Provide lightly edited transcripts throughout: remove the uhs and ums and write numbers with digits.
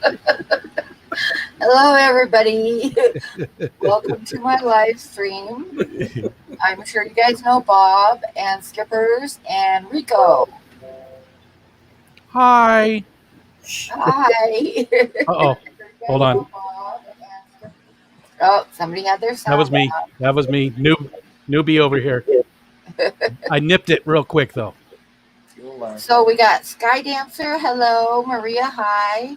Hello, everybody. Welcome to my live stream. I'm sure you guys know Bob and Skippers and Rico. Hi. Hi. Uh-oh. Hold on. Oh, somebody had their sound. That was me. out. That was me. Newbie over here. I nipped it real quick, though. So we got Sky Dancer. Hello. Maria. Hi.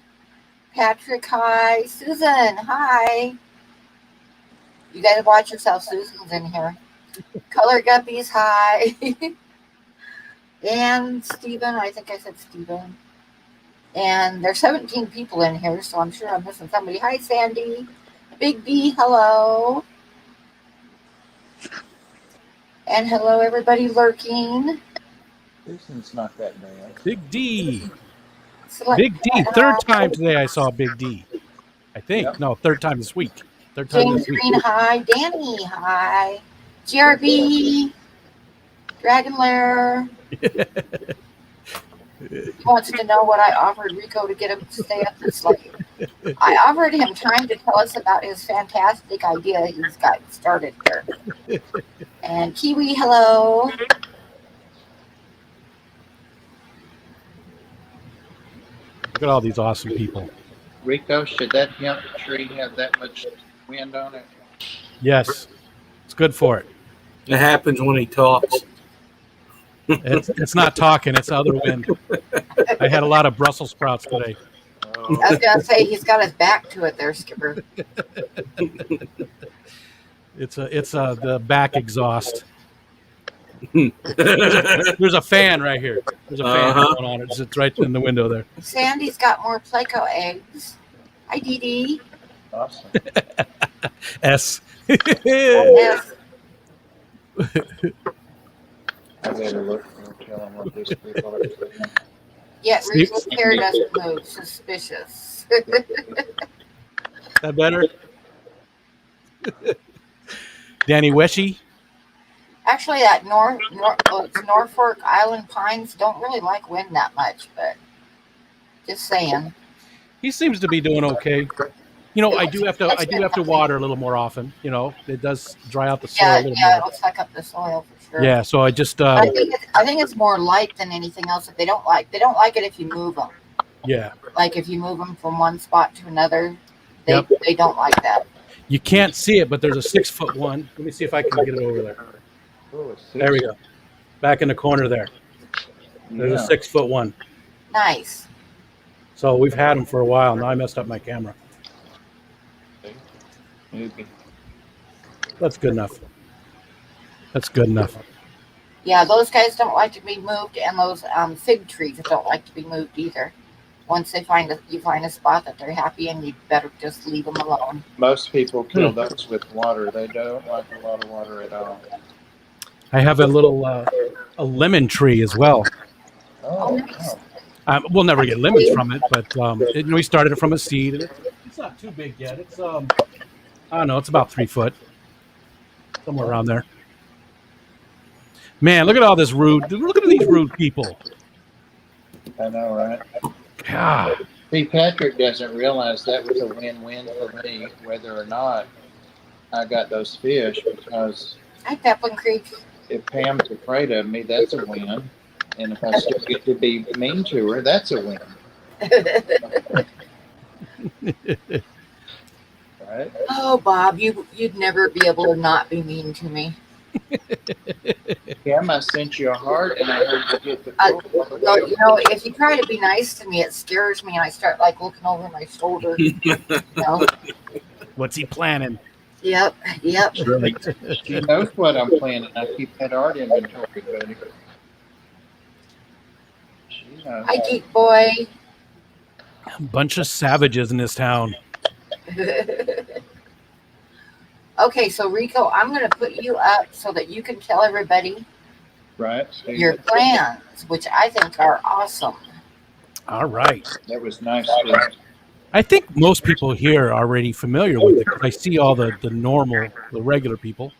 Patrick. Hi. Susan. Hi. You guys watch yourself. Susan's in here. Color Guppies. Hi. And Steven. I think I said Steven. And there's 17 people in here, so I'm sure I'm missing somebody. Hi, Sandy. Big B, hello. And hello, everybody lurking. Susan's not that bad. Big D. Select Big D. Third time today I saw Big D. I think. Yep. No, third time this week. Third time James this week. Green, hi. Danny, hi. GRB. Dragon Lair. He wants to know what I offered Rico to get him to stay up this late. I offered him time to tell us about his fantastic idea he's got started here. And Kiwi, hello. Look at all these awesome people. Rico, should that hemp tree have that much wind on it? Yes. It's good for it. It happens when he talks. It's not talking. It's other wind. I had a lot of Brussels sprouts today. Oh, I was going to say, he's got his back to it there, Skipper. It's the back exhaust. There's a fan right here. There's a fan going on. It's right in the window there. Sandy's got more Pleco eggs. Hi, Dee Dee. awesome. S. Yes. I better look and tell them what these people are doing. Yet Rico's hair doesn't move. Suspicious. That better? Danny Weshy? Actually, that it's Norfolk Island pines don't really like wind that much, but just saying. He seems to be doing okay. You know, I do have to water a little more often. You know, it does dry out the soil a little Yeah, more. it'll suck up the soil for sure. Yeah, so I just I think it's more light than anything else that they don't like. They don't like it if you move them. yeah. Like if you move them from one spot to another, they don't like that. You can't see it, but there's a 6-foot one. Let me see if I can get it over there. Oh, it's There we go. Back in the corner there. There's a 6-foot one. Nice. So we've had them for a while. Now I messed up my camera. Newbie. That's good enough. That's good enough. Yeah, those guys don't like to be moved, and those fig trees don't like to be moved either. Once you find a spot that they're happy in, you better just leave them alone. Most people kill those with water. They don't like a lot of water at all. I have a little a lemon tree as well. Oh, nice. We'll never get lemons from it, but we started it from a seed. It's not too big yet. It's I don't know. It's about 3 foot, somewhere around there. Man, look at all this rude. Look at these rude people. I know, right? God. See, Patrick doesn't realize that was a win-win for me, whether or not I got those fish, because Hi, Peplin Creek. if Pam's afraid of me, that's a win. And if I still get to be mean to her, that's a win. Right? Oh, Bob, you'd never be able to not be mean to me. Pam, I sent you a heart, and I heard you get the Well, you know, if you try to be nice to me, it scares me, and I start like looking over my shoulder. You know? What's he planning? Yep. Right. She knows what I'm planning. I keep that art inventory, buddy. She knows. Hi, Geek Boy. Bunch of savages in this town. Okay, so Rico, I'm going to put you up so that you can tell everybody Right? your plans, which I think are awesome. All right. That was nice. I think most people here are already familiar with it. I see all the regular people.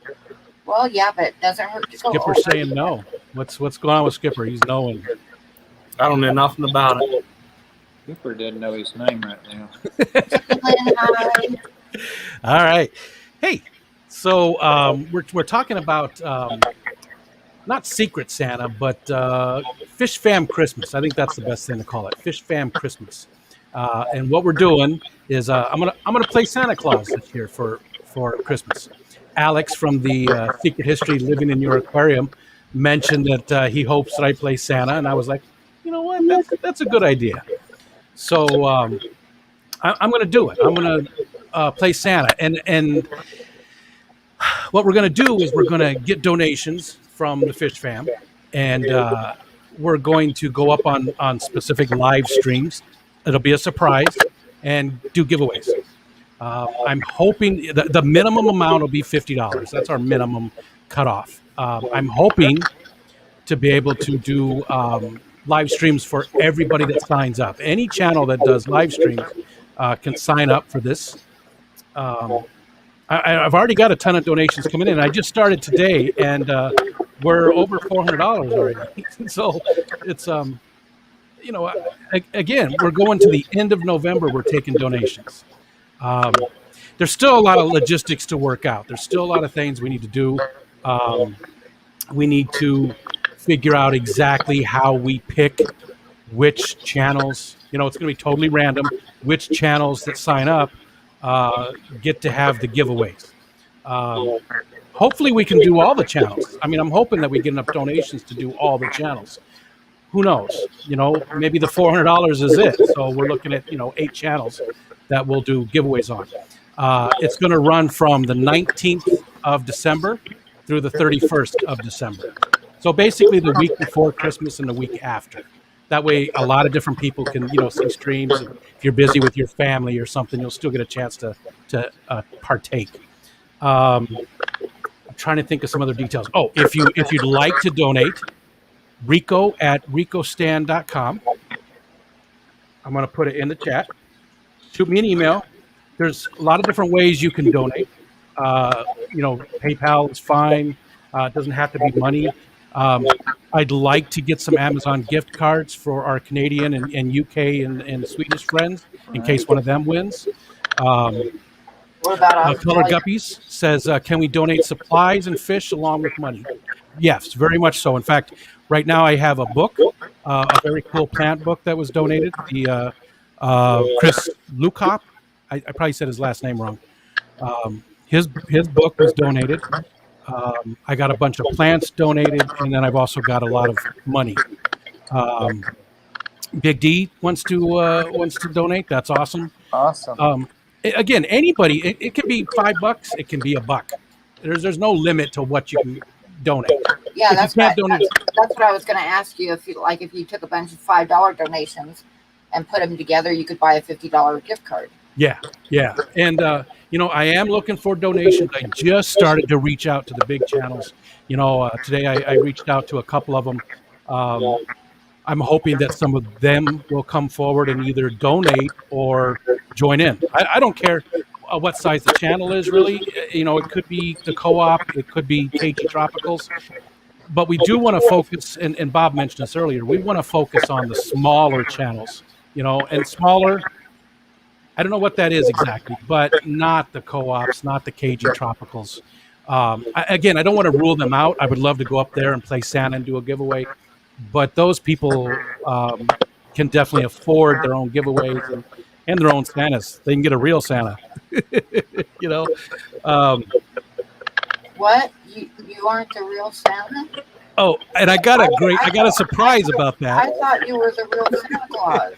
Well, yeah, but it doesn't hurt to go Skipper's over. saying no. What's going on with Skipper? He's knowing. I don't know nothing about it. Cooper doesn't know his name right now. Hi. All right. Hey, so we're talking about not Secret Santa, but Fish Fam Christmas. I think that's the best thing to call it, Fish Fam Christmas. And what we're doing is I'm gonna play Santa Claus this year for Christmas. Alex from the Secret History Living in Your Aquarium mentioned that he hopes that I play Santa, and I was like, you know what, that's a good idea. So I'm going to do it. I'm going to play Santa, and what we're going to do is we're going to get donations from the Fish Fam, and we're going to go up on specific live streams. It'll be a surprise, and do giveaways. I'm hoping the minimum amount will be $50. That's our minimum cutoff. I'm hoping to be able to do live streams for everybody that signs up. Any channel that does live streams can sign up for this. I've already got a ton of donations coming in. I just started today, and we're over $400 already. So it's again, we're going to the end of November. We're taking donations. There's still a lot of logistics to work out. There's still a lot of things we need to do. We need to figure out exactly how we pick which channels. It's going to be totally random. Which channels that sign up get to have the giveaways. Hopefully we can do all the channels. I mean, I'm hoping that we get enough donations to do all the channels. Who knows? Maybe the $400 is it. So we're looking at 8 channels that we'll do giveaways on. It's going to run from the 19th of December through the 31st of December. So basically the week before Christmas and the week after. That way a lot of different people can, see streams. If you're busy with your family or something, you'll still get a chance to partake. I'm trying to think of some other details. Oh, if you'd like to donate, Rico at Rikostan.com. I'm going to put it in the chat. Shoot me an email. There's a lot of different ways you can donate. PayPal is fine. It doesn't have to be money. I'd like to get some Amazon gift cards for our Canadian and UK and Swedish friends in case one of them wins. What about Color Guppies says, can we donate supplies and fish along with money? Yes, very much so. In fact, right now I have a book, a very cool plant book that was donated. The Chris Lukop, I probably said his last name wrong. His book was donated. I got a bunch of plants donated, and then I've also got a lot of money. Big D wants to donate. That's awesome. Awesome. Again, anybody. It can be $5. It can be $1. There's no limit to what you can donate. Yeah, that's what I was going to ask you. If you took a bunch of $5 donations and put them together, you could buy a $50 gift card. Yeah. And, I am looking for donations. I just started to reach out to the big channels. Today I reached out to a couple of them. I'm hoping that some of them will come forward and either donate or join in. I don't care what size the channel is, really. It could be the co-op. It could be KG Tropicals. But we do want to focus, and Bob mentioned this earlier, we want to focus on the smaller channels, and smaller. I don't know what that is exactly, but not the co-ops, not the KG Tropicals. I don't want to rule them out. I would love to go up there and play Santa and do a giveaway, but those people can definitely afford their own giveaways and their own Santas. They can get a real Santa. What? You aren't the real Santa? Oh, and I got a surprise about that. I thought you were the real Santa Claus.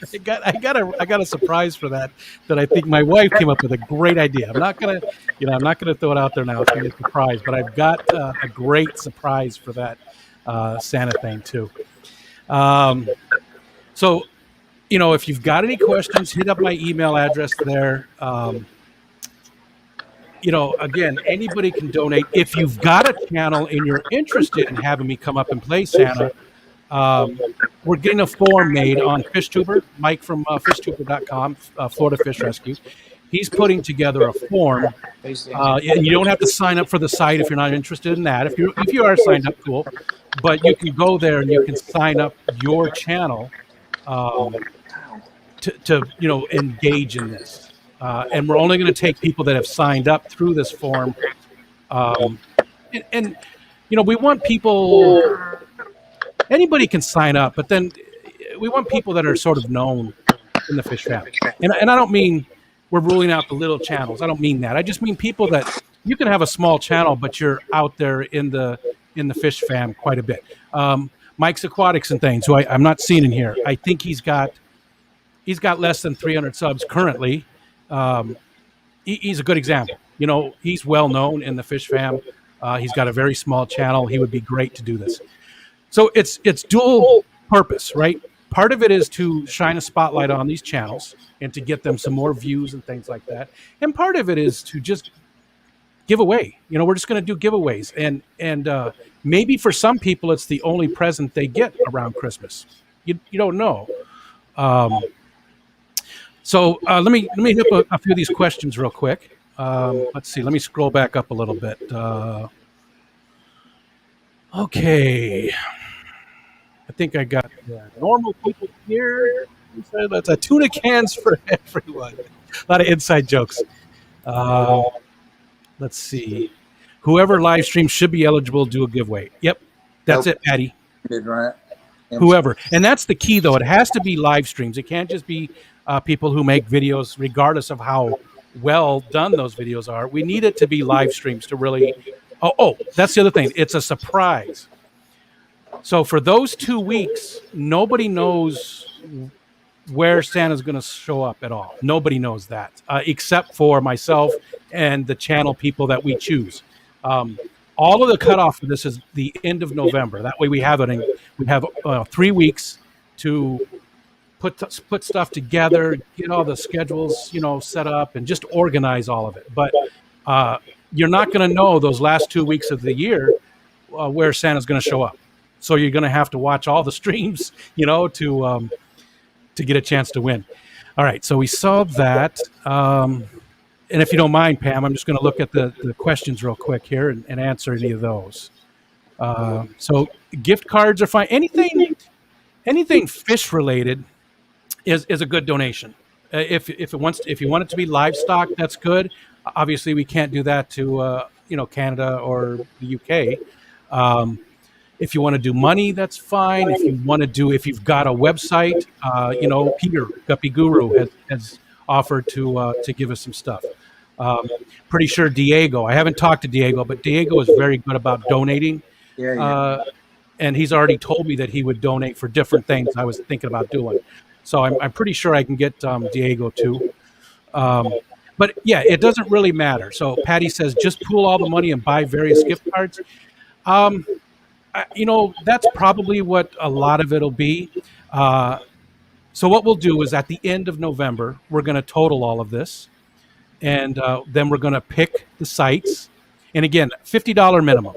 I got a surprise for that I think my wife came up with a great idea. I'm not gonna throw it out there now. It's gonna be a surprise, but I've got a great surprise for that Santa thing too. So, if you've got any questions, hit up my email address there. Again, anybody can donate. If you've got a channel and you're interested in having me come up and play Santa, we're getting a form made on FishTuber. Mike from FishTuber.com, Florida Fish Rescue. He's putting together a form. And you don't have to sign up for the site if you're not interested in that. If you are signed up, cool. But you can go there and you can sign up your channel. to engage in this. And we're only going to take people that have signed up through this form. And we want people, anybody can sign up, but then we want people that are sort of known in the fish family. And I don't mean we're ruling out the little channels. I don't mean that. I just mean people that you can have a small channel, but you're out there in the fish fam quite a bit. Mike's Aquatics and Things, who I'm not seeing in here. I think he's got less than 300 subs currently. He's a good example. He's well known in the fish fam. He's got a very small channel. He would be great to do this. So it's dual purpose, right? Part of it is to shine a spotlight on these channels and to get them some more views and things like that. And part of it is to just give away. We're just going to do giveaways. And maybe for some people, it's the only present they get around Christmas. You don't know. So let me hit up a few of these questions real quick. Let's see. Let me scroll back up a little bit. Okay. I think I got normal people here. That's a tuna cans for everyone. A lot of inside jokes. Let's see. Whoever live streams should be eligible to do a giveaway. Yep. That's it, Patty. Right. Whoever. And that's the key, though. It has to be live streams. It can't just be people who make videos, regardless of how well done those videos are. We need it to be live streams to really... Oh, that's the other thing. It's a surprise. So for those 2 weeks, nobody knows where Santa's going to show up at all. Nobody knows that, except for myself and the channel people that we choose. All of the cutoff for this is the end of November. That way we have 3 weeks to put stuff together, get all the schedules, set up, and just organize all of it. But you're not going to know those last 2 weeks of the year where Santa's going to show up. So you're going to have to watch all the streams, to get a chance to win. All right, so we saw that. And if you don't mind, Pam, I'm just going to look at the questions real quick here and answer any of those. So gift cards are fine. Anything fish related is a good donation. If you want it to be livestock, that's good. Obviously, we can't do that to Canada or the UK. If you want to do money, that's fine. If you've got a website, Peter Guppy Guru has offered to give us some stuff. Pretty sure Diego. I haven't talked to Diego, but Diego is very good about donating. Yeah. And he's already told me that he would donate for different things I was thinking about doing. So I'm pretty sure I can get Diego too. But yeah, it doesn't really matter. So Patty says just pool all the money and buy various gift cards. That's probably what a lot of it'll be. So what we'll do is at the end of November, we're going to total all of this. And then we're going to pick the sites. And again, $50 minimum.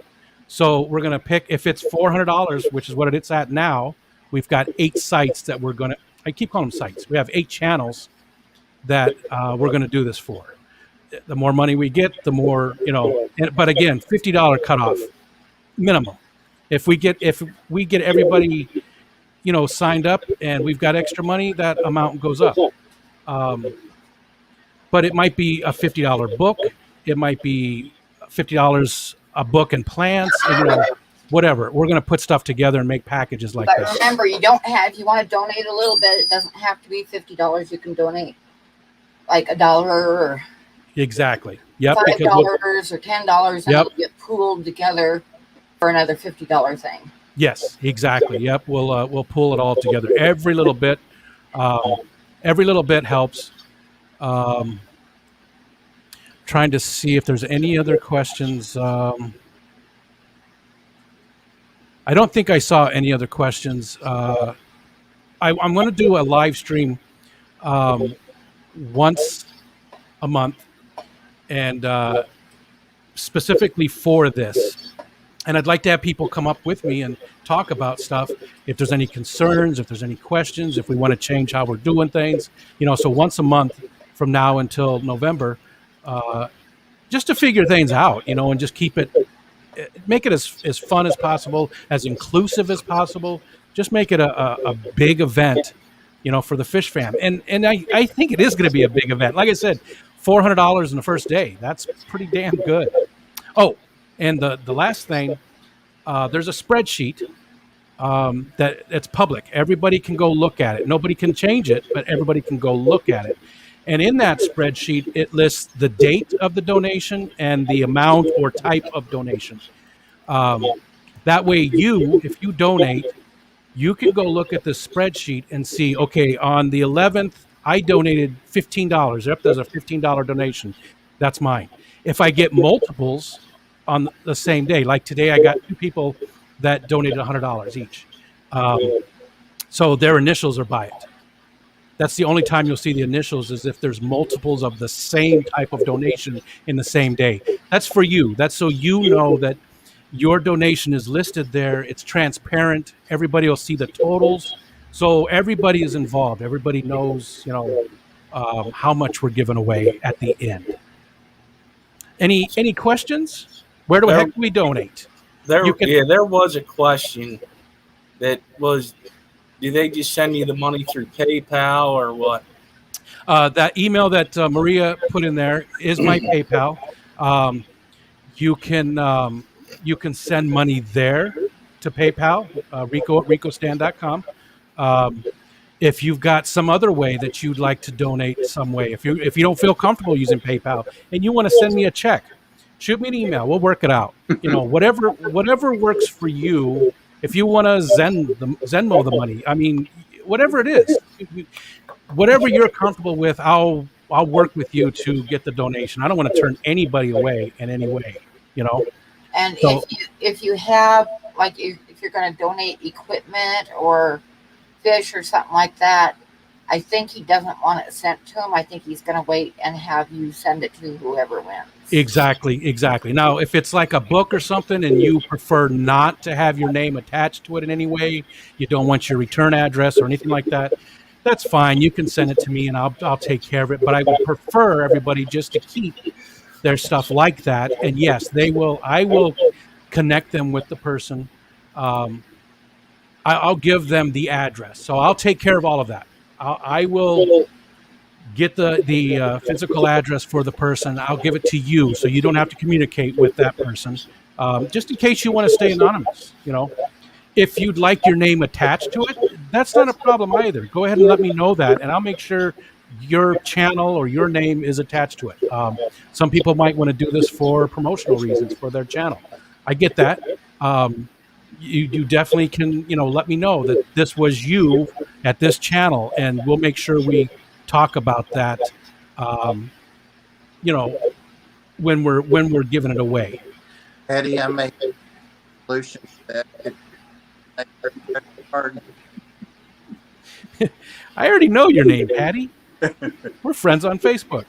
So we're going to pick, if it's $400, which is what it's at now, we've got 8 sites that we're going to, I keep calling them sites. We have 8 channels that we're going to do this for. The more money we get, the more, but again, $50 cutoff minimum. If we get everybody, signed up and we've got extra money, that amount goes up. But it might be a $50 book. It might be $50 a book and plants, whatever. We're going to put stuff together and make packages like that. But remember, if you want to donate a little bit, it doesn't have to be $50. You can donate like $1 or exactly. Yep. $5 or $10, and it'll get pooled together for another $50 thing. Yes, exactly. Yep. We'll pull it all together. Every little bit helps. Trying to see if there's any other questions. I don't think I saw any other questions. I'm going to do a live stream once a month, and specifically for this. And I'd like to have people come up with me and talk about stuff. If there's any concerns, if there's any questions, if we want to change how we're doing things, so once a month from now until November, just to figure things out, and just make it as fun as possible, as inclusive as possible. Just make it a big event for the Fish Fam. And I think it is going to be a big event. Like I said, $400 in the first day. That's pretty damn good. Oh, and the last thing, there's a spreadsheet that's public. Everybody can go look at it. Nobody can change it, but everybody can go look at it. And in that spreadsheet, it lists the date of the donation and the amount or type of donation. That way, if you donate, you can go look at the spreadsheet and see, okay, on the 11th, I donated $15. Yep, there's a $15 donation. That's mine. If I get multiples on the same day, like today, I got 2 people that donated $100 each. So their initials are by it. That's the only time you'll see the initials is if there's multiples of the same type of donation in the same day. That's for you. That's so you know that your donation is listed there. It's transparent. Everybody will see the totals. So everybody is involved. Everybody knows, how much we're giving away at the end. Any questions? Where the heck do we donate? There was a question that was, do they just send you the money through PayPal or what? That email that Maria put in there is my PayPal. You can send money there to PayPal, Rikostan.com. If you've got some other way that you'd like to donate some way, if you don't feel comfortable using PayPal and you want to send me a check, shoot me an email. We'll work it out. Whatever works for you. If you want to Venmo the money, I mean, whatever it is, whatever you're comfortable with, I'll work with you to get the donation. I don't want to turn anybody away in any way, And so, if you have, like, if you're going to donate equipment or fish or something like that, I think he doesn't want it sent to him. I think he's going to wait and have you send it to whoever wins. Exactly. Now, if it's like a book or something and you prefer not to have your name attached to it in any way, you don't want your return address or anything like that, that's fine. You can send it to me and I'll take care of it. But I would prefer everybody just to keep their stuff like that. And yes, I will connect them with the person. I'll give them the address. So I'll take care of all of that. I will get the physical address for the person. I'll give it to you so you don't have to communicate with that person, just in case you want to stay anonymous. If you'd like your name attached to it, that's not a problem either. Go ahead and let me know that, and I'll make sure your channel or your name is attached to it. Some people might want to do this for promotional reasons for their channel. I get that. You definitely can, let me know that this was you at this channel, and we'll make sure we talk about that, when we're giving it away. Eddie, I made a solution to that. I already know your name, Patty. We're friends on Facebook.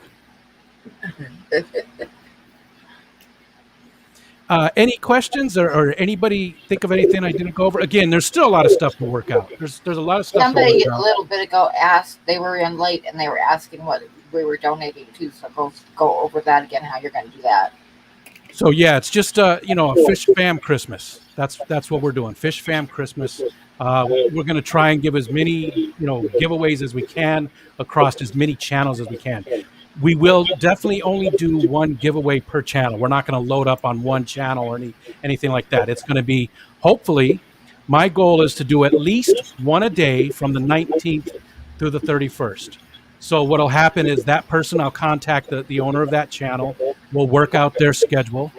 Any questions or anybody think of anything I didn't go over? Again, there's still a lot of stuff to work out. There's a lot of stuff. Somebody a little bit ago asked, they were in late and they were asking what we were donating to. So go over that again, how you're going to do that. So yeah, it's just a Fish Fam Christmas. That's what we're doing. Fish Fam Christmas. We're going to try and give as many giveaways as we can across as many channels as we can. We will definitely only do one giveaway per channel. We're not going to load up on one channel or anything like that. It's going to be, hopefully, my goal is to do at least one a day from the 19th through the 31st. So what'll happen is that person, I'll contact the owner of that channel. We'll work out their schedule.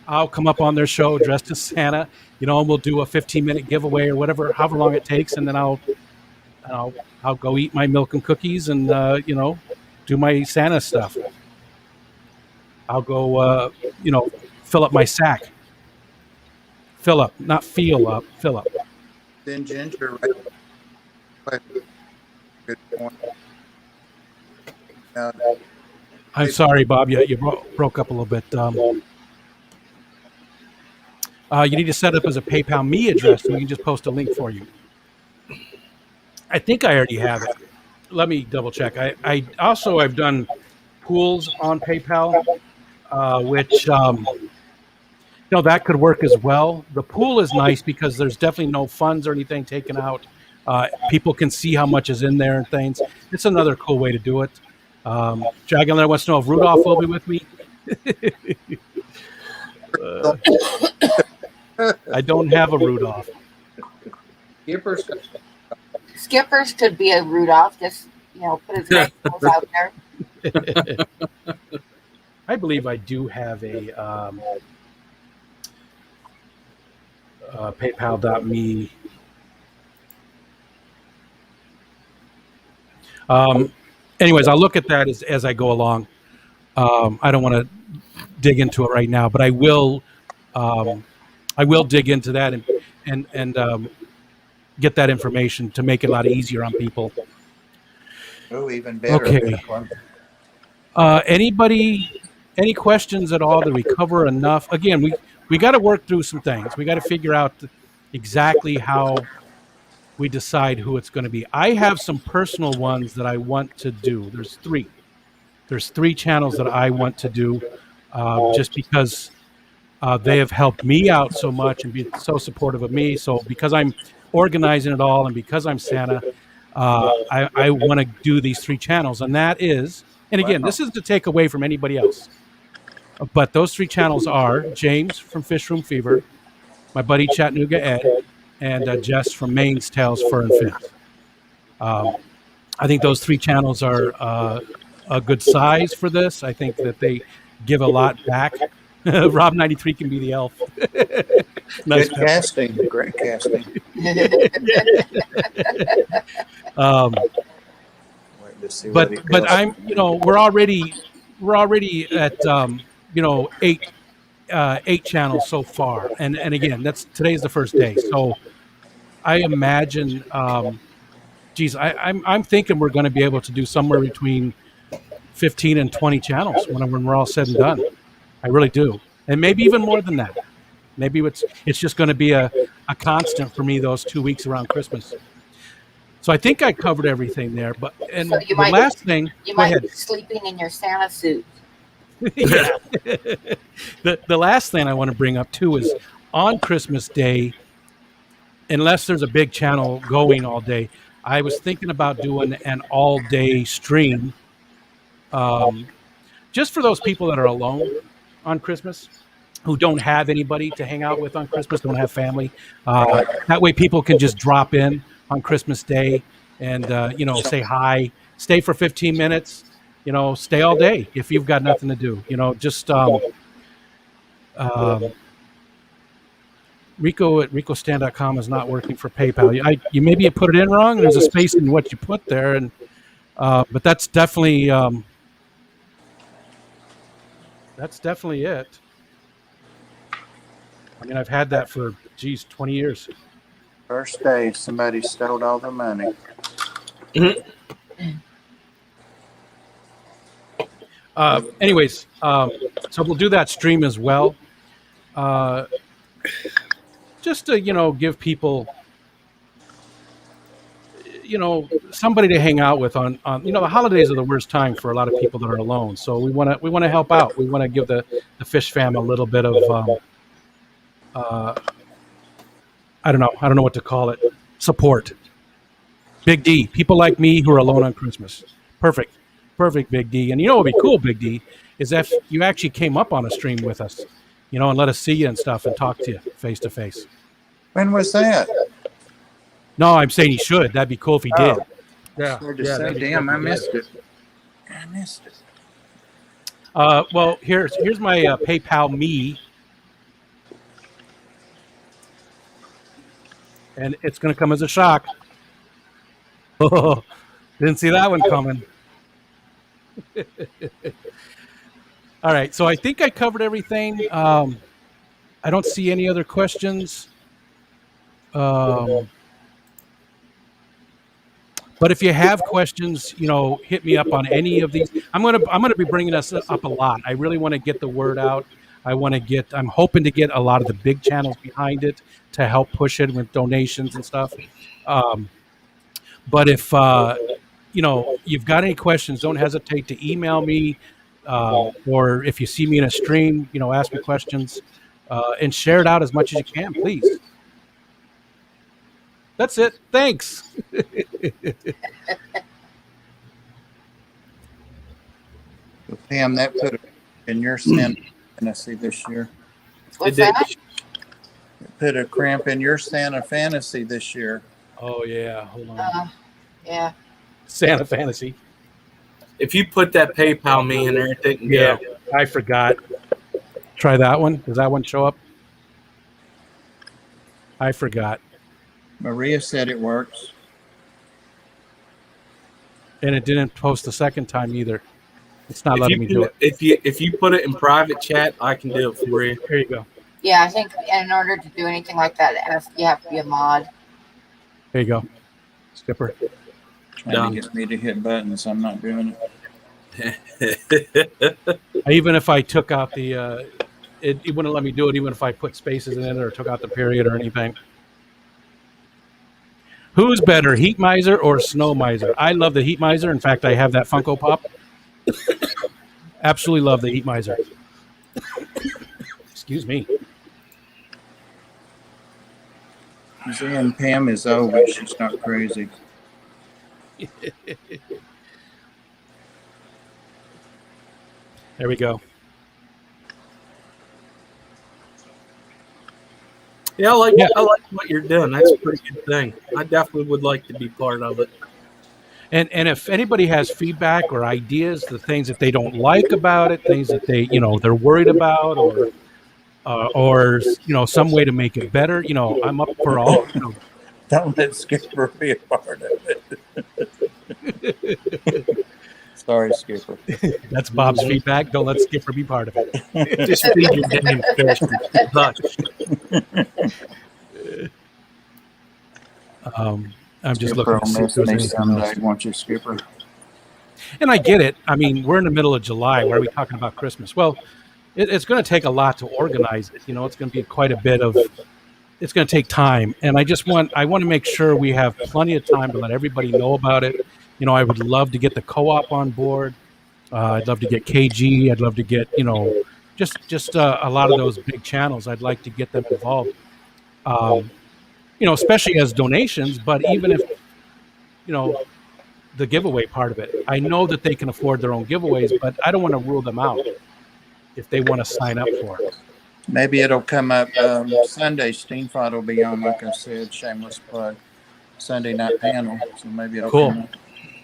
I'll come up on their show dressed as Santa, and we'll do a 15-minute giveaway or whatever, however long it takes, and then I'll go eat my milk and cookies and do my Santa stuff. I'll go, fill up my sack. Fill up, not feel up, fill up. Then Ginger, right? Good point. I'm sorry, Bob. You broke up a little bit. You need to set up as a PayPal me address so we can just post a link for you. I think I already have it. Let me double check. I've done pools on PayPal, which that could work as well. The pool is nice because there's definitely no funds or anything taken out People can see how much is in there and things. It's another cool way to do it. Dragonlair wants to know if Rudolph will be with me. I don't have a Rudolph. Skipper's could be a Rudolph. Just put his headphones out there. I believe I do have a PayPal.me. Anyways, I'll look at that as I go along. I don't want to dig into it right now, but I will dig into that and get that information to make it a lot easier on people. Oh, even better. Okay. Any questions at all? Did we cover enough? Again, we got to work through some things. We got to figure out exactly how we decide who it's going to be. I have some personal ones that I want to do. There's three channels that I want to do, just because they have helped me out so much and been so supportive of me. So because I'm organizing it all and because I'm Santa, I want to do these three channels. And that is, and again, this is to take away from anybody else, but those three channels are James from Fishroom Fever, my buddy Chattanooga Ed, and Jess from Maine's Tales Fur and Fins. I think those three channels are a good size for this. I think that they give a lot back. Rob 93 can be the elf. Nice Good casting, great casting. But I'm we're already at eight channels so far, and again today's the first day, so I imagine I'm thinking we're going to be able to do somewhere between 15 and 20 channels when we're all said and done. I really do, and maybe even more than that. Maybe it's just going to be a constant for me those 2 weeks around Christmas. So I think I covered everything there. But the last thing, you might be sleeping in your Santa suit. Yeah. The last thing I want to bring up too is on Christmas Day, unless there's a big channel going all day, I was thinking about doing an all-day stream, just for those people that are alone on Christmas, who don't have anybody to hang out with on Christmas, don't have family. That way people can just drop in on Christmas Day and, say hi, stay for 15 minutes, stay all day if you've got nothing to do, just Rico at Rikostan.com is not working for PayPal. You maybe put it in wrong. There's a space in what you put there, and but that's definitely it. I mean, I've had that for 20 years. First day, somebody stole all the money. Anyways, so we'll do that stream as well. Just to, give people, somebody to hang out with on the holidays are the worst time for a lot of people that are alone. So we want to help out. We want to give the Fish Fam a little bit of, I don't know what to call it. Support. Big D. People like me who are alone on Christmas. Perfect, Big D. And what would be cool, Big D, is if you actually came up on a stream with us, and let us see you and stuff and talk to you face to face. When was that? No, I'm saying he should. That'd be cool if he did. Yeah. Damn, I missed it. Well, here's my PayPal me. And it's going to come as a shock. Oh, didn't see that one coming. All right, so I think I covered everything. I don't see any other questions. But if you have questions, hit me up on any of these. I'm gonna be bringing us up a lot. I really want to get the word out. I'm hoping to get a lot of the big channels behind it to help push it with donations and stuff. But if you've got any questions, don't hesitate to email me, or if you see me in a stream, ask me questions, and share it out as much as you can, please. That's it. Thanks. Pam, that put a in your Santa fantasy this year. What's did. that? It put a cramp in your Santa fantasy this year. Oh yeah. Hold on. Yeah. Santa Fantasy. If you put that PayPal me in there, it didn't Yeah. go. I forgot. Try that one. Does that one show up? I forgot. Maria said it works. And it didn't post the second time either. It's not letting me do it. If you put it in private chat, I can do it for you. Here you go. Yeah, I think in order to do anything like that, you have to be a mod. There you go. Skipper. Trying to get me to hit buttons. I'm not doing it. Even if I took out the, it wouldn't let me do it even if I put spaces in it or took out the period or anything. Who's better, Heat Miser or Snow Miser? I love the Heat Miser. In fact, I have that Funko Pop. Absolutely love the Heat Miser. Excuse me. Saying Pam is old, but she's not crazy. There we go. Yeah, I like what you're doing. That's a pretty good thing. I definitely would like to be part of it. And if anybody has feedback or ideas, the things that they don't like about it, things that they're worried about, or some way to make it better, I'm up for all. Don't let Skipper be a part of it. Sorry, Skipper. That's Bob's feedback. Don't let Skipper be part of it. Just feed your damn fish. I'm just Skipper looking to see will if there's miss me anything someday, else. won't you, Skipper? And I get it. I mean, we're in the middle of July. Why are we talking about Christmas? Well, it's going to take a lot to organize it. It's going to be quite a bit of. It's going to take time, and I want to make sure we have plenty of time to let everybody know about it. I would love to get the co-op on board. I'd love to get KG. I'd love to get just a lot of those big channels. I'd like to get them involved. Especially as donations, but even if the giveaway part of it. I know that they can afford their own giveaways, but I don't want to rule them out if they want to sign up for it. Maybe it'll come up Sunday. Steenfod will be on, like I said, shameless plug. Sunday night panel, so maybe it'll come up.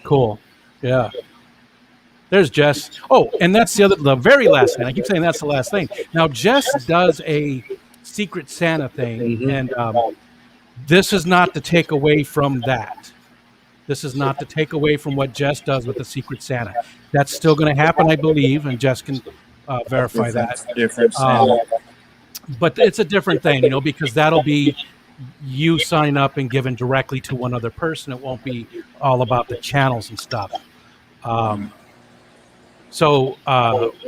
Cool. Yeah. There's Jess. Oh, and that's the very last thing. I keep saying that's the last thing. Now, Jess does a Secret Santa thing, and this is not to take away from that. This is not to take away from what Jess does with the Secret Santa. That's still going to happen, I believe, and Jess can verify that. Different Santa. But it's a different thing, because that'll be you sign up and given directly to one other person. It won't be all about the channels and stuff. So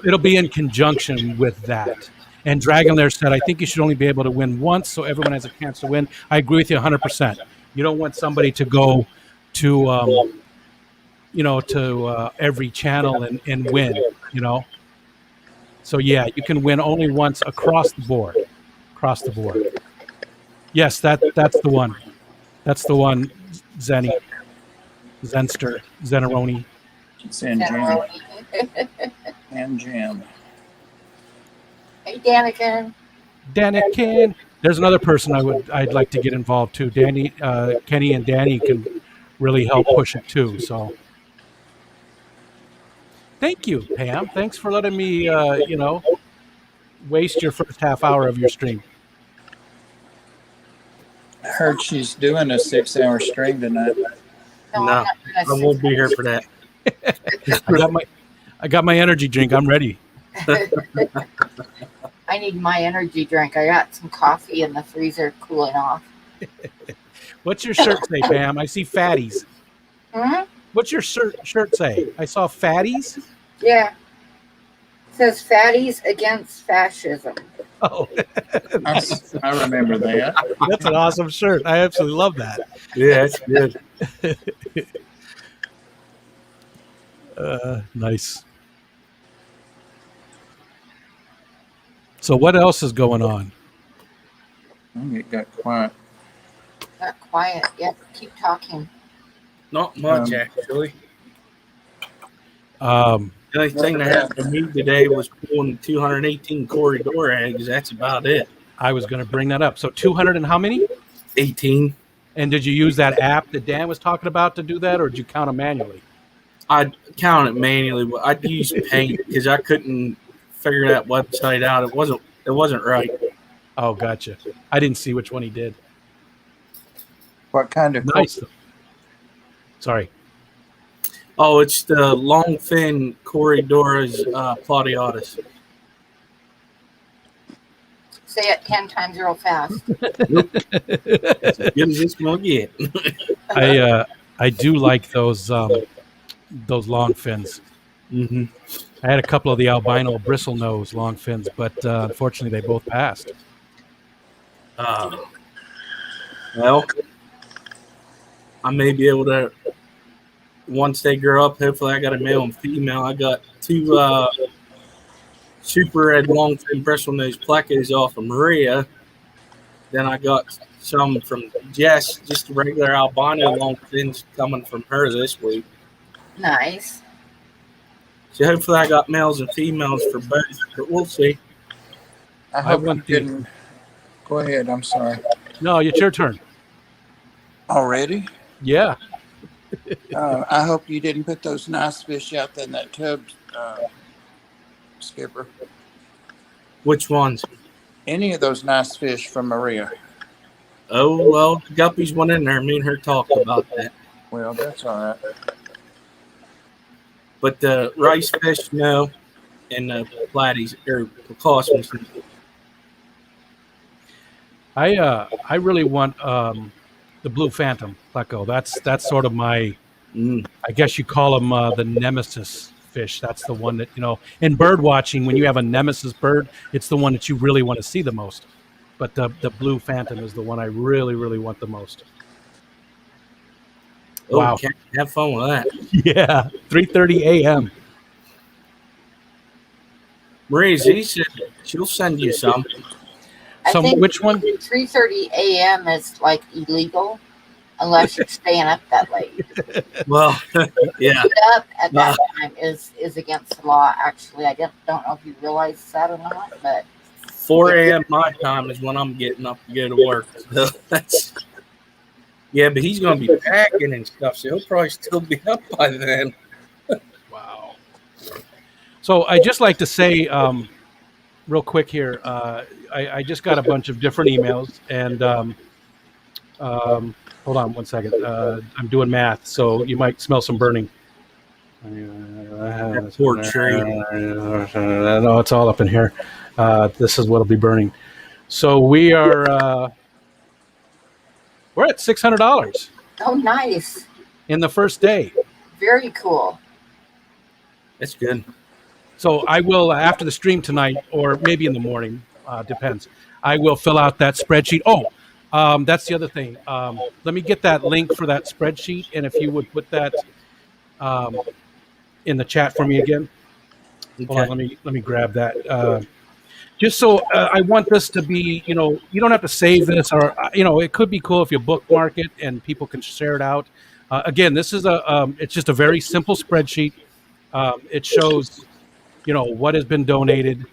it'll be in conjunction with that. And Dragon Lair said, I think you should only be able to win once so everyone has a chance to win. I agree with you 100%. You don't want somebody to go to, every channel and win, So, yeah, you can win only once across the board. Across the board. Yes, that's the one. That's the one, Zenny. Zenster. Zeneroni. Zen Jam. And Jam. Hey, Daniken. Daniken. There's another person I'd like to get involved too. Kenny and Danny can really help push it too. So, thank you, Pam. Thanks for letting me, waste your first half hour of your stream. I heard she's doing a 6-hour stream tonight. No, I won't be here for that. I got my energy drink. I'm ready. I need my energy drink. I got some coffee in the freezer cooling off. What's your shirt say, Pam? I see fatties. What's your shirt say? I saw fatties. Yeah. It says fatties against fascism. Oh, I remember that. That's an awesome shirt. I absolutely love that. Yeah, it's good. Nice. So what else is going on? I think it got quiet. Not quiet. Yep, keep talking. Not much, Um, actually. Um, The only thing that happened to me today was pulling 218 corridor eggs. That's about it. I was going to bring that up. So 200 and how many? 18. And did you use that app that Dan was talking about to do that, or did you count them manually? I count it manually, but I'd use Paint because I couldn't figure that website out. It wasn't right. Oh, gotcha. I didn't see which one he did. What kind of Nice. Sorry. Oh, it's the longfin Corridoras plateatus. Say it 10 times real fast. As good as it's gonna get. I do like those long fins. Mm-hmm. I had a couple of the albino bristle nose long fins, but unfortunately they both passed. Well, I may be able to, once they grow up, hopefully I got a male and female. I got two super red longfin bristlenose plecos off of Maria. Then I got some from Jess, just regular albino longfins coming from her this week. Nice. So hopefully I got males and females for both, but we'll see. I hope you want the- didn't. Go ahead. I'm sorry. No, it's your turn. Already? Yeah. I hope you didn't put those nice fish out there in that tub, Skipper. Which ones? Any of those nice fish from Maria. Oh, well, the guppies went in there. Me and her talked about that. Well, that's all right. But the rice fish, no. And the platies, or precautions. I really want the blue phantom pleco. That's sort of my, I guess you call them the nemesis fish. That's the one that, in bird watching, when you have a nemesis bird, it's the one that you really want to see the most. But the blue phantom is the one I really, really want the most. Oh, Wow. can't have fun with that. Yeah, 3:30 a.m. Marie Z said she'll send you some. I So think which one? 3:30 a.m. is like illegal unless you're staying up that late. Well, yeah. Get up at that time is against the law. Actually, I don't know if you realize that or not, but 4 a.m. my time is when I'm getting up to go to work. So yeah, but he's going to be packing and stuff, so he'll probably still be up by then. Wow. So I just like to say real quick here, I just got a bunch of different emails, and hold on one second. I'm doing math, so you might smell some burning. Poor tree. No, it's all up in here. This is what'll be burning. So we're at $600 oh, nice, in the first day. very cool. That's good. So I will, after the stream tonight, or maybe in the morning, depends. I will fill out that spreadsheet. Oh, that's the other thing. Let me get that link for that spreadsheet, and if you would put that in the chat for me again. Hold on, let me grab that. Just so I want this to be, you don't have to save this, or it could be cool if you bookmark it and people can share it out. Again, this is it's just a very simple spreadsheet. It shows, what has been donated.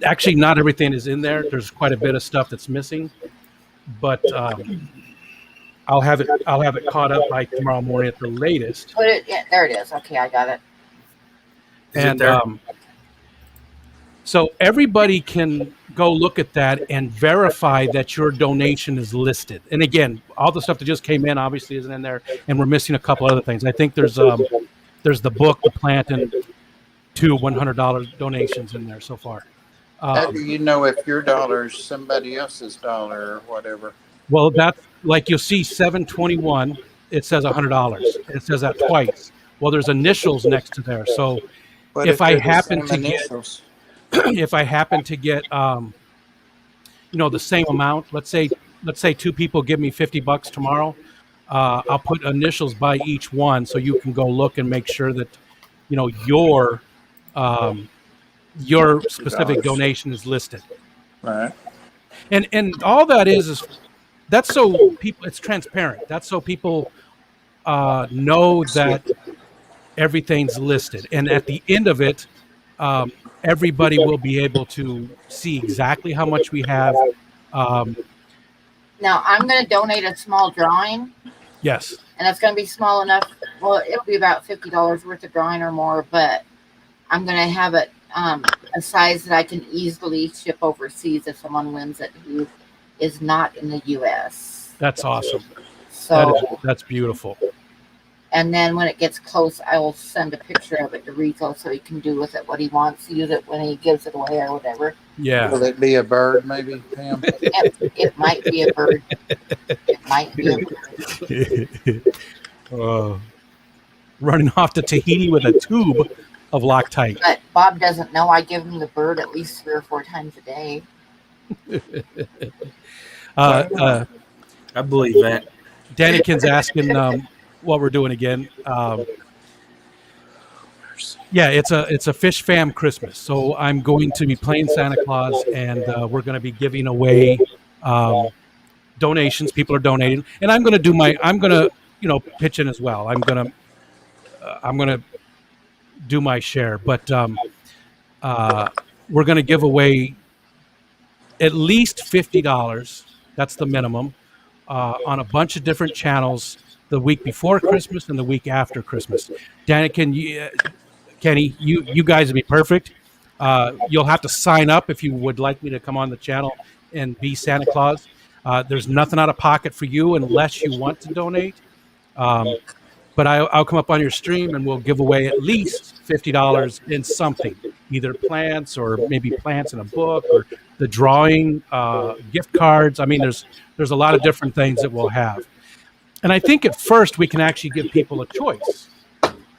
Actually, not everything is in there. There's quite a bit of stuff that's missing, but I'll have it caught up by tomorrow morning at the latest. Put it. Yeah, there it is. Okay, I got it. And so everybody can go look at that and verify that your donation is listed. And again, all the stuff that just came in obviously isn't in there, and we're missing a couple other things. I think there's the book, the plant, and 2 $100 donations in there so far. How do you know if your dollar is somebody else's dollar or whatever? Well, that's like you'll see 721. It says $100. It says that twice. Well, there's initials next to there. So But if I they're the happen same to get, initials. if I happen to get, the same amount, let's say 2 people give me $50 tomorrow, I'll put initials by each one so you can go look and make sure that, your specific donation is listed. Right. And all that is that's so people. It's transparent. That's so people know that everything's listed, and at the end of it, everybody will be able to see exactly how much we have. Um, Now I'm going to donate a small drawing, yes, and it's going to be small enough. Well, it'll be about $50 worth of drawing or more, but I'm going to have it a size that I can easily ship overseas if someone wins it who is not in the U.S. that's awesome. So That's beautiful. and then when it gets close, I will send a picture of it to Rico so he can do with it what he wants, use it when he gives it away or whatever. Yeah. Will it be a bird, maybe, Pam? It might be a bird. It might be a bird. Running off to Tahiti with a tube of Loctite. But Bob doesn't know I give him the bird at least 3 or 4 times a day. I believe that. Dannykin's asking what we're doing again. Yeah, it's a Fish Fam Christmas. So I'm going to be playing Santa Claus, and we're going to be giving away donations. People are donating, and I'm going to pitch in as well. I'm going to do my share, but we're going to give away at least $50. That's the minimum on a bunch of different channels the week before Christmas and the week after Christmas. Danny, Kenny, you guys would be perfect. You'll have to sign up if you would like me to come on the channel and be Santa Claus. There's nothing out of pocket for you unless you want to donate. But I'll come up on your stream and we'll give away at least $50 in something, either plants or maybe plants in a book or the drawing, gift cards. I mean, there's a lot of different things that we'll have. And I think at first we can actually give people a choice,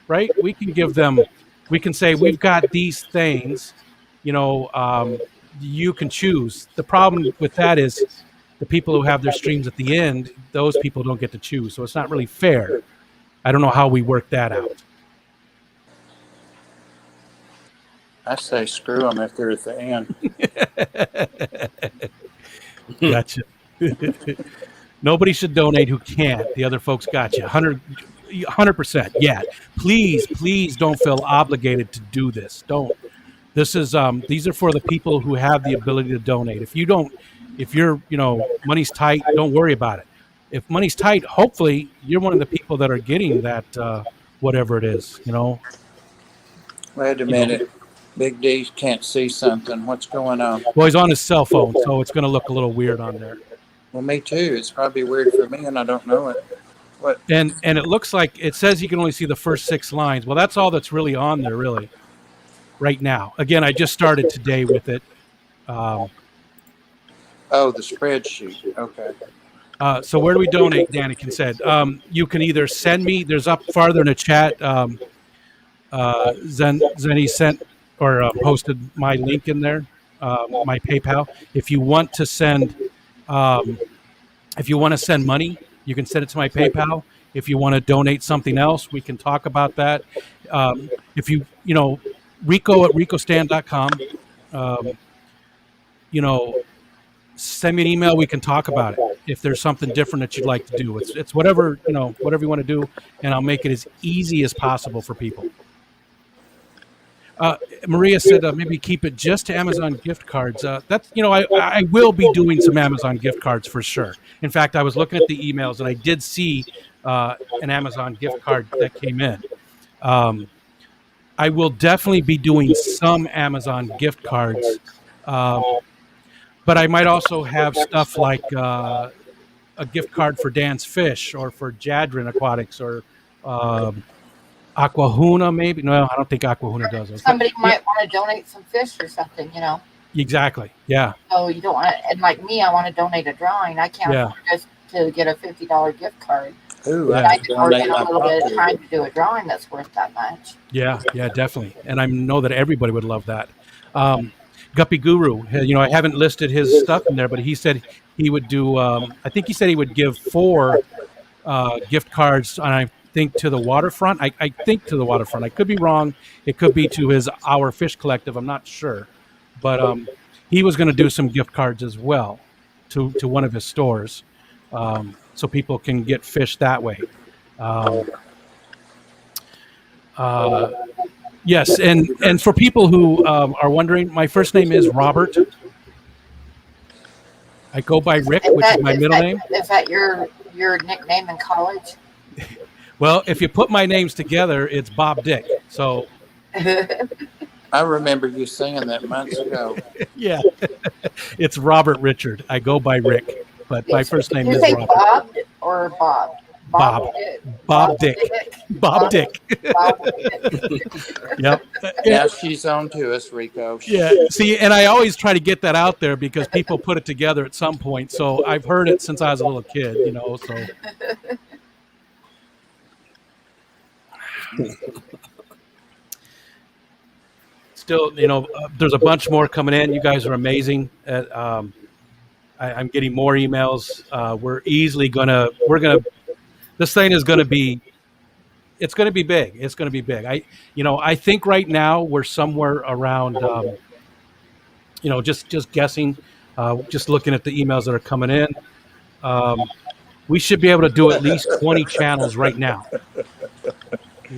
right? We can say, we've got these things, you can choose. The problem with that is the people who have their streams at the end, those people don't get to choose. So it's not really fair. I don't know how we work that out. I say screw them if they're at the end. Gotcha. Nobody should donate who can't. The other folks got you. 100%. Yeah. Please don't feel obligated to do this. Don't. This is these are for the people who have the ability to donate. If you're money's tight, don't worry about it. If money's tight, hopefully you're one of the people that are getting that whatever it is, Wait a minute. Big D can't see something. What's going on? Well, he's on his cell phone, so it's going to look a little weird on there. Well, me too. It's probably weird for me, and I don't know it. What? And it looks like it says you can only see the first 6 lines. Well, that's all that's really on there, really, right now. Again, I just started today with it. Oh, the spreadsheet. Okay. So where do we donate, Danikin said? You can either send me, there's up farther in the chat, Zenny sent or posted my link in there, my PayPal. If you want to send money, you can send it to my PayPal. If you want to donate something else, we can talk about that. If Rico at Rikostan.com, send me an email. We can talk about it. If there's something different that you'd like to do, it's whatever you want to do, and I'll make it as easy as possible for people. Maria said maybe keep it just to Amazon gift cards. That's I will be doing some Amazon gift cards for sure. In fact, I was looking at the emails and I did see an Amazon gift card that came in. I will definitely be doing some Amazon gift cards. But I might also have stuff like a gift card for Dan's Fish or for Jadrin Aquatics or Aquahuna, maybe. No, I don't think Aquahuna does it. Somebody might want to donate some fish or something, Exactly. Yeah. So you don't want to, and like me, I want to donate a drawing. I can't afford just to get a $50 gift card. Ooh, But I can work in a little bit of time to do a drawing that's worth that much. Yeah, definitely. And I know that everybody would love that. Guppy Guru, I haven't listed his stuff in there, but he said he would do, I think he said he would give 4 gift cards, and I think to the waterfront. I think to the waterfront. I could be wrong. It could be to his Our Fish Collective. I'm not sure. But he was going to do some gift cards as well to one of his stores. so people can get fish that way. Yes, and for people who are wondering, my first name is Robert. I go by Rick, which is my middle name. Is that your nickname in college? Well, if you put my names together, it's Bob Dick. So I remember you saying that months ago. yeah, it's Robert Richard. I go by Rick, but my first name Did you is say Robert. Bob or Bob? Bob Dick. Bob Dick. Yep. Yeah, she's on to us, Rico. Yeah. See, and I always try to get that out there because people put it together at some point. So I've heard it since I was a little kid, you know. So. Still, you know, there's a bunch more coming in. You guys are amazing. I'm getting more emails. This thing is gonna be. It's going to be big. It's going to be big. I think right now we're somewhere around, just guessing, just looking at the emails that are coming in. We should be able to do at least 20 channels right now.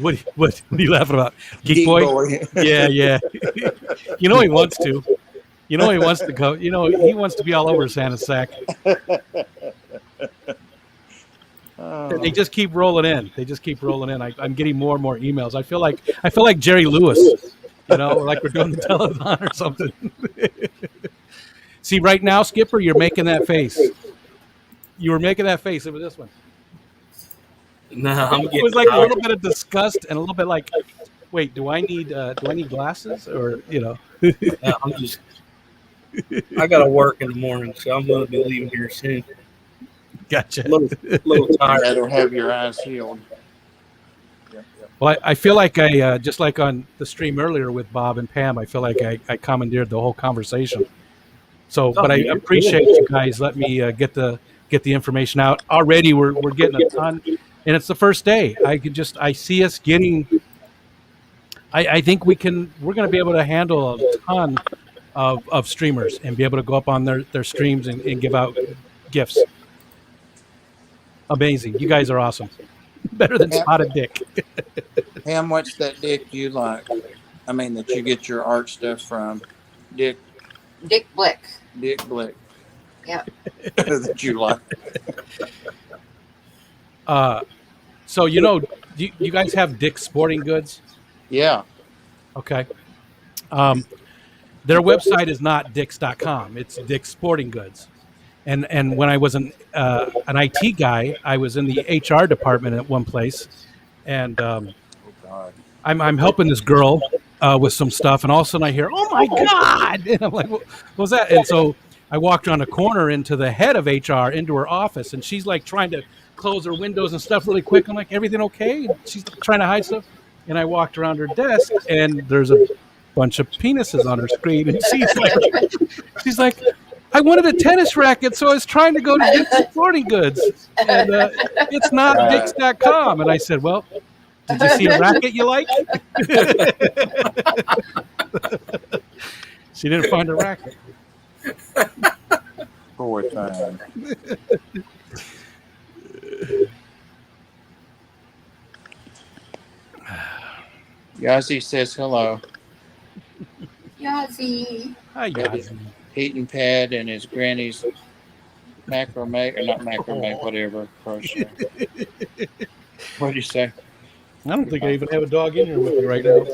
What are you laughing about? Geek Boy? Yeah. He wants to. He wants to go. He wants to be all over Santa's sack. They just keep rolling in. I'm getting more and more emails. I feel like Jerry Lewis, like we're doing the telethon or something. See, right now, Skipper, you're making that face. You were making that face over this one. No, it was like a little bit of disgust and a little bit like, wait, do I need glasses or I got to work in the morning, so I'm going to be leaving here soon. Gotcha. A little tired. That'll have your eyes healed. Well, I feel like I just like on the stream earlier with Bob and Pam, I feel like I commandeered the whole conversation. So, but I appreciate you guys letting me get the information out. Already we're getting a ton, and it's the first day. I see us getting. I think we're going to be able to handle a ton of streamers and be able to go up on their streams and give out gifts. Amazing. You guys are awesome. Better than Spotted Dick. Pam, what's that dick you like? I mean, that you get your art stuff from? Dick Blick. Dick Blick. Yeah. That you like. So, you guys have Dick's Sporting Goods? Yeah. Okay. Their website is not Dick's.com. It's Dick's Sporting Goods. And when I was an IT guy, I was in the HR department at one place, and I'm helping this girl with some stuff, and all of a sudden I hear, "Oh my God!" And I'm like, "What was that?" And so I walked around the corner into the head of HR, into her office, and she's like trying to close her windows and stuff really quick. I'm like, "Everything okay?" And she's trying to hide stuff, and I walked around her desk, and there's a bunch of penises on her screen, and she's like. I wanted a tennis racket, so I was trying to go to Dick's Sporting Goods, and it's not Dick's.com. And I said, well, did you see a racket you like? She didn't find a racket. Poor thing. Yazzie says hello. Yazzie. Hi, Yazzie. Heating pad and his granny's macrame, or not macrame, whatever, crochet. What do you say? I don't think I even have a dog in here with me right now.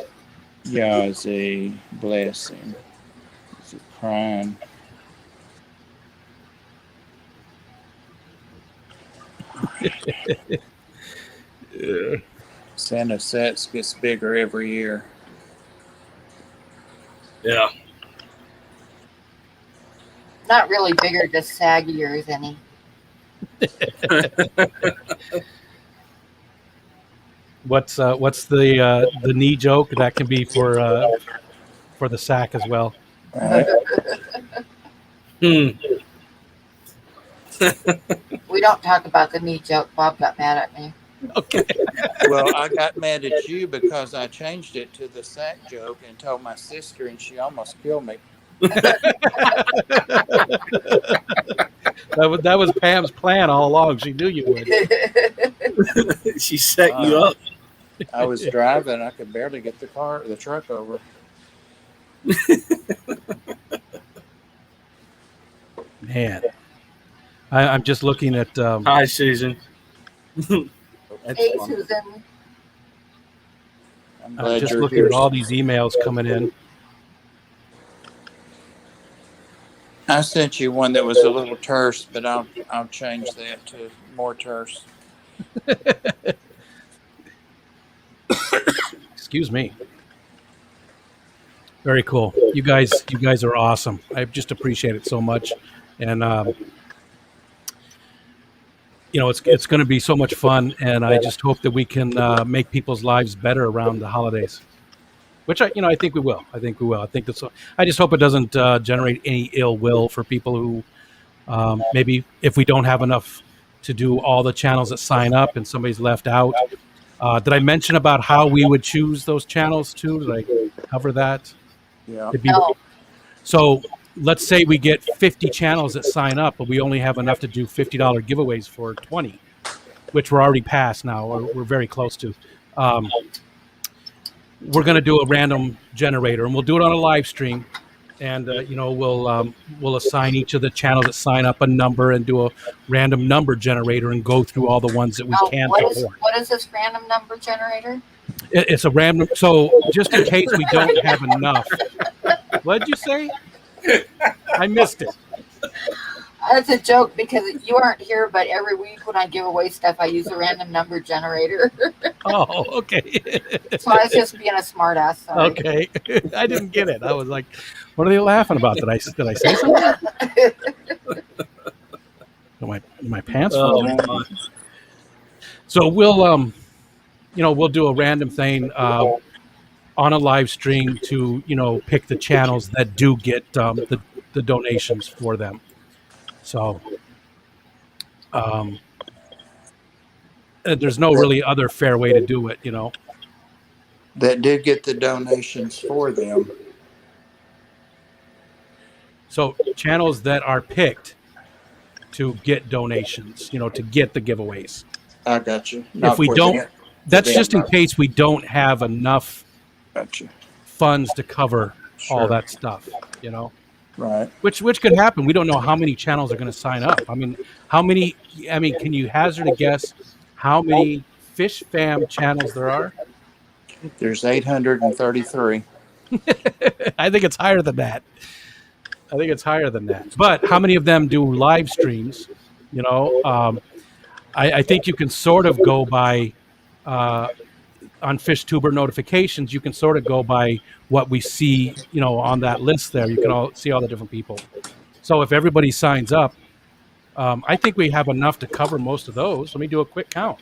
Yazzie, bless him. He's crying. Santa sets gets bigger every year. Yeah. Not really bigger, just saggier, isn't he? What's the knee joke? That can be for the sack as well. Right. We don't talk about the knee joke. Bob got mad at me. Okay. Well, I got mad at you because I changed it to the sack joke and told my sister, and she almost killed me. That was Pam's plan all along. She knew you would. She set you up. I was driving. I could barely get the truck over. Man, I'm just looking at. Hi, Susan. That's Hey, fun. Susan. I'm I'm glad just you're looking here. at all these emails coming in. I sent you one that was a little terse, but I'll change that to more terse. Excuse me. Very cool. You guys are awesome. I just appreciate it so much, and it's going to be so much fun. And I just hope that we can make people's lives better around the holidays, which I think we will. I think we will. I think that's. I just hope it doesn't generate any ill will for people who maybe if we don't have enough to do all the channels that sign up and somebody's left out. Did I mention about how we would choose those channels too? Did I cover that? Yeah. It'd be- No. So let's say we get 50 channels that sign up, but we only have enough to do $50 giveaways for 20, which we're already past now, or we're very close to. We're going to do a random generator, and we'll do it on a live stream. And we'll assign each of the channels that sign up a number and do a random number generator and go through all the ones that we can support. What is this random number generator? It's a random. So just in case we don't have enough. What did you say? I missed it. That's a joke because you aren't here, but every week when I give away stuff, I use a random number generator. Oh, okay. So I was just being a smartass. Sorry. Okay. I didn't get it. I was like, what are they laughing about? Did I say something? My pants falling. Oh, So we'll we'll do a random thing on a live stream to pick the channels that do get the donations for them. So there's no really other fair way to do it, That did get the donations for them. So channels that are picked to get donations, to get the giveaways. I got you. If we don't, that's just in case we don't have enough Gotcha. funds to cover all Sure. that stuff, Right. which could happen. We don't know how many channels are going to sign up. Can you hazard a guess how many Fishfam channels there are? There's 833. I think it's higher than that. But how many of them do live streams? I think you can sort of go by on FishTuber notifications. You can sort of go by what we see, on that list there. You can all see all the different people. So if everybody signs up, I think we have enough to cover most of those. Let me do a quick count.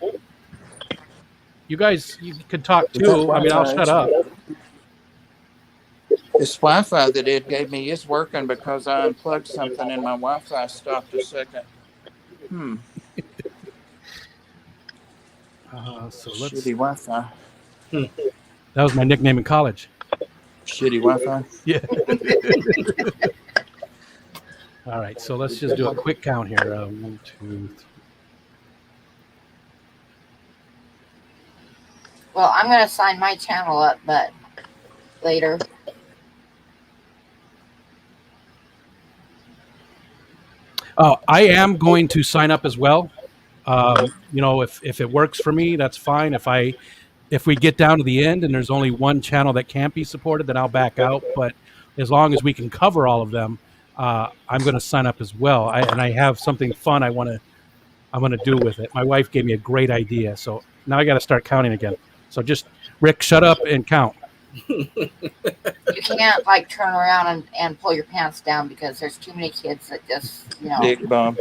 You guys, you can talk too. I'll shut up. This Wi-Fi that it gave me is working because I unplugged something and my Wi-Fi stopped a second. So Shitty Wi-Fi. that was my nickname in college. Shitty Wi-Fi. Yeah. All right, so let's just do a quick count here. 1, 2, 3. Well, I'm going to sign my channel up, but later. Oh, I am going to sign up as well. If it works for me, that's fine. If we get down to the end and there's only one channel that can't be supported, then I'll back out. But as long as we can cover all of them, I'm going to sign up as well. I have something fun I'm going to do with it. My wife gave me a great idea, so now I got to start counting again. So just Rick, shut up and count. You can't turn around and pull your pants down because there's too many kids that just Dick bomb.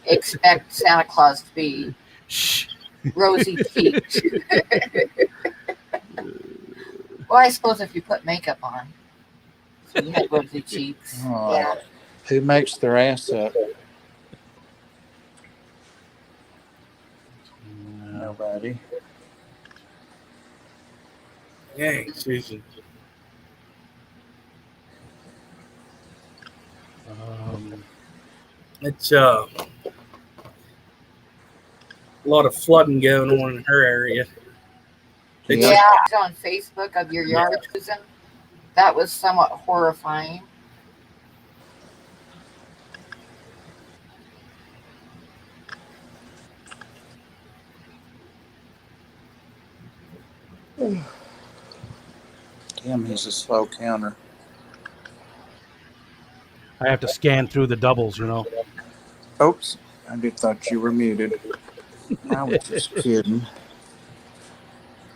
expect Santa Claus to be Shh. rosy cheeked. Well, I suppose if you put makeup on, so you had rosy cheeks. Oh. Yeah. Who makes their ass up? Nobody. Dang, Susan. It's a lot of flooding going on in her area. Yeah, on Facebook of your yard, Susan. That was somewhat horrifying. Damn, he's a slow counter. I have to scan through the doubles, Oops, I just thought you were muted. I was just kidding.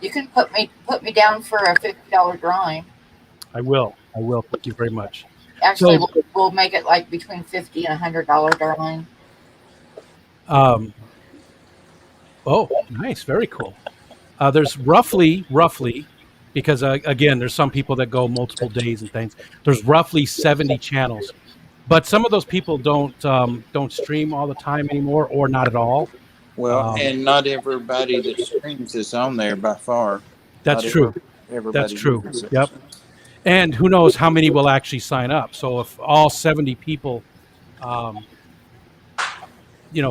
You can put me down for a $50 drawing. I will. Thank you very much. Actually, we'll make it like between $50 and $100 drawing. Oh, nice. Very cool. There's roughly, because again, there's some people that go multiple days and things. There's roughly 70 channels, but some of those people don't stream all the time anymore, or not at all. Well, and not everybody that streams is on there by far. That's true. Everybody. That's true. Yep. And who knows how many will actually sign up? So if all 70 people,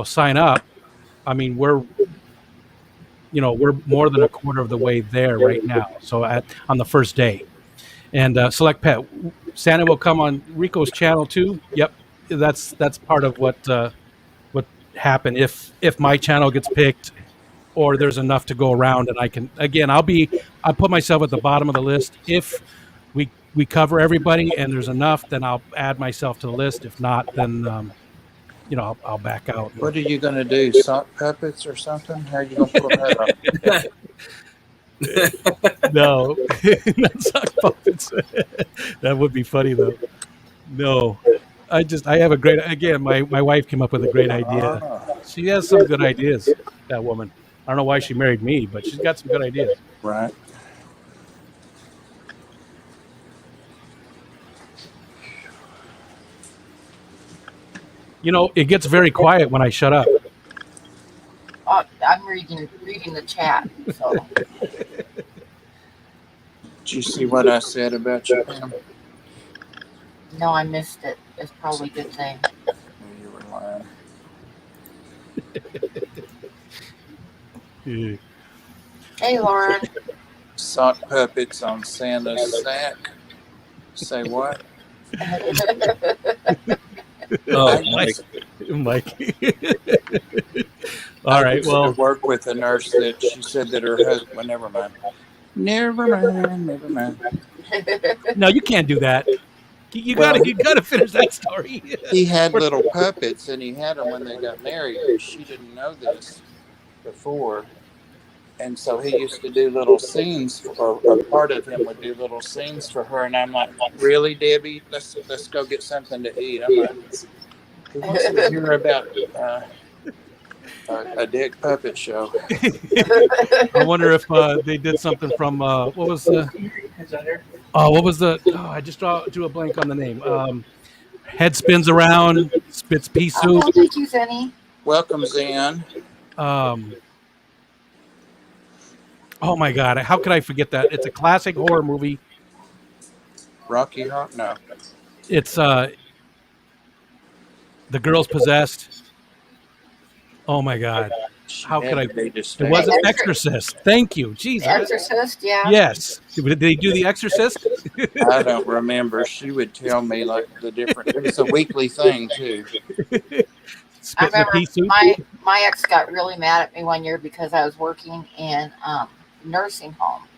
sign up, I mean, we're more than a quarter of the way there right now. So on the first day, and Select Pet, Santa will come on Rico's channel too. Yep, that's part of what happened. If my channel gets picked, or there's enough to go around, and I can I'll put myself at the bottom of the list. If we cover everybody and there's enough, then I'll add myself to the list. If not, then I'll back out. What are you going to do? Sock puppets or something? How are you going to pull that off? No, not sock puppets. That would be funny though. No, I have a great, again, my wife came up with a great idea. She has some good ideas, that woman. I don't know why she married me, but she's got some good ideas. Right. It gets very quiet when I shut up. I'm reading the chat. So. Did you see what I said about you, Pam? No, I missed it. It's probably a good thing. You were lying. Hey, Lauren. Sock puppets on Santa's sack. Say what? Oh, Mike. All right. Well, work with a nurse that she said that her husband. Well, never mind. No, you can't do that. You gotta finish that story. He had little puppets, and he had them when they got married. She didn't know this before, and so he used to do little scenes, or a part of him would do little scenes for her. And I'm like, really, Debbie? Let's go get something to eat. I'm like, who wants to hear about a dick puppet show? I wonder if they did something from what was the I just drew a blank on the name. Head spins around, spits pea soup. Oh, thank you, Zenny. Welcome, Zen. Oh my God! How could I forget that? It's a classic horror movie. Rocky Horror? No. It's the girl's possessed. Oh my God! How could I? It was an Exorcist. Thank you. Jesus. Exorcist, yeah. Yes. Did they do The Exorcist? I don't remember. She would tell me like the different. It was a weekly thing too. I remember my ex got really mad at me one year because I was working in nursing home,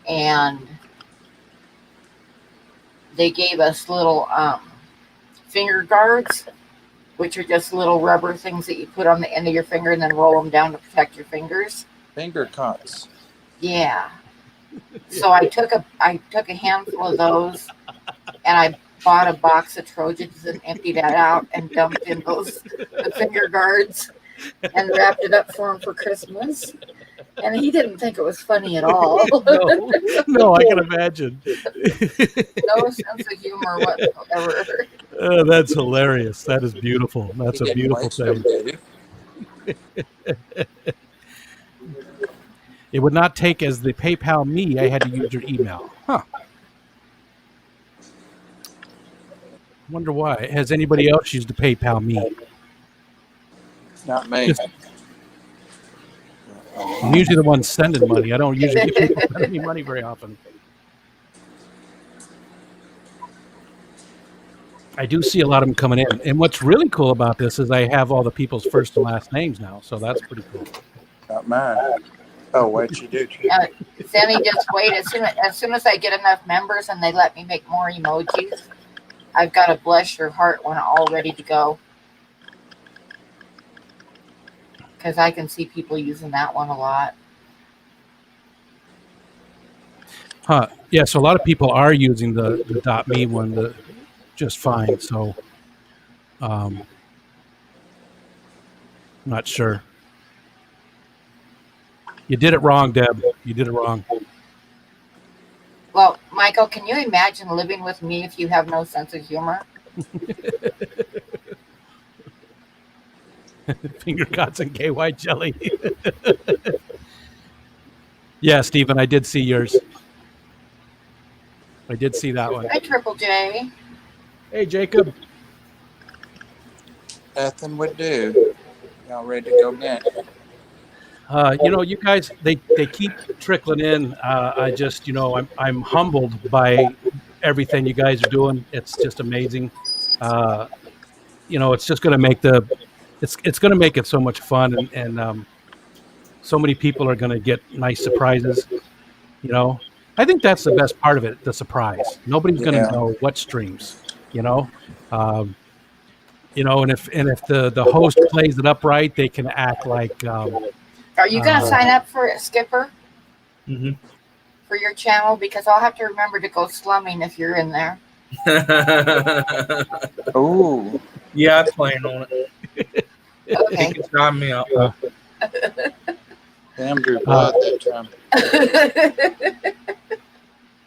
and they gave us little finger guards, which are just little rubber things that you put on the end of your finger and then roll them down to protect your fingers. Finger cots. Yeah. So I took a handful of those, and I bought a box of Trojans and emptied that out and dumped in the finger guards and wrapped it up for him for Christmas. And he didn't think it was funny at all. No, I can imagine. No sense of humor whatsoever. That's hilarious. That is beautiful. That's a beautiful thing. It would not take as the PayPal me. I had to use your email. Huh. Wonder why. Has anybody else used to PayPal me? Not me. I'm usually the one sending money. I don't usually get people sending me money very often. I do see a lot of them coming in. And what's really cool about this is I have all the people's first and last names now. So that's pretty cool. Not mine. Oh, wait, you do. Sammy, just wait. As soon as I get enough members and they let me make more emojis, I've got a bless your heart one all ready to go. Because I can see people using that one a lot. Huh. Yeah, so a lot of people are using the .me one just fine. So not sure. You did it wrong, Deb. You did it wrong. Well, Michael, can you imagine living with me if you have no sense of humor? Finger cuts and KY jelly. Yeah, Stephen, I did see yours. I did see that one. Hi, Triple J. Hey, Jacob. Nothing would do. Y'all ready to go next? You guys, they keep trickling in. I just, I'm humbled by everything you guys are doing. It's just amazing. It's just going to make it's going to make it so much fun, and so many people are going to get nice surprises. I think that's the best part of it, the surprise. Nobody's going to know what streams. And if the host plays it up right, they can act like. Are you going to sign up for it, Skipper? Mm-hmm. For your channel? Because I'll have to remember to go slumming if you're in there. Oh. Yeah, I plan on it. Okay. You can sign me up. Damn drew blood that time.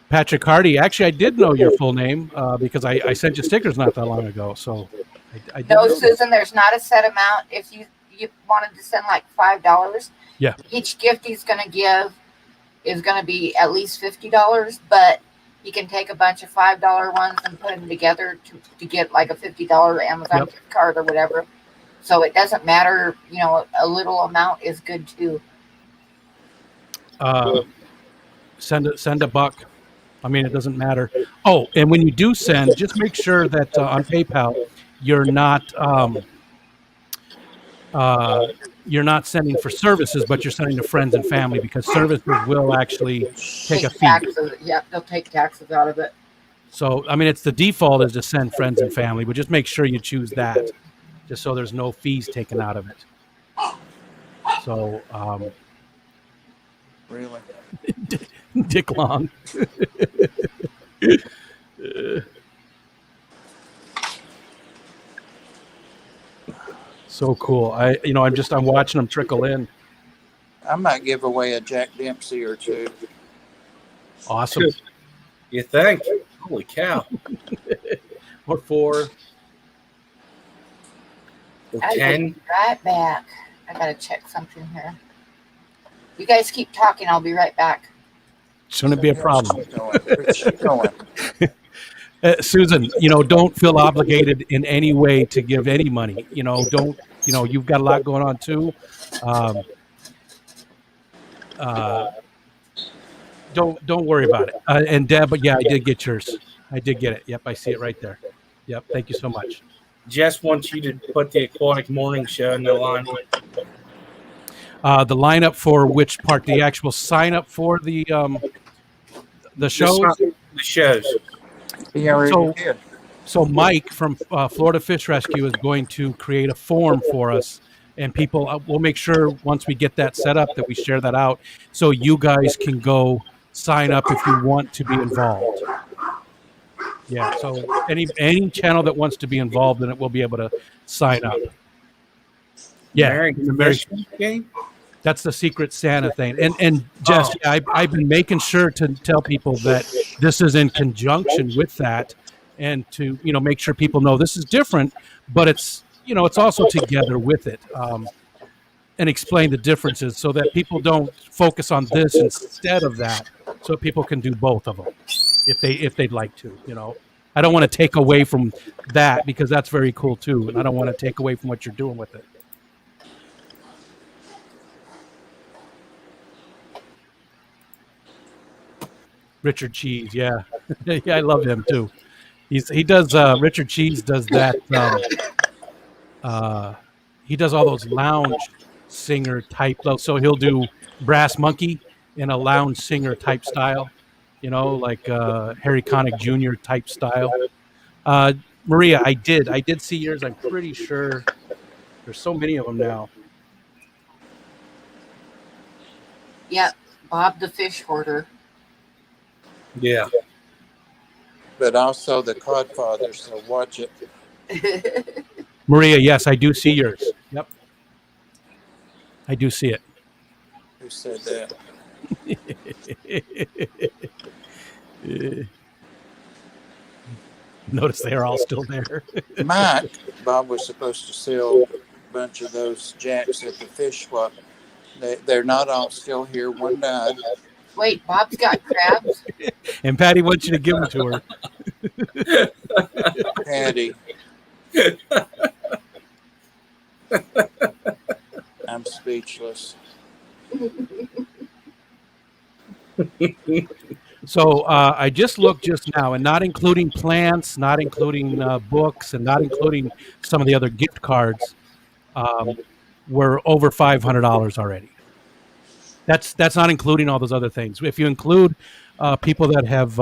Patrick Hardy. Actually, I did know your full name because I sent you stickers not that long ago. So I did No, know Susan, there's not a set amount. If you wanted to send like $5, yeah, each gift he's going to give is going to be at least $50, but he can take a bunch of $5 ones and put them together to get like a $50 Amazon gift card or whatever. So it doesn't matter, a little amount is good too. Send a buck. I mean, it doesn't matter. Oh, and when you do send, just make sure that on PayPal you're not ssending for services, but you're sending to friends and family, because services will actually take a fee. Taxes. Yeah, they'll take taxes out of it. So, I mean, it's the default is to send friends and family, but just make sure you choose that, just so there's no fees taken out of it. So, Really? Dick Long. So cool. I'm watching them trickle in. I might give away a Jack Dempsey or two. Awesome. You think? Holy cow. Or 4. I'll 10. be right back. I gotta check something here. You guys keep talking. I'll be right back. Shouldn't be a problem. Where's she going? Susan, don't feel obligated in any way to give any money. Don't. You've got a lot going on too. Don't worry about it. And Deb, but yeah, I did get yours. I did get it. Yep, I see it right there. Yep, thank you so much. Jess wants you to put the Aquatic Morning Show in the line. The lineup for which part? The actual sign up for the shows. The shows. He already did. So Mike from Florida Fish Rescue is going to create a form for us, and people we'll make sure once we get that set up that we share that out, so you guys can go sign up if you want to be involved. Yeah, so any channel that wants to be involved in it will be able to sign up. Yeah, game? That's the Secret Santa thing. And Jess, I've been making sure to tell people that this is in conjunction with that, and to make sure people know this is different, but it's it's also together with it, and explain the differences so that people don't focus on this instead of that, so people can do both of them if they'd like to. I don't want to take away from that because that's very cool too, and I don't want to take away from what you're doing with it. Richard Cheese, yeah, yeah, I love him too. He does Richard Cheese does that. He does all those lounge singer type. So he'll do Brass Monkey in a lounge singer type style, like Harry Connick Jr. type style. Maria, I did see yours. I'm pretty sure there's so many of them now. Yep, Bob the Fish Hoarder. Yeah. But also the Codfather, so watch it. Maria, yes, I do see yours. Yep. I do see it. Who said that? Notice they are all still there. Mike, Bob was supposed to sell a bunch of those jacks at the fish swap. They're not all still here. One died. Wait, Bob's got crabs? And Patty wants you to give them to her. Patty. I'm speechless. So I just looked just now, and not including plants, not including books, and not including some of the other gift cards, we're over $500 already. That's not including all those other things. If you include people that have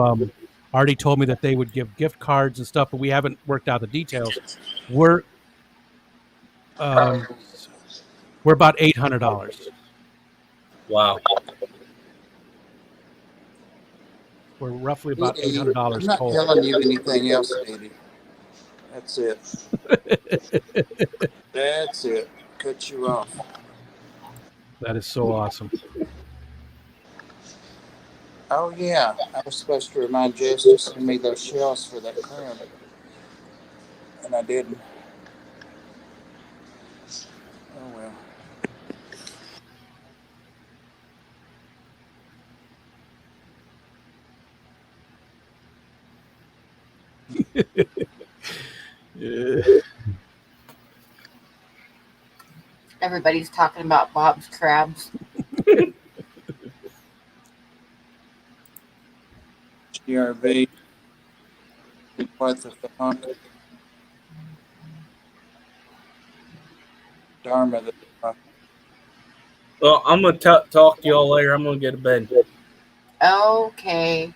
already told me that they would give gift cards and stuff, but we haven't worked out the details, we're about $800. Wow. We're roughly about $800 I'm not total. telling you anything else, Eddie. That's it. That's it. Cut you off. That is so awesome. Oh, yeah. I was supposed to remind Jess to send me those shells for that crab. And I didn't. Oh, well. Everybody's talking about Bob's crabs. GRV. What the fuck? Dharma the fuck. Well, I'm going to talk to y'all later. I'm going to get to bed. Okay.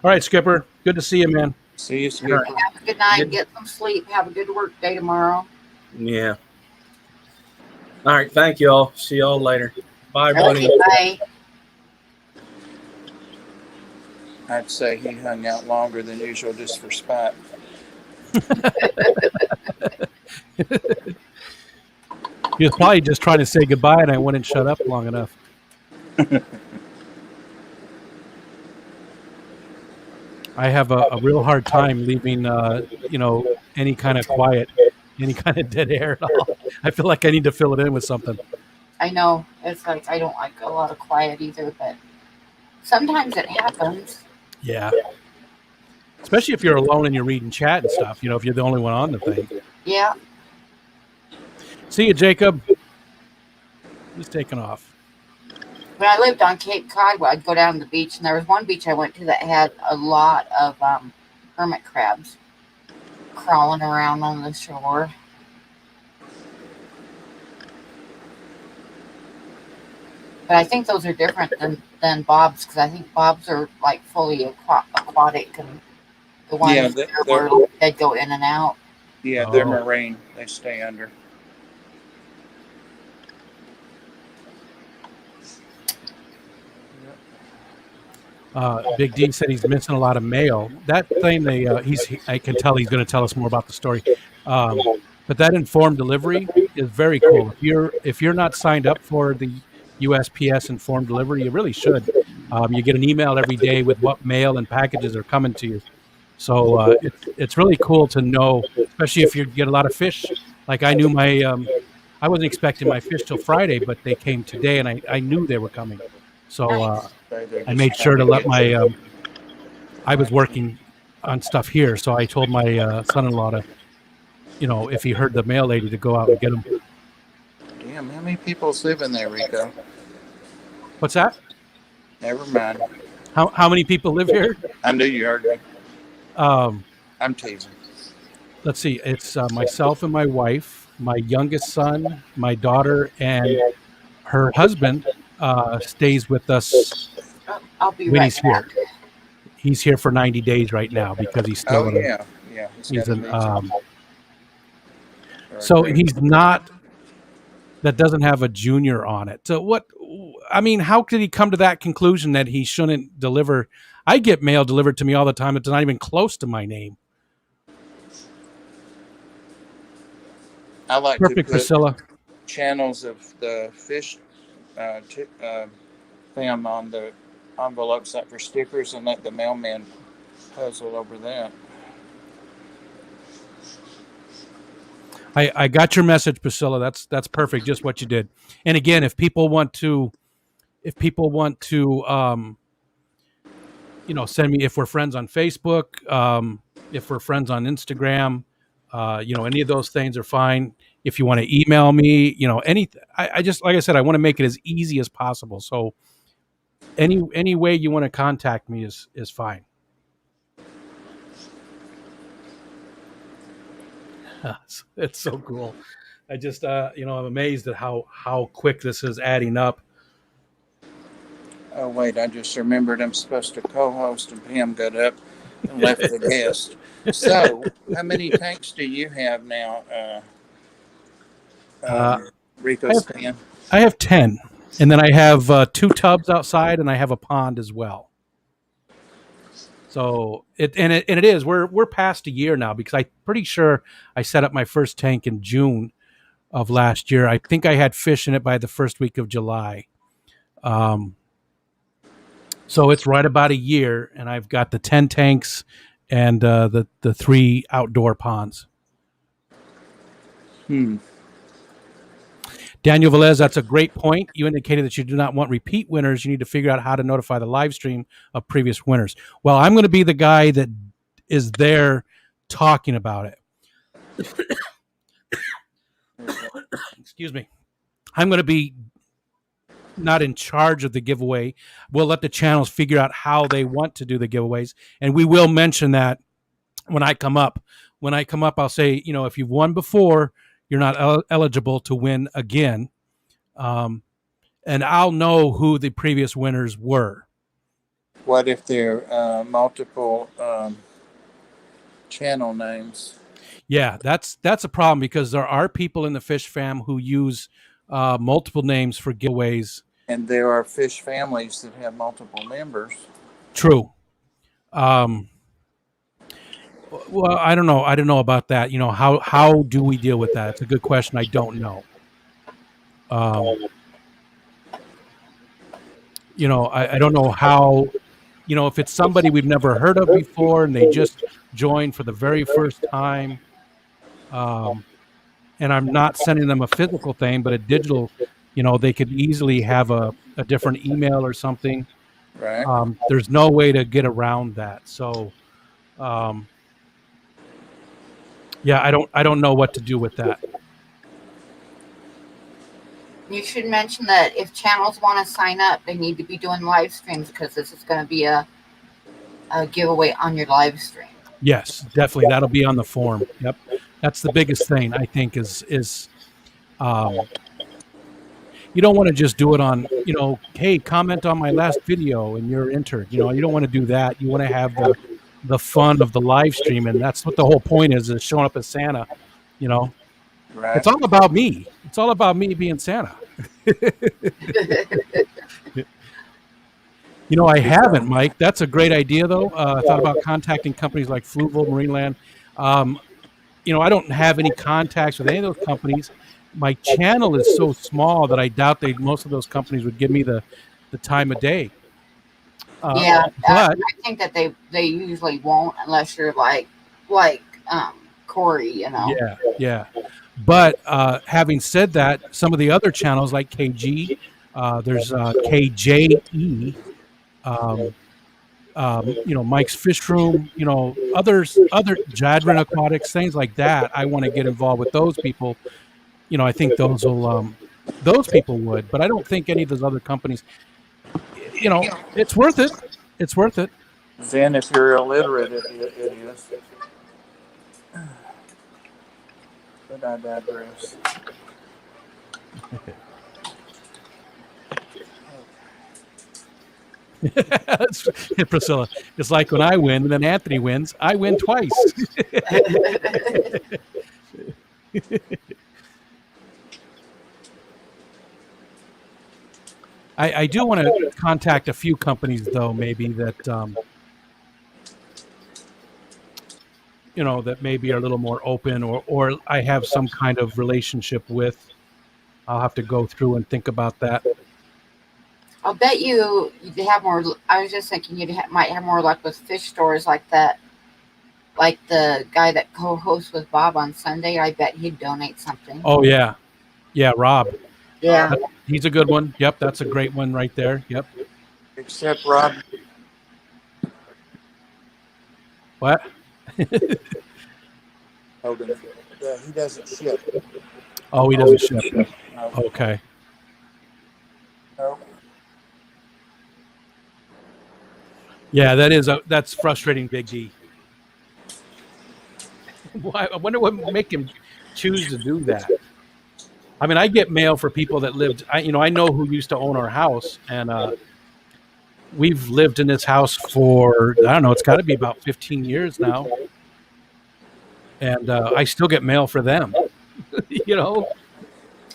All right, Skipper. Good to see you, man. See you, Skipper. Have a good night. Get some sleep. Have a good work day tomorrow. Yeah. All right. Thank y'all. See y'all later. Bye, buddy. Okay, bye. I'd say he hung out longer than usual just for spite. He was probably just trying to say goodbye, and I wouldn't shut up long enough. I have a real hard time leaving, any kind of quiet, any kind of dead air at all. I feel like I need to fill it in with something. I know. It's like I don't like a lot of quiet either, but sometimes it happens. Yeah. Especially if you're alone and you're reading chat and stuff, if you're the only one on the thing. Yeah. See you, Jacob. He's taking off. When I lived on Cape Cod, I'd go down to the beach, and there was one beach I went to that had a lot of hermit crabs crawling around on the shore. But I think those are different than Bob's, because I think Bob's are like fully aquatic, and the ones they go in and out. Yeah, they're marine. They stay under. Big D said he's missing a lot of mail. That thing, I can tell he's going to tell us more about the story. But that informed delivery is very cool. If you're not signed up for the USPS informed delivery, you really should. You get an email every day with what mail and packages are coming to you. So it's really cool to know, especially if you get a lot of fish. Like I knew I wasn't expecting my fish till Friday, but they came today, and I knew they were coming. So I made sure to let I was working on stuff here. So I told my son-in-law to, if he heard the mail lady, to go out and get them. Damn, how many people live in there, Rico? What's that? Never mind. How many people live here? I knew you heard me. Um, I'm teasing. let's see. It's myself and my wife, my youngest son, my daughter, and her husband stays with us I'll be when right he's back. here. He's here for 90 days right now because he's still. Oh yeah, yeah. He's an. Very So great. he's not. That doesn't have a junior on it. So what? I mean, how could he come to that conclusion that he shouldn't deliver? I get mail delivered to me all the time. It's not even close to my name. I like Perfect, to put Priscilla. channels of the fish film on the envelopes up for stickers and let the mailman puzzle over that. I got your message, Priscilla. That's perfect. Just what you did. And again, if people want to, send me, if we're friends on Facebook, if we're friends on Instagram, any of those things are fine. If you want to email me, anything. I just, like I said, I want to make it as easy as possible. So any way you want to contact me is fine. It's so cool. I just, I'm amazed at how quick this is adding up. Oh wait, I just remembered I'm supposed to co-host and Pam got up and left the guest. So, how many tanks do you have now, Rikostan? I have 10, and then I have 2 tubs outside, and I have a pond as well. So it is. We're past a year now because I'm pretty sure I set up my first tank in June of last year. I think I had fish in it by the first week of July. So it's right about a year, and I've got the 10 tanks and the 3 outdoor ponds. Daniel Velez, that's a great point. You indicated that you do not want repeat winners. You need to figure out how to notify the live stream of previous winners. Well, I'm going to be the guy that is there talking about it. Excuse me. I'm going to be not in charge of the giveaway. We'll let the channels figure out how they want to do the giveaways, and we will mention that when I come up. When I come up, I'll say, if you've won before, you're not eligible to win again. And I'll know who the previous winners were. What if they're multiple channel names? Yeah, that's a problem because there are people in the Fish Fam who use multiple names for giveaways. And there are fish families that have multiple members. True. Well, I don't know. I don't know about that. How do we deal with that? It's a good question. I don't know. I don't know how, if it's somebody we've never heard of before and they just joined for the very first time, and I'm not sending them a physical thing, but a digital, they could easily have a different email or something. Right. There's no way to get around that. So, yeah, I don't know what to do with that. You should mention that if channels want to sign up, they need to be doing live streams because this is going to be a giveaway on your live stream. Yes, definitely. That'll be on the form. Yep. That's the biggest thing, I think, is you don't want to just do it on, hey, comment on my last video and you're entered. You don't want to do that. You want to have the fun of the live stream, and that's what the whole point is showing up as Santa. Right. It's all about me. It's all about me being Santa. I haven't, Mike. That's a great idea, though. I thought about contacting companies like Fluval, Marineland. I don't have any contacts with any of those companies. My channel is so small that I doubt most of those companies would give me the time of day. Yeah, but I think that they usually won't unless you're like Corey, Yeah. But having said that, some of the other channels like KG, there's KJE, Mike's Fish Room, other Jadrin Aquatics, things like that. I want to get involved with those people. I think those people would, but I don't think any of those other companies. It's worth it. It's worth it. Then, if you're illiterate, it is. But I digress. Priscilla, it's like when I win and then Anthony wins, I win twice. I do want to contact a few companies, though, maybe that that maybe are a little more open, or I have some kind of relationship with. I'll have to go through and think about that. I'll bet you'd have more. I was just thinking might have more luck with fish stores like that. Like the guy that co-hosts with Bob on Sunday, I bet he'd donate something. Oh, yeah. Yeah, Rob. Yeah. He's a good one. Yep, that's a great one right there. Yep. Except Rob. What? Hold on. He doesn't ship. Oh, he doesn't ship. No. Okay. No. Yeah, that's frustrating, Big D. I wonder what would make him choose to do that. I mean, I get mail for people that lived. I know who used to own our house, and we've lived in this house for I don't know. It's got to be about 15 years now, and I still get mail for them.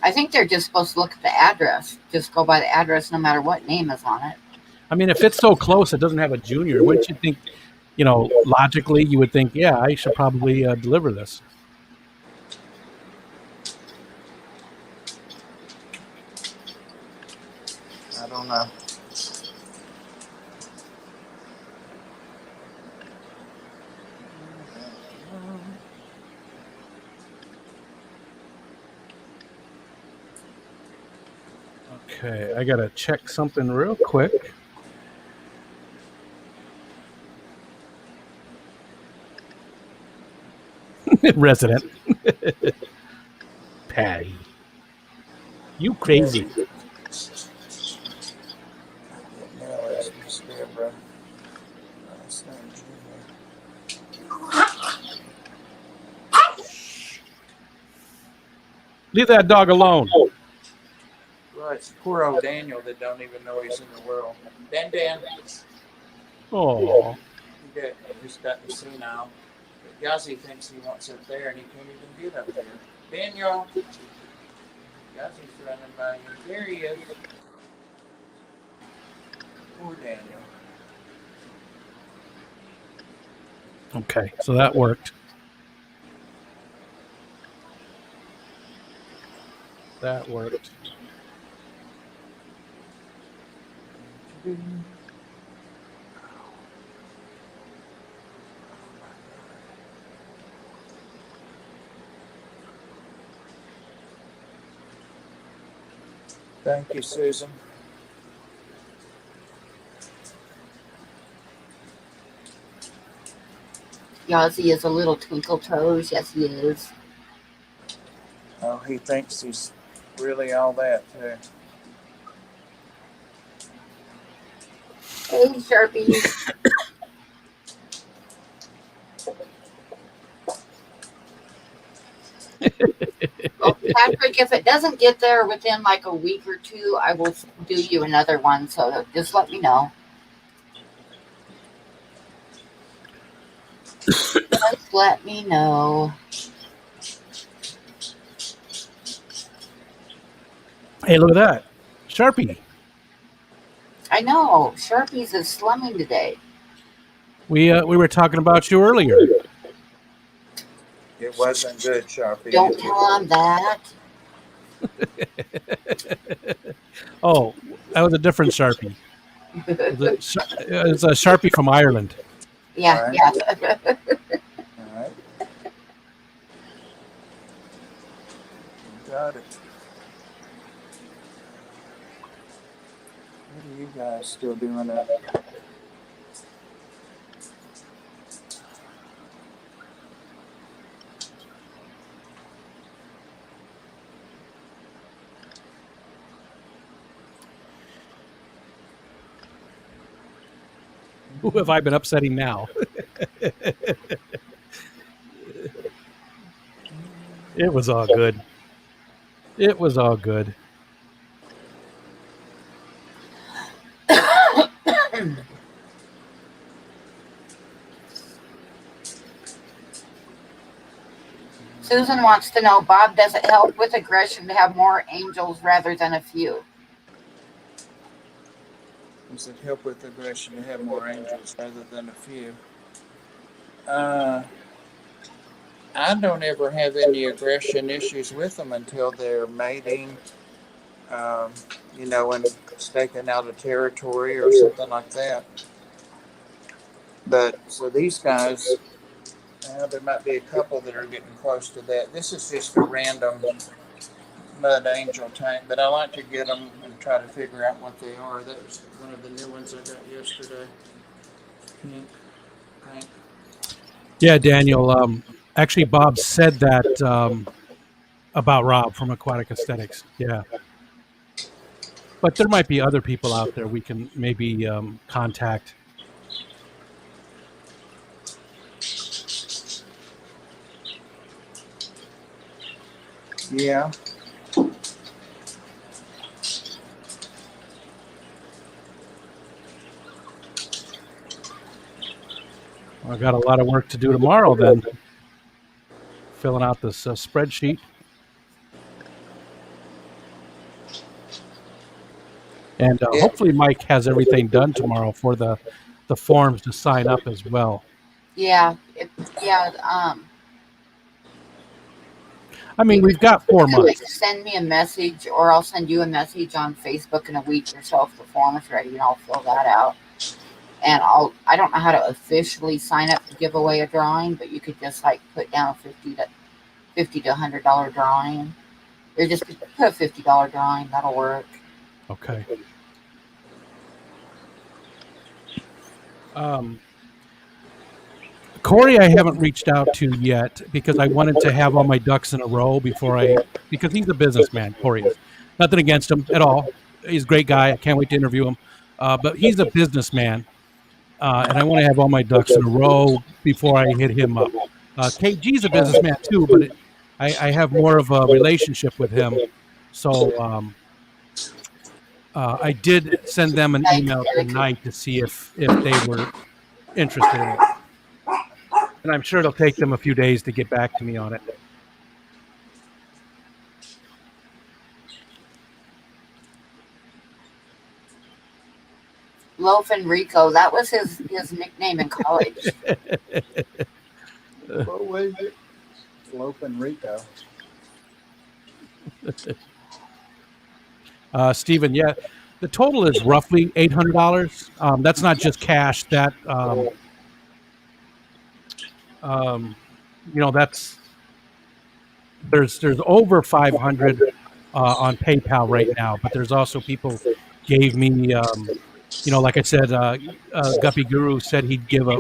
I think they're just supposed to look at the address. Just go by the address, no matter what name is on it. I mean, if it's so close, it doesn't have a junior. Wouldn't you think? Logically, you would think, yeah, I should probably deliver this. I don't know. Okay, I gotta check something real quick. Resident. Patty. You crazy. Leave that dog alone. Right, it's poor old Daniel that don't even know he's in the world. Dan. Oh. He's gotten senile. But Yazzie thinks he wants up there and he can't even get up there. Daniel. Yazzie's running by you. There he is. Poor Daniel. Okay, so that worked. That worked. Thank you, Susan. Yazzie is a little twinkle toes. Yes, he is. Oh, he thinks he's really all that, too. Hey, Sharpie. Well, Patrick, if it doesn't get there within like a week or two, I will do you another one. So just let me know. Just let me know. Hey, look at that. Sharpie. I know. Sharpies is slumming today. We were talking about you earlier. It wasn't good, Sharpie. Don't tell him that. Oh, that was a different Sharpie. It was a Sharpie from Ireland. Yeah, All right. yeah. All right. Got it. What are you guys still doing up? Who have I been upsetting now? It was all good. It was all good. Susan wants to know, Bob, does it help with aggression to have more angels rather than a few? Does it help with aggression to have more angels rather than a few? I don't ever have any aggression issues with them until they're mating, and staking out a territory or something like that. But so these guys, there might be a couple that are getting close to that. This is just a random mud angel tank, but I like to get them and try to figure out what they are. That was one of the new ones I got yesterday. Pink. Yeah, Daniel. Actually, Bob said that about Rob from Aquatic Aesthetics. Yeah. But there might be other people out there we can maybe contact. Yeah. I got a lot of work to do tomorrow then. Filling out this spreadsheet. And hopefully Mike has everything done tomorrow for the forms to sign up as well. Yeah. I mean, we've got 4 months. Like, send me a message, or I'll send you a message on Facebook in a week or so if the form is ready, and I'll fill that out. And I don't know how to officially sign up to give away a drawing, but you could just like put down a $50 to $100 drawing. Or just put a $50 drawing. That'll work. Okay. Corey, I haven't reached out to yet because I wanted to have all my ducks in a row because he's a businessman. Corey is. Nothing against him at all. He's a great guy. I can't wait to interview him. But he's a businessman, and I want to have all my ducks in a row before I hit him up. KG's a businessman too, but I have more of a relationship with him. So I did send them an email tonight to see if they were interested in it. And I'm sure it'll take them a few days to get back to me on it. Loaf and Rico, that was his nickname in college. What was it? Loaf and Rico. Stephen, yeah, the total is roughly $800. That's not just cash. That that's there's over 500 on PayPal right now, but there's also people gave me like I said, Guppy Guru said he'd give I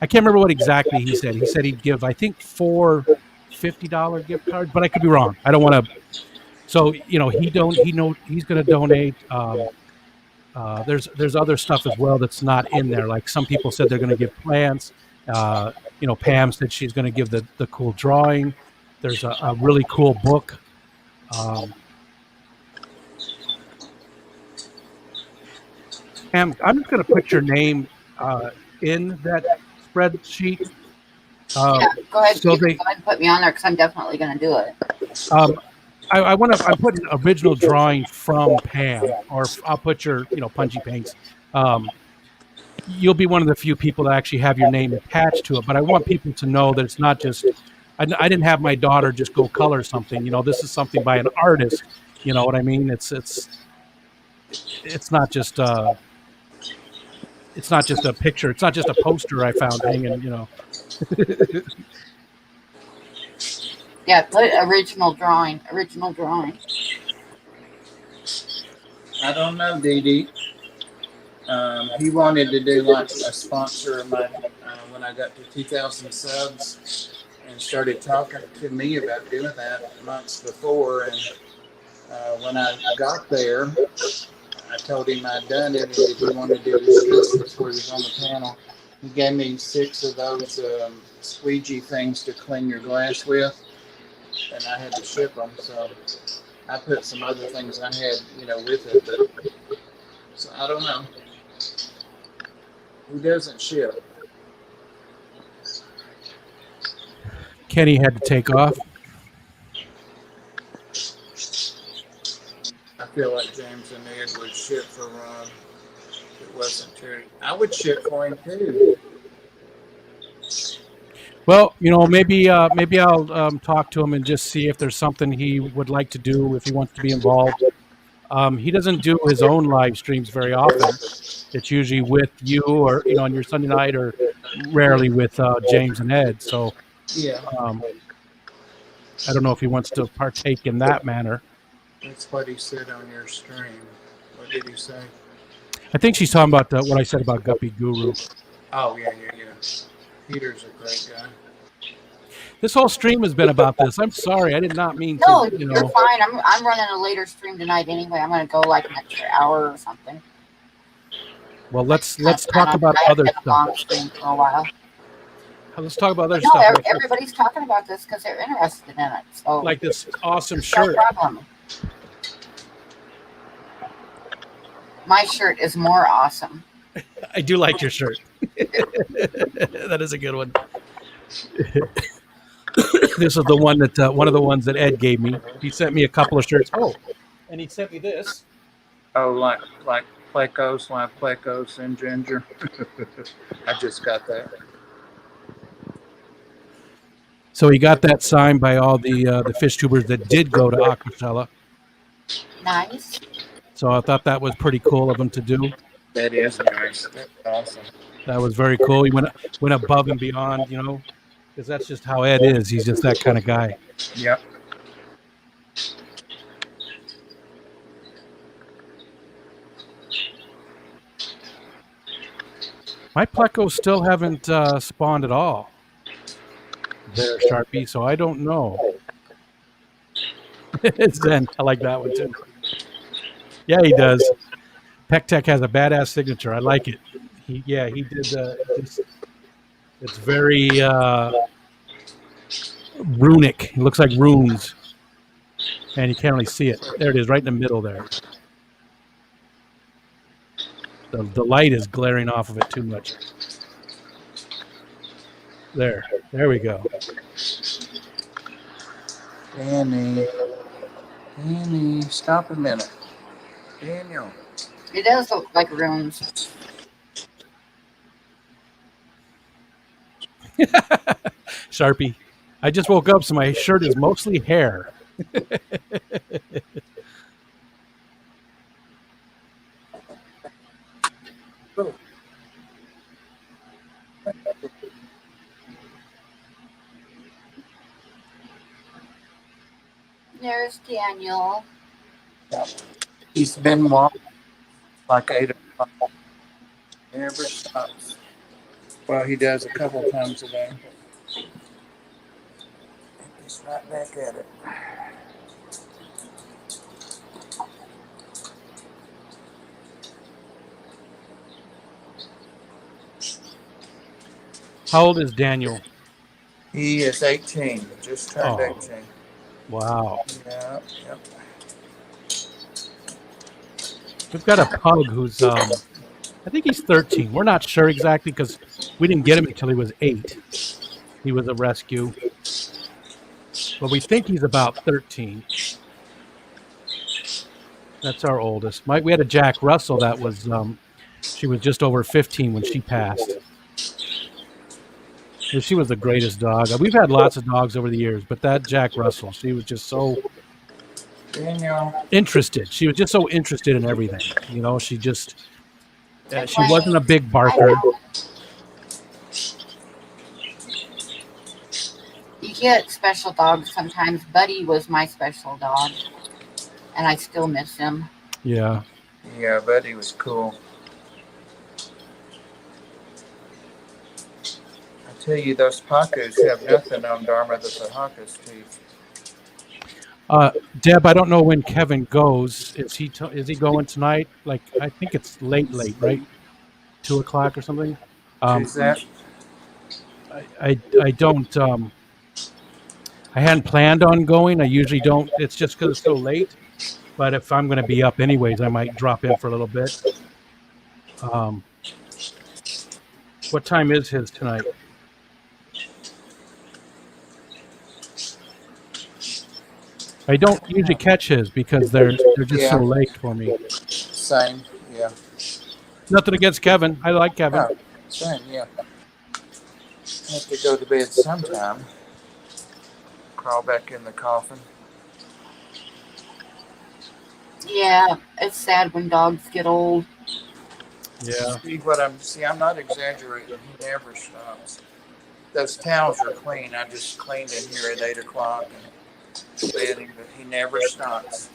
can't remember what exactly he said. He said he'd give, I think, 4 $50 gift cards, but I could be wrong. I don't want to. So he's going to donate. There's other stuff as well that's not in there. Like some people said they're going to give plants. Pam said she's going to give the cool drawing. There's a really cool book. Pam, I'm just going to put your name in that spreadsheet. Yeah, go ahead. So Go ahead and put me on there because I'm definitely going to do it. I'm putting an original drawing from Pam, or I'll put your Punji Paints. You'll be one of the few people that actually have your name attached to it. But I want people to know that it's not just. I didn't have my daughter just go color something. This is something by an artist. You know what I mean? It's not just. It's not just a picture. It's not just a poster I found hanging. Yeah, put original drawing. Original drawing. I don't know, Dee Dee. He wanted to do like a sponsor of my when I got to 2,000 subs, and started talking to me about doing that months before. And when I got there, I told him I'd done it, and if he wanted to do the sheets before he was on the panel, he gave me 6 of those squeegee things to clean your glass with, and I had to ship them. So I put some other things I had, with it. But so I don't know. He doesn't ship. Kenny had to take off. I feel like James and Ed would ship for Ron if it wasn't Terry. I would ship for him too. Well, maybe I'll talk to him and just see if there's something he would like to do, if he wants to be involved. He doesn't do his own live streams very often. It's usually with you or on your Sunday night, or rarely with James and Ed. So Yeah, I don't know if he wants to partake in that manner. that's what he said on your stream. What did he say? I think she's talking about what I said about Guppy Guru. Oh, yeah. Peter's a great guy. This whole stream has been about this. I'm sorry, I did not mean to. No, you're fine. I'm running a later stream tonight anyway. I'm going to go like an extra hour or something. Well, let's talk about other stuff. Long stream for a while. Let's talk about other No, stuff. everybody's talking about this because they're interested in it. So Like this awesome no shirt. problem. My shirt is more awesome. I do like your shirt. That is a good one. This is the one that one of the ones that Ed gave me. He sent me a couple of shirts. Oh, and he sent me this. Oh, like Plecos, live Plecos and Ginger. I just got that. So he got that signed by all the fish tubers that did go to Aquacella. Nice. So I thought that was pretty cool of him to do. That is nice. That's awesome. That was very cool. He went above and beyond, because that's just how Ed is. He's just that kind of guy. Yep. My plecos still haven't spawned at all. There, Sharpie. So I don't know. Zen. I like that one too. Yeah, he does. Pectec has a badass signature. I like it. He did. It's very runic. It looks like runes, and you can't really see it. There it is, right in the middle there. The light is glaring off of it too much. There we go. Danny, stop a minute. Daniel. It does look like runes. Sharpie. I just woke up, so my shirt is mostly hair. There's Daniel. He's been walking like 8 o'clock. Never stops. Well, he does a couple times a day. He's right back at it. How old is Daniel? He is 18. Just turned 18. Wow. Yep. We've got a pug who's, I think he's 13. We're not sure exactly because we didn't get him until he was 8. He was a rescue. But we think he's about 13. That's our oldest. We had a Jack Russell that was, she was just over 15 when she passed. She was the greatest dog. We've had lots of dogs over the years, but that Jack Russell, she was just so interested. She was just so interested in everything. She just, she wasn't a big barker. You get special dogs sometimes. Buddy was my special dog, and I still miss him. Yeah. Yeah, Buddy was cool. I tell you, those Pacos have nothing on Dharma the Pahaka's teeth. Deb, I don't know when Kevin goes. Is he going tonight? Like, I think it's late, right? 2 o'clock or something. Who's that? I don't. I hadn't planned on going. I usually don't. It's just because it's so late. But if I'm going to be up anyways, I might drop in for a little bit. What time is his tonight? I don't usually catch his because they're just so late for me. Same, yeah. Nothing against Kevin. I like Kevin. No, same, yeah. Have to go to bed sometime. Crawl back in the coffin. Yeah, it's sad when dogs get old. Yeah. I'm not exaggerating. He never stops. Those towels are clean. I just cleaned in here at 8 o'clock and fed him, but he never stops.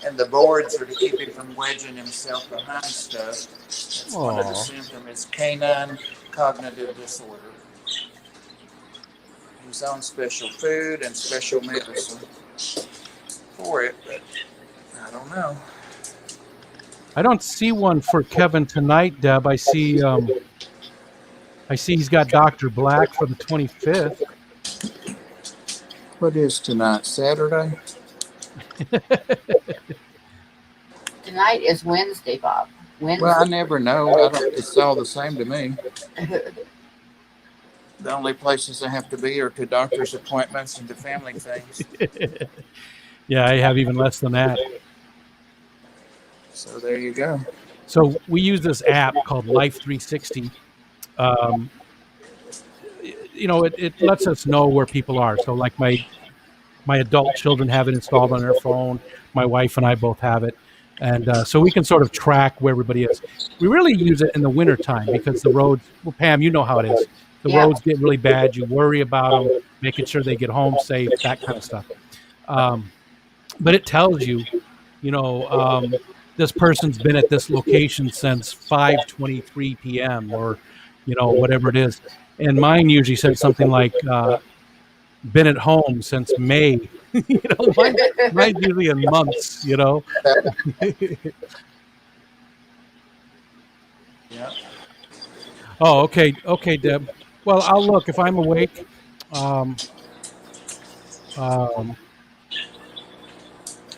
And the boards are to keep him from wedging himself behind stuff. That's one of the symptoms. It's canine cognitive disorder. He's on special food and special medicine for it, but I don't know. I don't see one for Kevin tonight, Deb. I see he's got Dr. Black for the 25th. What is tonight? Saturday? Tonight is Wednesday, Bob. Wednesday. Well, I never know. It's all the same to me. The only places I have to be are to doctor's appointments and to family things. Yeah, I have even less than that. So there you go. So we use this app called Life 360. It lets us know where people are. So like my adult children have it installed on their phone. My wife and I both have it. And so we can sort of track where everybody is. We really use it in the wintertime because the roads, well, Pam, you know how it is. The roads get really bad. You worry about them, making sure they get home safe, that kind of stuff. But it tells you, this person's been at this location since 5:23 p.m. or, whatever it is. And mine usually said something like, been at home since May. Mine's usually in months, Yeah. Oh, okay, Deb. Well, I'll look if I'm awake. I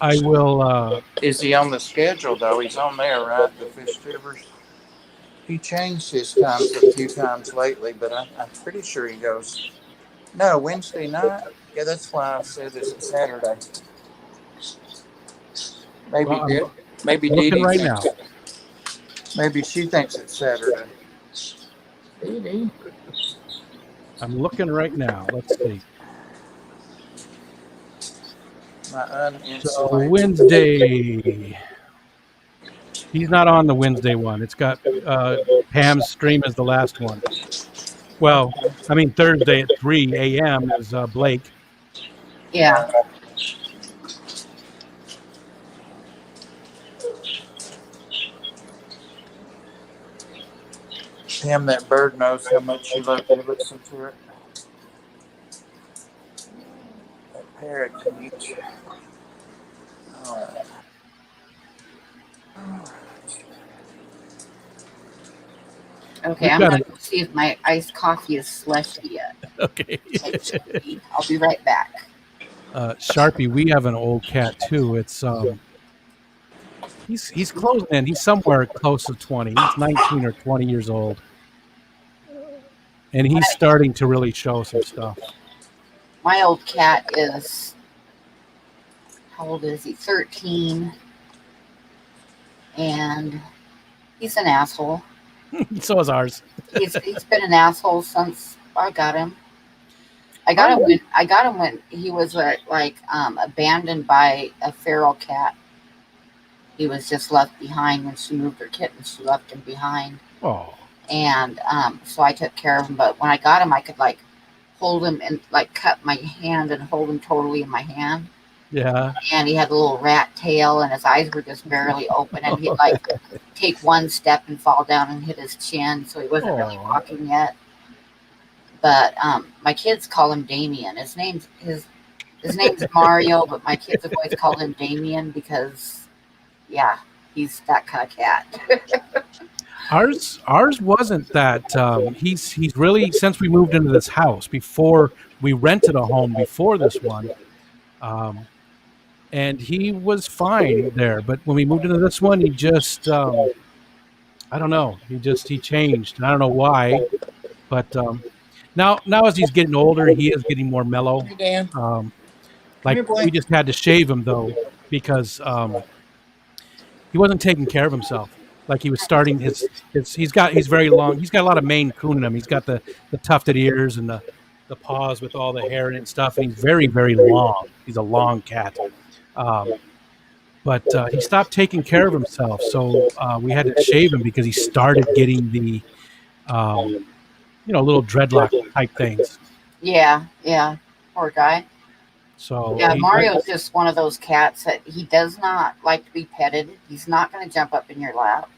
will. Is he on the schedule though? He's on there, right? The fish tubers. He changed his times a few times lately, but I'm pretty sure he goes. No, Wednesday night. Yeah, that's why I said it's Saturday. Maybe Dee Dee right thinks now. Maybe she thinks it's Saturday. Dee Dee. I'm looking right now. Let's see. So Wednesday. He's not on the Wednesday one. It's got Pam's stream as the last one. Well, I mean Thursday at 3 a.m. is Blake. Yeah. Pam, that bird knows how much you love to listen to it. That parrot can eat you. Okay, I'm going to see if my iced coffee is slushy yet. Okay. I'll be right back. Sharpie, we have an old cat too. It's he's closing in. He's somewhere close to 20. He's 19 or 20 years old. And he's starting to really show some stuff. My old cat is, how old is he? 13. And he's an asshole. So is ours. He's been an asshole since I got him. I got him when he was abandoned by a feral cat. He was just left behind when she moved her kitten. She left him behind. Oh. And so I took care of him. But when I got him, I could hold him and cut my hand and hold him totally in my hand. Yeah. And he had a little rat tail, and his eyes were just barely open. And he'd take one step and fall down and hit his chin. So he wasn't really walking yet. But my kids call him Damien. His name's Mario, but my kids have always called him Damien because, yeah, he's that kind of cat. Ours wasn't that. He's really, since we moved into this house, before we rented a home before this one, and he was fine there. But when we moved into this one, he just I don't know. He changed. And I don't know why, but now as he's getting older, he is getting more mellow. Hey, Dan. Like we just had to shave him though because he wasn't taking care of himself. Like he was starting he's very long. He's got a lot of Maine Coon in him. He's got the tufted ears and the paws with all the hair in it and stuff. And he's very, very long. He's a long cat. But he stopped taking care of himself. So we had to shave him because he started getting the, little dreadlock type things. Yeah. Poor guy. So yeah, Mario's just one of those cats that he does not like to be petted. He's not going to jump up in your lap.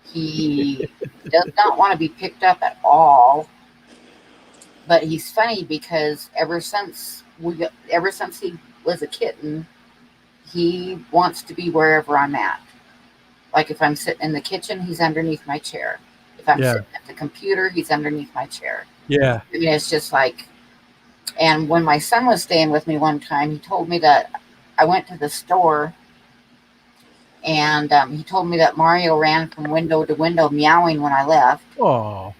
He does not want to be picked up at all. But he's funny because ever since he was a kitten, he wants to be wherever I'm at. Like if I'm sitting in the kitchen, he's underneath my chair. If I'm sitting at the computer, he's underneath my chair. Yeah. I mean, it's just like. And when my son was staying with me one time, he told me that I went to the store and he told me that Mario ran from window to window meowing when I left. Oh.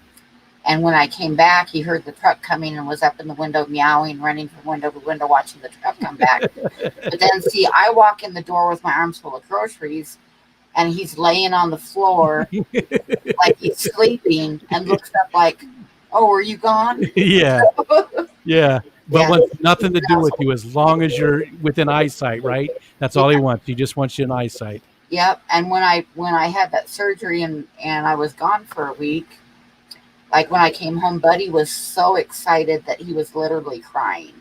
And when I came back, he heard the truck coming and was up in the window meowing, running from window to window, watching the truck come back. But then, see, I walk in the door with my arms full of groceries and he's laying on the floor like he's sleeping and looks up like, oh, are you gone? Yeah. Yeah. But wants nothing to do with you as long as you're within eyesight, right? That's all he wants. He just wants you in eyesight. Yep. And when I had that surgery and I was gone for a week, like when I came home, Buddy was so excited that he was literally crying.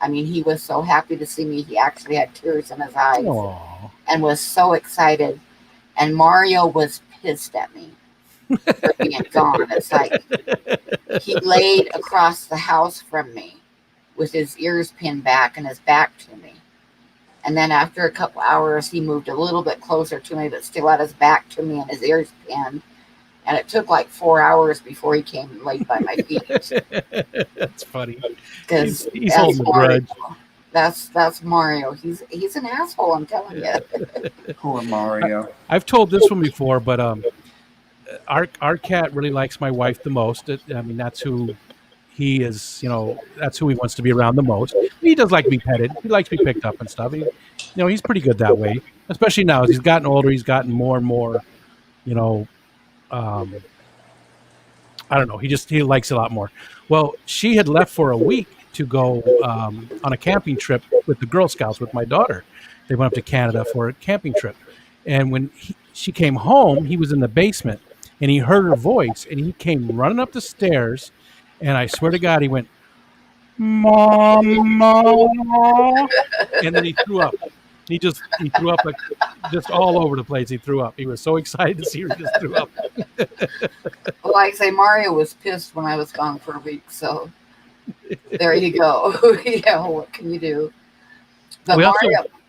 I mean, he was so happy to see me. He actually had tears in his eyes. Aww. And was so excited. And Mario was pissed at me for being gone. It's like he laid across the house from me with his ears pinned back and his back to me. And then after a couple hours, he moved a little bit closer to me, but still had his back to me and his ears pinned. And it took like 4 hours before he came and laid by my feet. That's funny. Because he's holding a grudge. That's Mario. He's an asshole, I'm telling you. Poor Mario. I've told this one before, but our cat really likes my wife the most. I mean, that's who he is. That's who he wants to be around the most. He does like to be petted. He likes to be picked up and stuff. He's pretty good that way. Especially now as he's gotten older, he's gotten more and more. I don't know. He likes it a lot more. Well, she had left for a week to go on a camping trip with the Girl Scouts with my daughter. They went up to Canada for a camping trip. And when she came home, he was in the basement and he heard her voice and he came running up the stairs. And I swear to God, he went, Mama. And then he threw up. He threw up like just all over the place. He threw up. He was so excited to see her, just threw up. Well, like I say, Mario was pissed when I was gone for a week. So there you go. Yeah, what can you do? But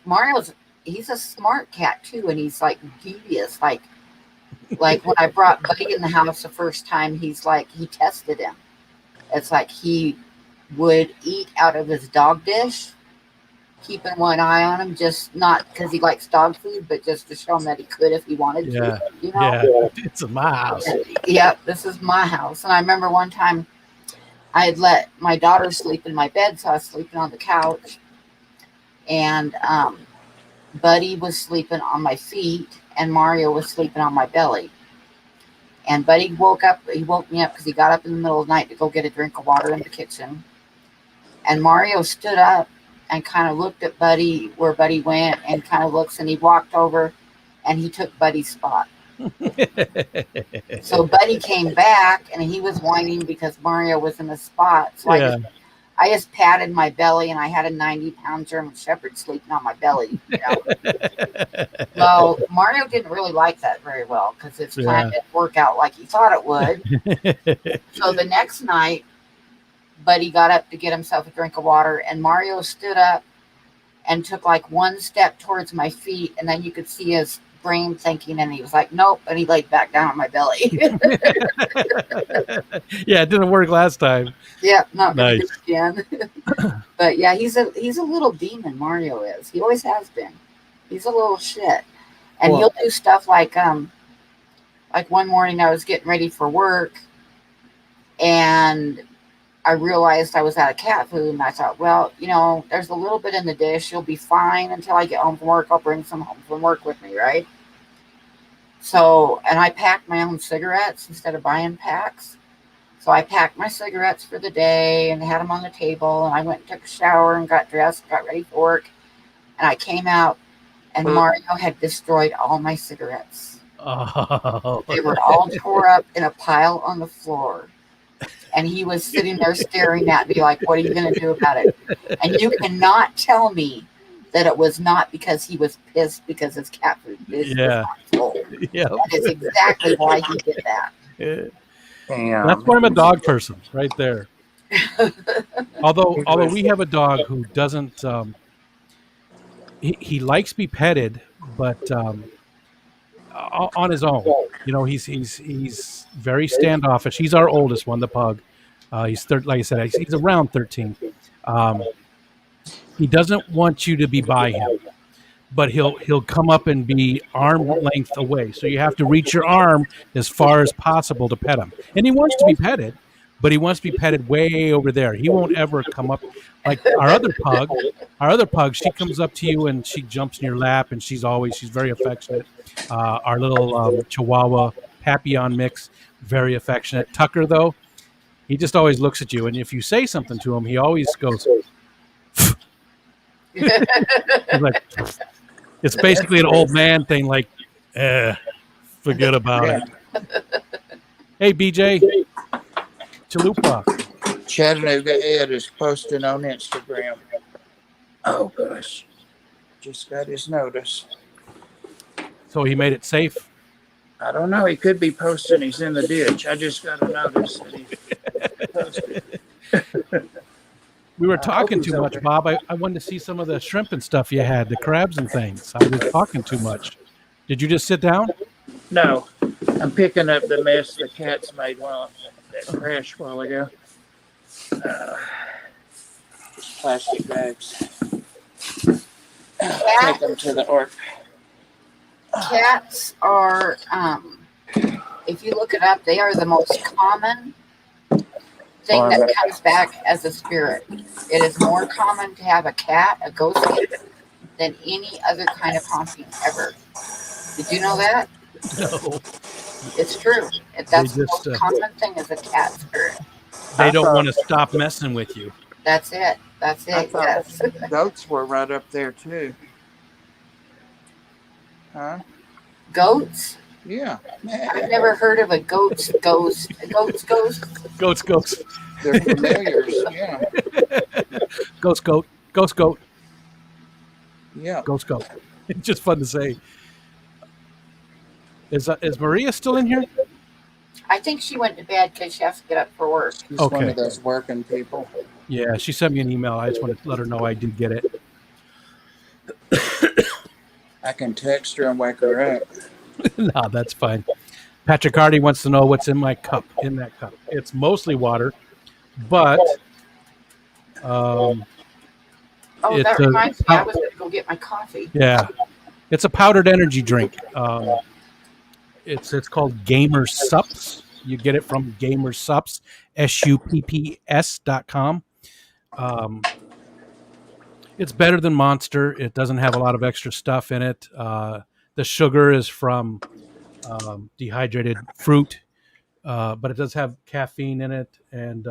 Mario's he's a smart cat too, and he's like devious. Like when I brought Buddy in the house the first time, he's like he tested him. It's like he would eat out of his dog dish, keeping one eye on him, just not because he likes dog food, but just to show him that he could if he wanted to. Yeah, it's my house. Yep, this is my house. And I remember one time I had let my daughter sleep in my bed, so I was sleeping on the couch, and Buddy was sleeping on my feet, and Mario was sleeping on my belly. And Buddy woke me up because he got up in the middle of the night to go get a drink of water in the kitchen. And Mario stood up and kind of looked at Buddy where Buddy went and kind of looks, and he walked over and he took Buddy's spot. So Buddy came back and he was whining because Mario was in the spot. So I just patted my belly, and I had a 90-pound German Shepherd sleeping on my belly. Well, Mario didn't really like that very well because his plan didn't work out like he thought it would. So the next night, but he got up to get himself a drink of water, and Mario stood up and took like one step towards my feet, and then you could see his brain thinking, and he was like, "Nope," and he laid back down on my belly. Yeah, it didn't work last time. Yeah, not gonna Nice. do it again. But yeah, he's a little demon. Mario is. He always has been. He's a little shit, and Well- he'll do stuff like one morning I was getting ready for work, and I realized I was out of cat food, and I thought, well, there's a little bit in the dish. You'll be fine until I get home from work. I'll bring some home from work with me, right? So, and I packed my own cigarettes instead of buying packs. So I packed my cigarettes for the day and had them on the table, and I went and took a shower and got dressed, got ready for work, and I came out, and Mario had destroyed all my cigarettes. Oh. They were all tore up in a pile on the floor. And he was sitting there staring at me like, what are you going to do about it? And you cannot tell me that it was not because he was pissed because his cat food dish was not full. Yeah. That is exactly why he did that. Damn. That's why I'm a dog person, right there. Although we have a dog who doesn't, he likes to be petted, but on his own. He's very standoffish. He's our oldest one, the pug. He's like I said, he's around 13. He doesn't want you to be by him, but he'll come up and be arm length away. So you have to reach your arm as far as possible to pet him. And he wants to be petted, but he wants to be petted way over there. He won't ever come up like our other pug. Our other pug, she comes up to you and she jumps in your lap, and she's very affectionate. Our little Chihuahua Papillon mix, very affectionate. Tucker, though, he just always looks at you, and if you say something to him, he always goes. He's like, it's basically an old man thing, like, forget about it. Hey, BJ, Chalupa. Chattanooga Ed is posting on Instagram. Oh gosh, just got his notice. So he made it safe. I don't know. He could be posting. He's in the ditch. I just got a notice that he posted. We were talking too much, Bob. I wanted to see some of the shrimp and stuff you had, the crabs and things. I was talking too much. Did you just sit down? No, I'm picking up the mess the cats made while that crash while ago. Plastic bags. Take them to the Ark. Cats are, if you look it up, they are the most common thing that comes back as a spirit. It is more common to have a cat, a ghost cat, than any other kind of haunting ever. Did you know that? No. It's true. That's the most common thing is a cat spirit. They don't want to stop messing with you. That's it. That's it. Yes. Goats were right up there too. Huh? Goats? Yeah. I've never heard of a goat's ghost. A goat's ghost? Goats. They're familiars. Yeah. Ghost goat. Yeah. Ghost goat. It's just fun to say. Is Maria still in here? I think she went to bed because she has to get up for work. She's one of those working people. Yeah, she sent me an email. I just wanted to let her know I did get it. I can text her and wake her up. No, that's fine. Patrick Hardy wants to know what's in my cup. In that cup, it's mostly water, but that reminds me. I was going to go get my coffee. Yeah, it's a powdered energy drink. It's called Gamer Sups. You get it from Gamer Sups, SUPPS.com. It's better than Monster. It doesn't have a lot of extra stuff in it. The sugar is from dehydrated fruit, but it does have caffeine in it. And,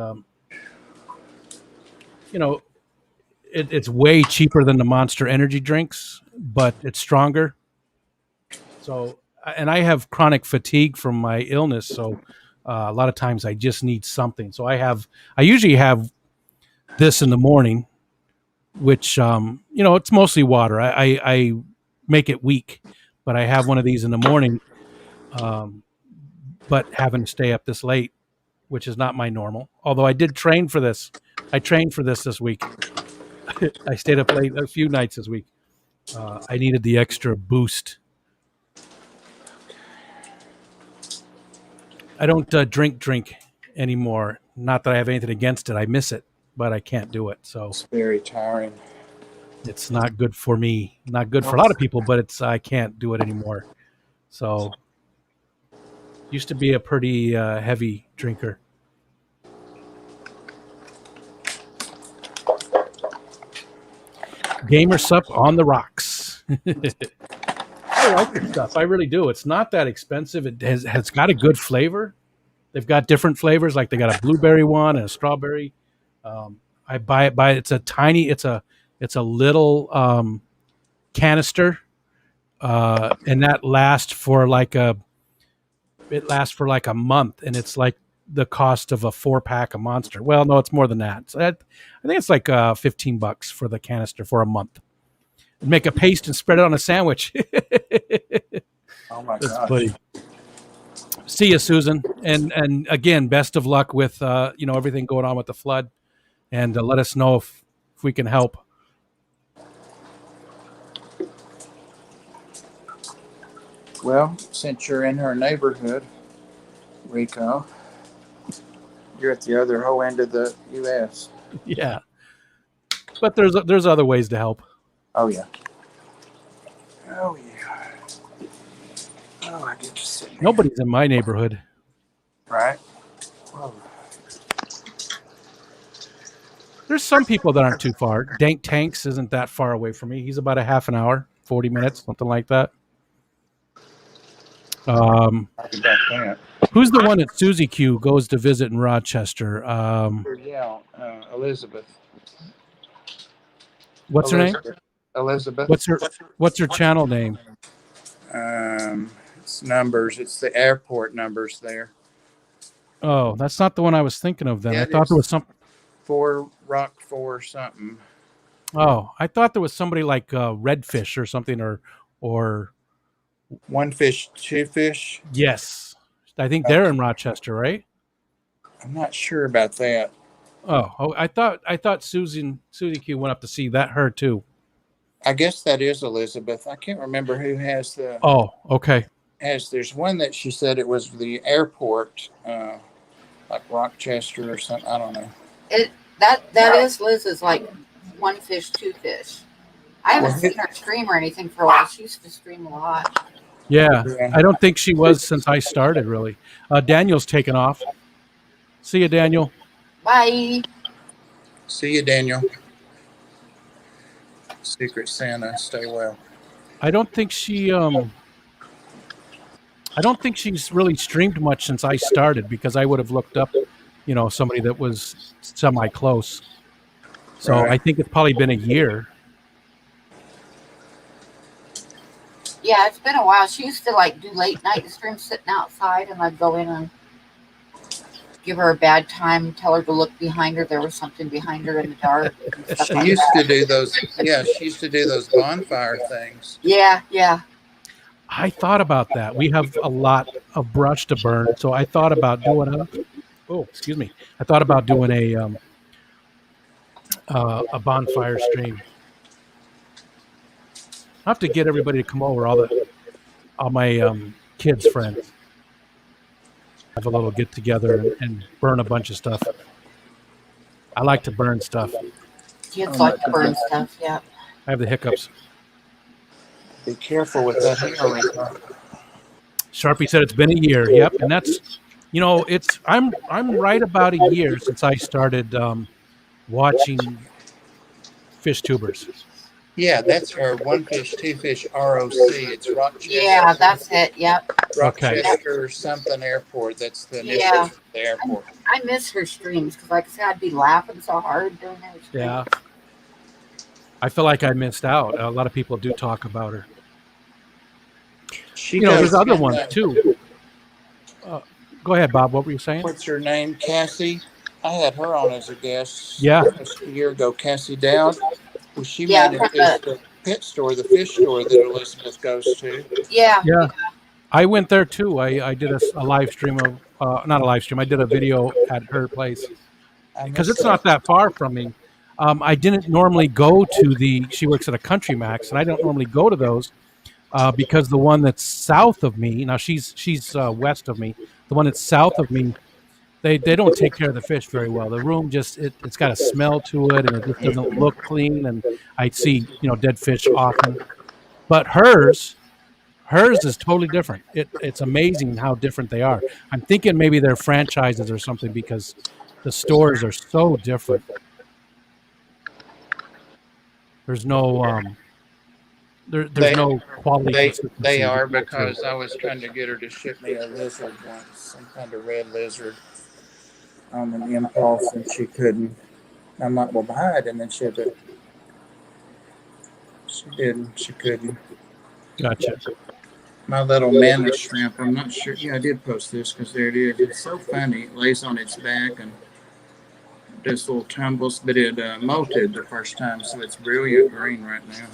it's way cheaper than the Monster energy drinks, but it's stronger. So, and I have chronic fatigue from my illness. So a lot of times I just need something. So I usually have this in the morning, which, it's mostly water. I make it weak, but I have one of these in the morning. But having to stay up this late, which is not my normal. Although I did train for this. I trained for this week. I stayed up late a few nights this week. I needed the extra boost. I don't drink anymore. Not that I have anything against it. I miss it, but I can't do it. So It's very tiring. it's not good for me. Not good for a lot of people, but I can't do it anymore. So used to be a pretty heavy drinker. Gamer Sup on the rocks. I like this stuff. I really do. It's not that expensive. It has got a good flavor. They've got different flavors. Like they got a blueberry one and a strawberry. I buy it by it's a tiny. It's a little canister, and that lasts for like a month, and it's like the cost of a 4-pack of Monster. Well, no, it's more than that. So I think it's like $15 for the canister for a month. Make a paste and spread it on a sandwich. Oh my That's gosh. funny. See you, Susan, and again, best of luck with everything going on with the flood, and let us know if we can help. Well, since you're in her neighborhood, Rico, you're at the other whole end of the U.S. Yeah, but there's other ways to help. Oh yeah. Oh yeah. Oh, I get to sit here. Nobody's in my neighborhood. Right. Whoa. There's some people that aren't too far. Dank Tanks isn't that far away from me. He's about a half an hour, 40 minutes, something like that. Talk about that. Who's the one that Susie Q goes to visit in Rochester? Yeah, Elizabeth. What's her name? Elizabeth. What's her channel name? It's numbers. It's the airport numbers there. Oh, that's not the one I was thinking of then. Yeah, I thought there was some. 4 Rock 4 something. Oh, I thought there was somebody like Redfish or something, or 1 fish, 2 fish. yes, I think they're in Rochester, right? I'm not sure about that. Oh, I thought Susie Q went up to see her too. I guess that is Elizabeth. I can't remember who has the. Oh, okay. There's one that she said it was the airport, like Rochester or something. I don't know. That is Liz's like 1 fish, 2 fish. I haven't seen her stream or anything for a while. She used to stream a lot. Yeah, I don't think she was since I started really. Daniel's taken off. See you, Daniel. Bye. See you, Daniel. Secret Santa, stay well. I don't think she's really streamed much since I started because I would have looked up, somebody that was semi-close. So Right. I think it's probably been a year. Yeah, it's been a while. She used to do late night streams sitting outside, and I'd go in and give her a bad time, tell her to look behind her. There was something behind her in the dark. And stuff She like used that. to do those. Yeah, she used to do those bonfire things. Yeah. I thought about that. We have a lot of brush to burn, so I thought about doing I thought about doing a bonfire stream. I have to get everybody to come over, all my kids' friends. Have a little get together and burn a bunch of stuff. I like to burn stuff. Kids like to burn stuff. Yeah. I have the hiccups. Be careful with that hair, Rico. Sharpie said it's been a year. Yep, and that's I'm right about a year since I started watching fish tubers. Yeah, that's her 1 fish, 2 fish ROC. It's Rochester. Yeah, that's it. Yep. Rochester something airport. That's the initials Yeah. of the airport. I miss her streams because, like I said, I'd be laughing so hard doing her streams. Yeah. I feel like I missed out. A lot of people do talk about her. She There's goes other in, ones too. Go ahead, Bob. What were you saying? What's her name? Cassie. I had her on as a guest. Yeah. Just a year ago. Cassie Dowd. Well, she Yeah, manages the pet store, the fish store that Elizabeth goes to. Yeah. Yeah. I went there too. I did a live stream not a live stream. I did a video at her place I because missed it's not that far from me. I didn't normally go to she works at a Country Max, and I don't normally go to those because the one that's south of me, now she's west of me, the one that's south of me, they don't take care of the fish very well. The room just it's got a smell to it, and it just doesn't look clean. And I see dead fish often, but hers is totally different. It's amazing how different they are. I'm thinking maybe they're franchises or something because the stores are so different. There's no there's no quality consistency. They are, because I was trying to get her to ship me a lizard once, some kind of red lizard on an impulse, and she couldn't. I'm like, well, buy it and then ship it. She didn't. She couldn't. Gotcha. My little manna shrimp, I'm not sure. Yeah, I did post this because there it is. It's so funny. It lays on its back and does little tumbles, but it molted the first time, so it's brilliant green right now.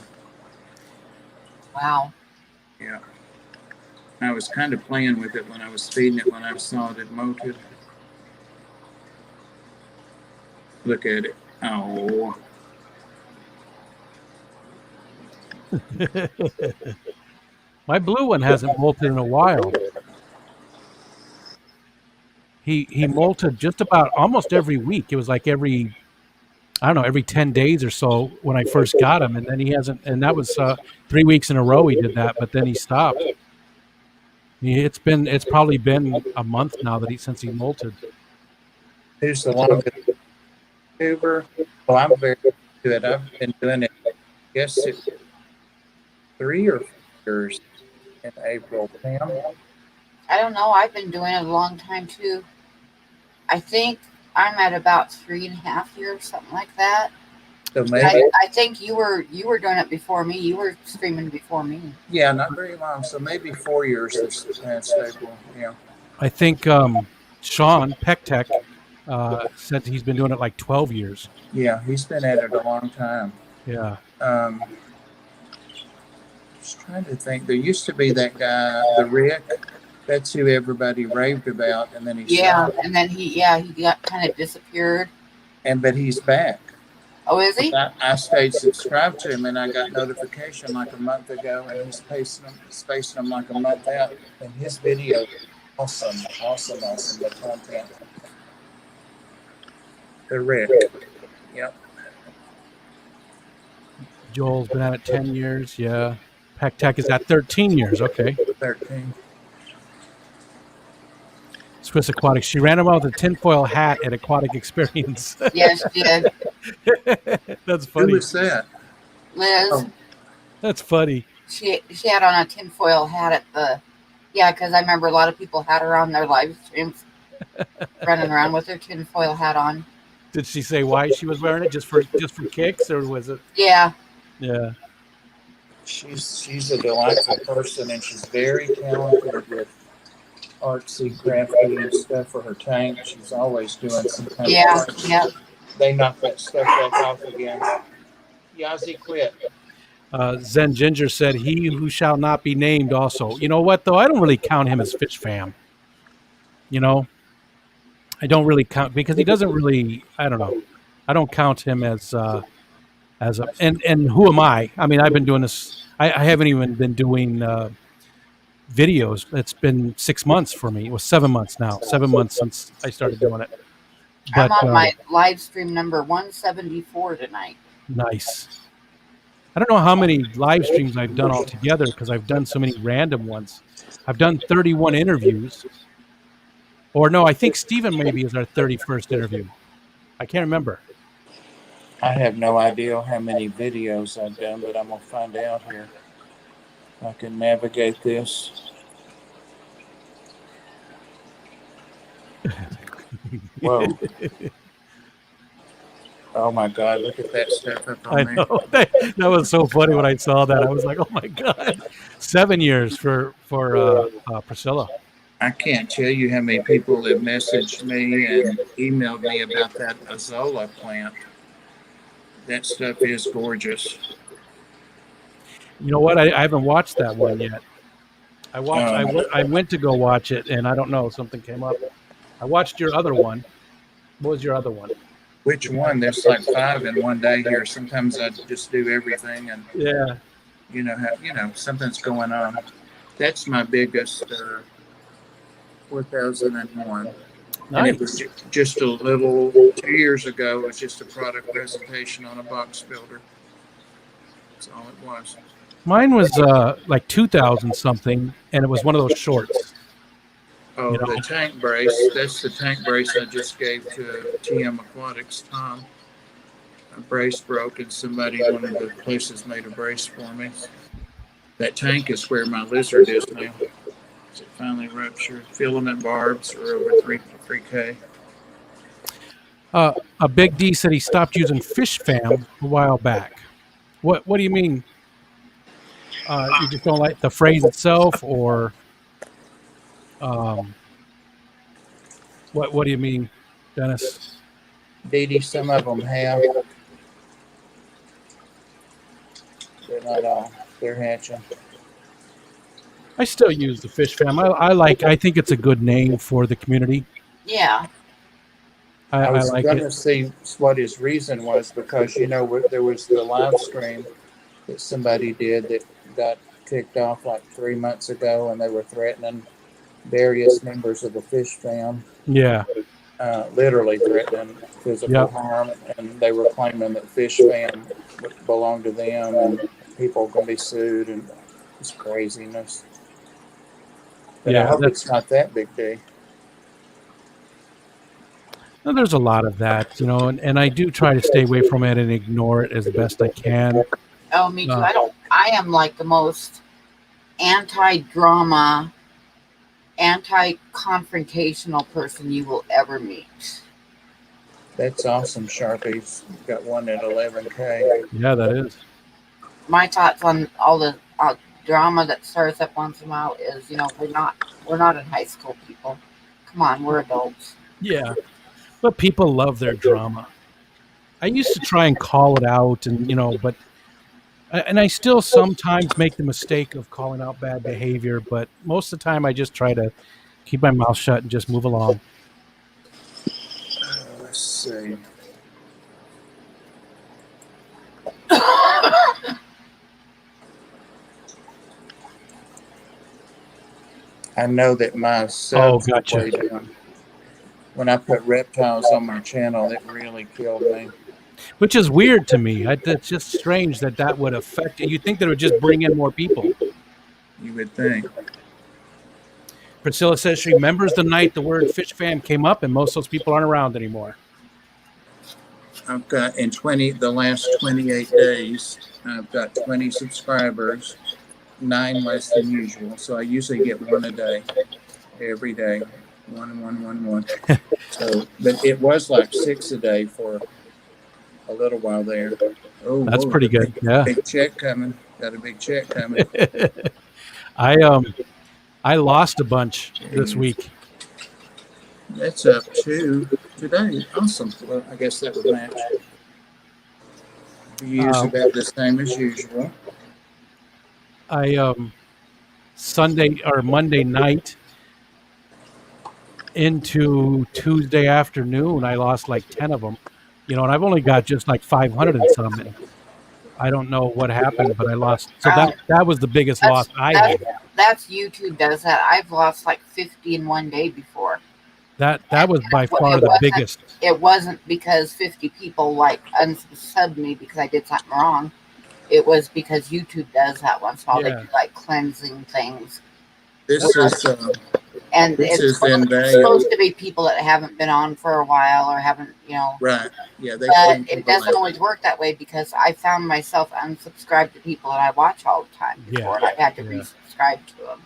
Wow. Yeah. I was kind of playing with it when I was feeding it when I saw it molted. Look at it. Oh. My blue one hasn't molted in a while. He molted just about almost every week. It was like every 10 days or so when I first got him, and then he hasn't. And that was 3 weeks in a row he did that, but then he stopped. It's probably been a month now since he molted. Who's the longest tuber? Well, I'm very good. I've been doing it. I guess it's 3 or 4 years in April. Pam? I don't know. I've been doing it a long time too. I think I'm at about 3.5 years, something like that. So maybe, I think you were doing it before me. You were streaming before me. yeah, not very long. So maybe 4 years this past April. Yeah. I think Sean Pecktech said he's been doing it like 12 years. Yeah, he's been at it a long time. Yeah. Just trying to think. There used to be that guy, the Rick. That's who everybody raved about, and then he stopped. And then he got kind of disappeared. But he's back. Oh, is he? I stayed subscribed to him, and I got notification like a month ago, and he's spacing them like a month out. And his video, awesome, the content. The Rick. Yep. Joel's been at it 10 years. Yeah. Pecktech is at 13 years. Okay. 13. Swiss Aquatics. She ran him out with a tinfoil hat at Aquatic Experience. Yes, she did. That's funny. Who was that? Liz. Oh. That's funny. She had on a tinfoil hat at the. Yeah, because I remember a lot of people had her on their live streams, running around with her tinfoil hat on. Did she say why she was wearing it? Just for kicks, or was it? Yeah. Yeah. She's a delightful person, and she's very talented with artsy, crafty and stuff for her tank. She's always doing some kind of art. Yeah. They knocked that stuff back off again. Yazzie quit. Zen Ginger said, "He who shall not be named." Also, you know what though? I don't really count him as Fishfam. I don't really count because he doesn't really. I don't know. I don't count him as a. And who am I? I mean, I've been doing this. I haven't even been doing videos. It's been 6 months for me. It was 7 months now. 7 months since I started doing it. But, I'm on my live stream number 174 tonight. Nice. I don't know how many live streams I've done altogether because I've done so many random ones. I've done 31 interviews. Or no, I think Stephen maybe is our 31st interview. I can't remember. I have no idea how many videos I've done, but I'm going to find out here. I can navigate this. Whoa. Oh my God, look at that stuff up on I there. know. That was so funny when I saw that. I was like, oh my God. 7 years for Priscilla. I can't tell you how many people have messaged me and emailed me about that Azolla plant. That stuff is gorgeous. You know what? I haven't watched that one yet. I went to go watch it, and I don't know, something came up. I watched your other one. What was your other one? Which one? There's like 5 in one day here. Sometimes I just do everything, and Yeah. Something's going on. That's my biggest 4001. Nice. And it was just a little 2 years ago. It was just a product presentation on a box builder. That's all it was. Mine was like 2000 something, and it was one of those shorts. Oh, You know? the tank brace. That's the tank brace I just gave to TM Aquatics, Tom. A brace broke, and one of the places made a brace for me. That tank is where my lizard is now. It finally ruptured. Filament barbs are over 3K. A Big D said he stopped using Fishfam a while back. What do you mean? You just don't like the phrase itself, or what do you mean, Dennis? Dee, some of them have. They're not all. They're hatching. I still use the Fishfam. I think it's a good name for the community. Yeah. I was like going to it. see what his reason was, because there was the live stream that somebody did that got kicked off like 3 months ago, and they were threatening various members of the fish fam. Yeah. Literally threatening physical harm, and they were claiming that fish fam belonged to them, and people were going to be sued, and it's craziness. But I hope it's not that big day. No, there's a lot of that, and I do try to stay away from it and ignore it as best I can. Oh, me too. I am like the most anti-drama, anti-confrontational person you will ever meet. That's awesome, Sharpie's got one at 11K. Yeah, that is. My thoughts on all the drama that stirs up once in a while is, we're not in high school, people. Come on, we're adults. Yeah, but people love their drama. I used to try and call it out, but I still sometimes make the mistake of calling out bad behavior, but most of the time I just try to keep my mouth shut and just move along. Let's see. I know that my subs gotcha. way down. When I put reptiles on my channel, it really killed me. Which is weird to me. It's just strange that would affect it. You'd think that it would just bring in more people. You would think. Priscilla says she remembers the night the word Fish Fam came up, and most of those people aren't around anymore. I've got the last 28 days, I've got 20 subscribers, 9 less than usual. So I usually get 1 a day, every day, 1. So, but it was like 6 a day for a little while there. Oh, that's pretty good. Big check coming. Got a big check coming. I lost a bunch this week. That's up to today. Awesome. Well, I guess that would match. You use about the same as usual. Sunday or Monday night into Tuesday afternoon, I lost like 10 of them. And I've only got just like 500 and some. And I don't know what happened, but I lost. So that was the biggest loss I had. That's YouTube does that. I've lost like 50 in one day before. That was by far the biggest. It wasn't because 50 people unsubbed me because I did something wrong. It was because YouTube does that once in a while. They do like cleansing things. This is it's supposed to be people that haven't been on for a while or haven't, Right. Yeah. But it doesn't always work that way, because I found myself unsubscribed to people that I watch all the time before, and I've had to resubscribe to them.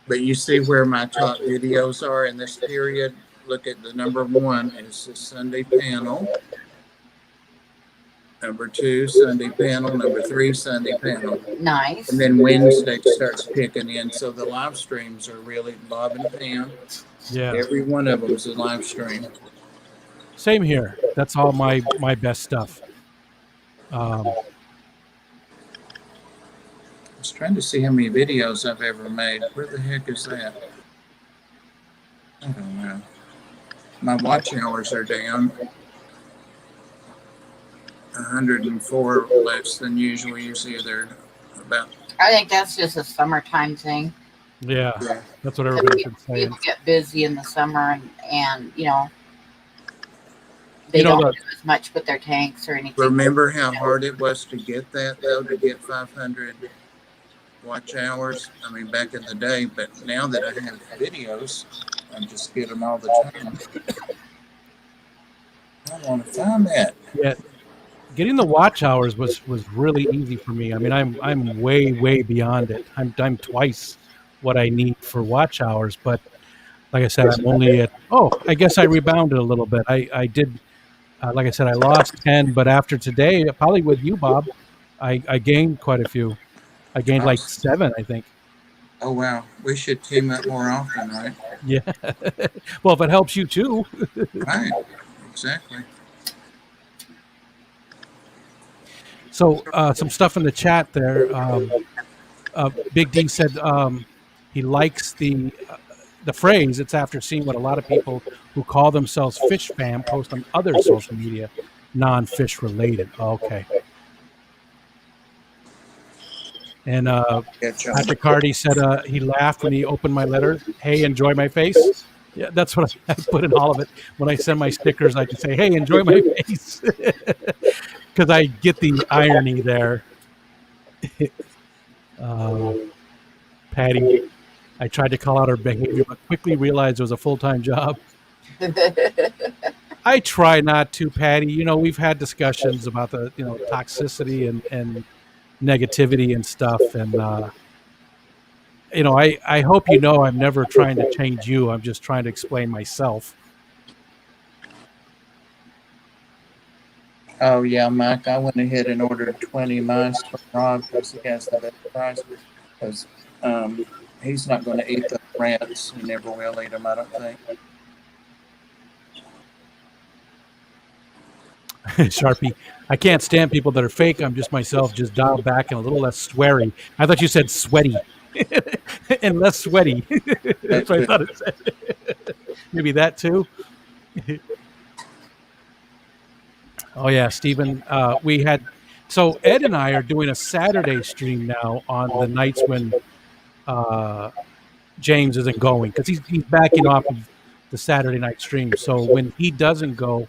But you see where my top videos are in this period. Look at the number 1 is the Sunday panel. Number 2, Sunday panel. Number 3, Sunday panel. Nice. And then Wednesday starts picking in. So the live streams are really Bob and Pam. Yeah. Every one of them is a live stream. Same here. That's all my best stuff. was trying to see how many videos I've ever made. Where the heck is that? I don't know. My watch hours are down. 104 less than usual. Usually they're about. I think that's just a summertime thing. Yeah, Yeah. that's what everybody's been saying. People get busy in the summer, and you know they You know, don't do as much with their tanks or anything. Remember how hard it was to get that though, to get 500 watch hours? I mean, back in the day, but now that I have videos, I just get them all the time. I want to find that. Yeah, getting the watch hours was really easy for me. I mean, I'm way beyond it. I'm twice what I need for watch hours, but like I said, I'm only at. Oh, I guess I rebounded a little bit. I did. Like I said, I lost 10, but after today, probably with you, Bob, I gained quite a few. I gained like 7, I think. Oh wow, we should team up more often, right? Yeah. Well, if it helps you too. Right. Exactly. So some stuff in the chat there. Big D said he likes the phrase. It's after seeing what a lot of people who call themselves fish fam post on other social media, non-fish related. Okay. And Patrick Hardy said he laughed when he opened my letter. Hey, enjoy my face. Yeah, that's what I put in all of it. When I send my stickers, I just say, hey, enjoy my face. Because I get the irony there. Patty, I tried to call out her behavior, but quickly realized it was a full-time job. I try not to, Patty. You know, we've had discussions about the toxicity and negativity and stuff, and I hope you know I'm never trying to change you. I'm just trying to explain myself. Oh yeah, Mike, I went ahead and ordered 20 mice for Rob because he has the best price. Because he's not going to eat the rats. He never will eat them, I don't think. Sharpie, I can't stand people that are fake. I'm just myself, just dialed back and a little less sweary. I thought you said sweaty and less sweaty. That's what I thought it said. Maybe that too. Oh yeah, Stephen. So Ed and I are doing a Saturday stream now on the nights when James isn't going, because he's backing off of the Saturday night stream. So when he doesn't go,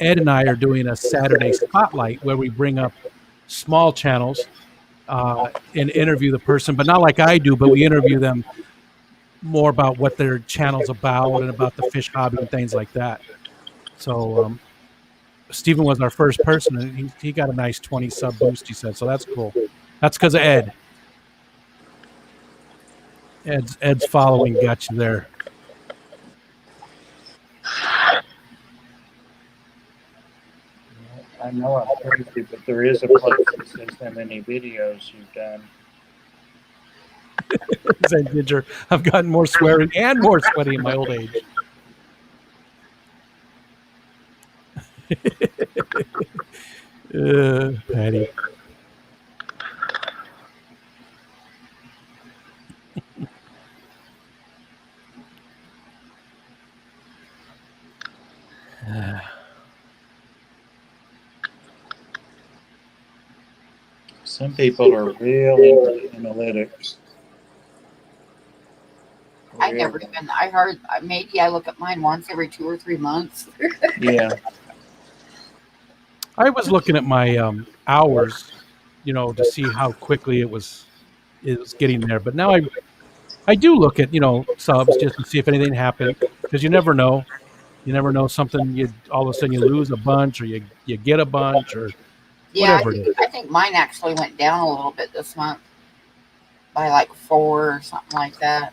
Ed and I are doing a Saturday spotlight where we bring up small channels and interview the person, but not like I do, but we interview them more about what their channel's about and about the fish hobby and things like that. So Stephen was our first person, and he got a nice 20 sub boost, he said, so that's cool. That's because of Ed. Ed's following got you there. I know I'm crazy, but there is a place that says how many videos you've done. Said Ginger, I've gotten more swearing and more sweaty in my old age. Patty. Some people are real into analytics. I never even, maybe I look at mine once every 2 or 3 months. Yeah. I was looking at my hours, to see how quickly it was getting there. But now I do look at, subs just to see if anything happened, because you never know. You never know, something, all of a sudden you lose a bunch, or you get a bunch, or whatever it is. I think mine actually went down a little bit this month by like 4 or something like that.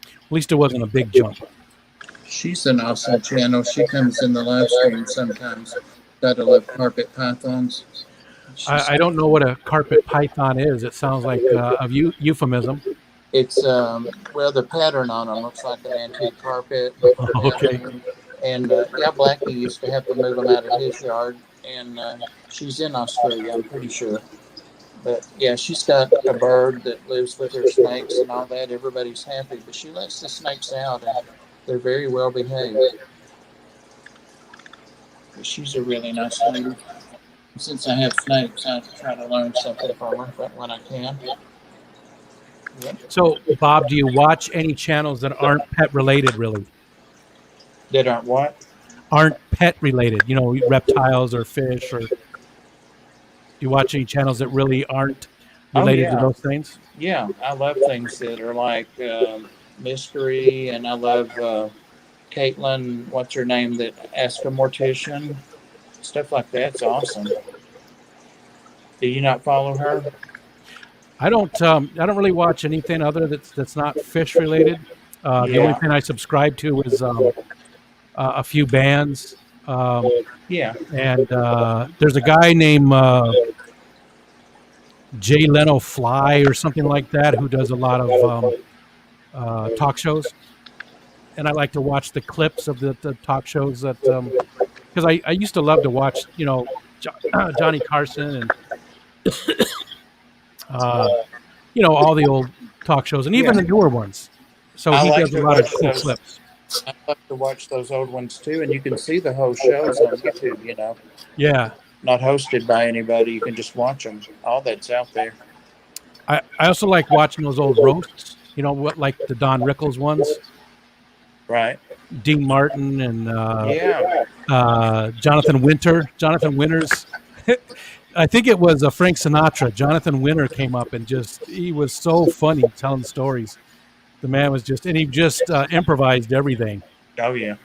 At least it wasn't a big jump. She's an awesome channel. She comes in the live stream sometimes. Gotta love carpet pythons. I don't know what a carpet python is. It sounds like a euphemism. It's the pattern on them looks like an antique carpet. Okay. And Blackie used to have to move them out of his yard, and she's in Australia, I'm pretty sure. But yeah, she's got a bird that lives with her snakes and all that. Everybody's happy, but she lets the snakes out, and they're very well behaved. But she's a really nice lady. Since I have snakes, I try to learn something from her when I can. Yep. So, Bob, do you watch any channels that aren't pet related, really? That aren't what? Aren't pet related, you know, reptiles or fish, or you watch any channels that really aren't Oh related to yeah, those things? yeah. I love things that are like mystery, and I love Caitlin. What's her name? That Ask a Mortician. Stuff like that's awesome. Do you not follow her? I don't really watch anything other that's not fish related. The only Yeah, thing I subscribe to is a few bands, yeah. and there's a guy named Jay Leno Fly or something like that who does a lot of talk shows, and I like to watch the clips of the talk shows that because I used to love to watch, you know, Johnny Carson and you know, all the old talk shows and even Yeah. the newer ones. So I he like does a to lot of watch cool those. clips. I love to watch those old ones too, and you can see the whole shows on YouTube. You know, Yeah. not hosted by anybody. You can just watch them. All that's out there. I also like watching those old roasts, you know, what like the Don Rickles ones, Right? Dean Martin and Yeah. Jonathan Winter. Jonathan Winters. I think it was Frank Sinatra. Jonathan Winter came up and he was so funny telling stories. The man was and he just improvised everything. Oh yeah.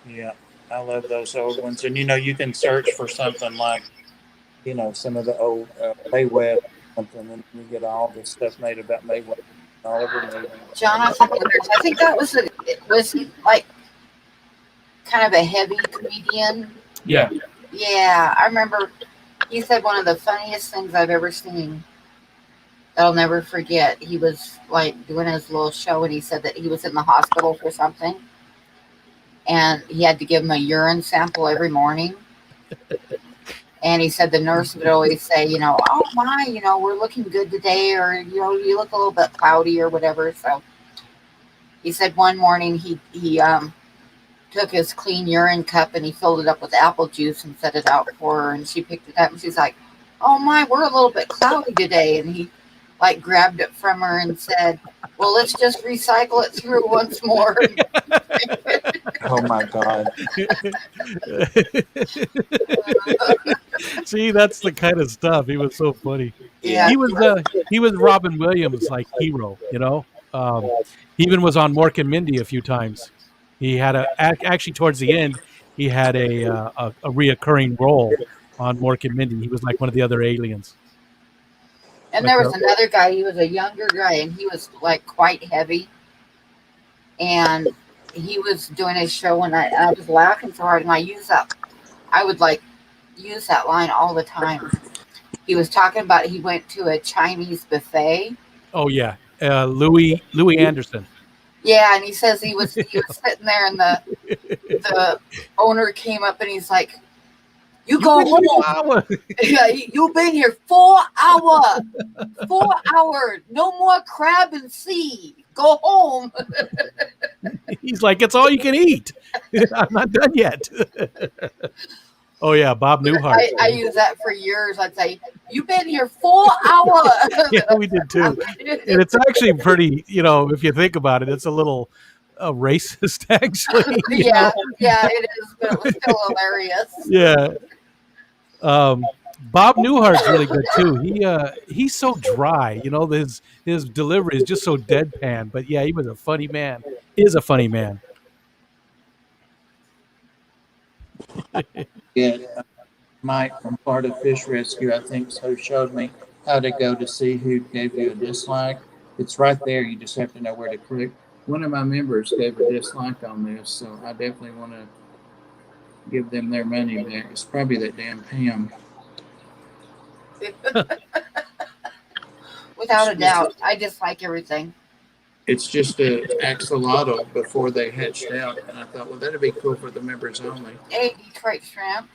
Yeah. I love those old ones, and you know, you can search for something like, you know, some of the old Mayweather something, and you get all the stuff made about Mayweather, all over the movie. Jonathan Winters. I think that was he like kind of a heavy comedian. Yeah. Yeah, I remember he said one of the funniest things I've ever seen that I'll never forget. He was like doing his little show, and he said that he was in the hospital for something, and he had to give him a urine sample every morning. And he said the nurse would always say, you know, oh my, you know, we're looking good today, or, you know, you look a little bit cloudy or whatever. So he said one morning he took his clean urine cup and he filled it up with apple juice and set it out for her. And she picked it up and she's like, oh my, we're a little bit cloudy today. And he like grabbed it from her and said, well, let's just recycle it through once more. Oh my God. See, that's the kind of stuff. He was so funny. Yeah. He was Robin Williams' like hero, you know. He even was on Mork and Mindy a few times. He had actually towards the end he had a reoccurring role on Mork and Mindy. He was like one of the other aliens. And there was another guy, he was a younger guy, and he was like quite heavy. And he was doing his show, and I was laughing so hard, and I would like use that line all the time. He was talking about he went to a Chinese buffet. Oh yeah, Louis Anderson. Yeah, and he says he was sitting there, and the owner came up, and he's like, "You go home. Yeah, you've been here 4 hours. 4 hours. No more crab and sea. Go home." He's like, "It's all you can eat. I'm not done yet." Oh yeah, Bob Newhart. I use that for years. I'd say, "You've been here 4 hours." Yeah, we did too. And it's actually pretty, you know, if you think about it, it's a little racist, actually. Yeah, it is, but it was still hilarious. Yeah. Bob Newhart's really good too. He's so dry, you know, his delivery is just so deadpan. But yeah, he was a funny man. Is a funny man. Yeah, Mike from Florida Fish Rescue, I think so, showed me how to go to see who gave you a dislike. It's right there. You just have to know where to click. One of my members gave a dislike on this, so I definitely want to give them their money back. It's probably that damn Pam. Without a doubt, I dislike everything. It's just a axolotl before they hatched out, and I thought, well, that'd be cool for the members only. Hey, Detroit shrimp.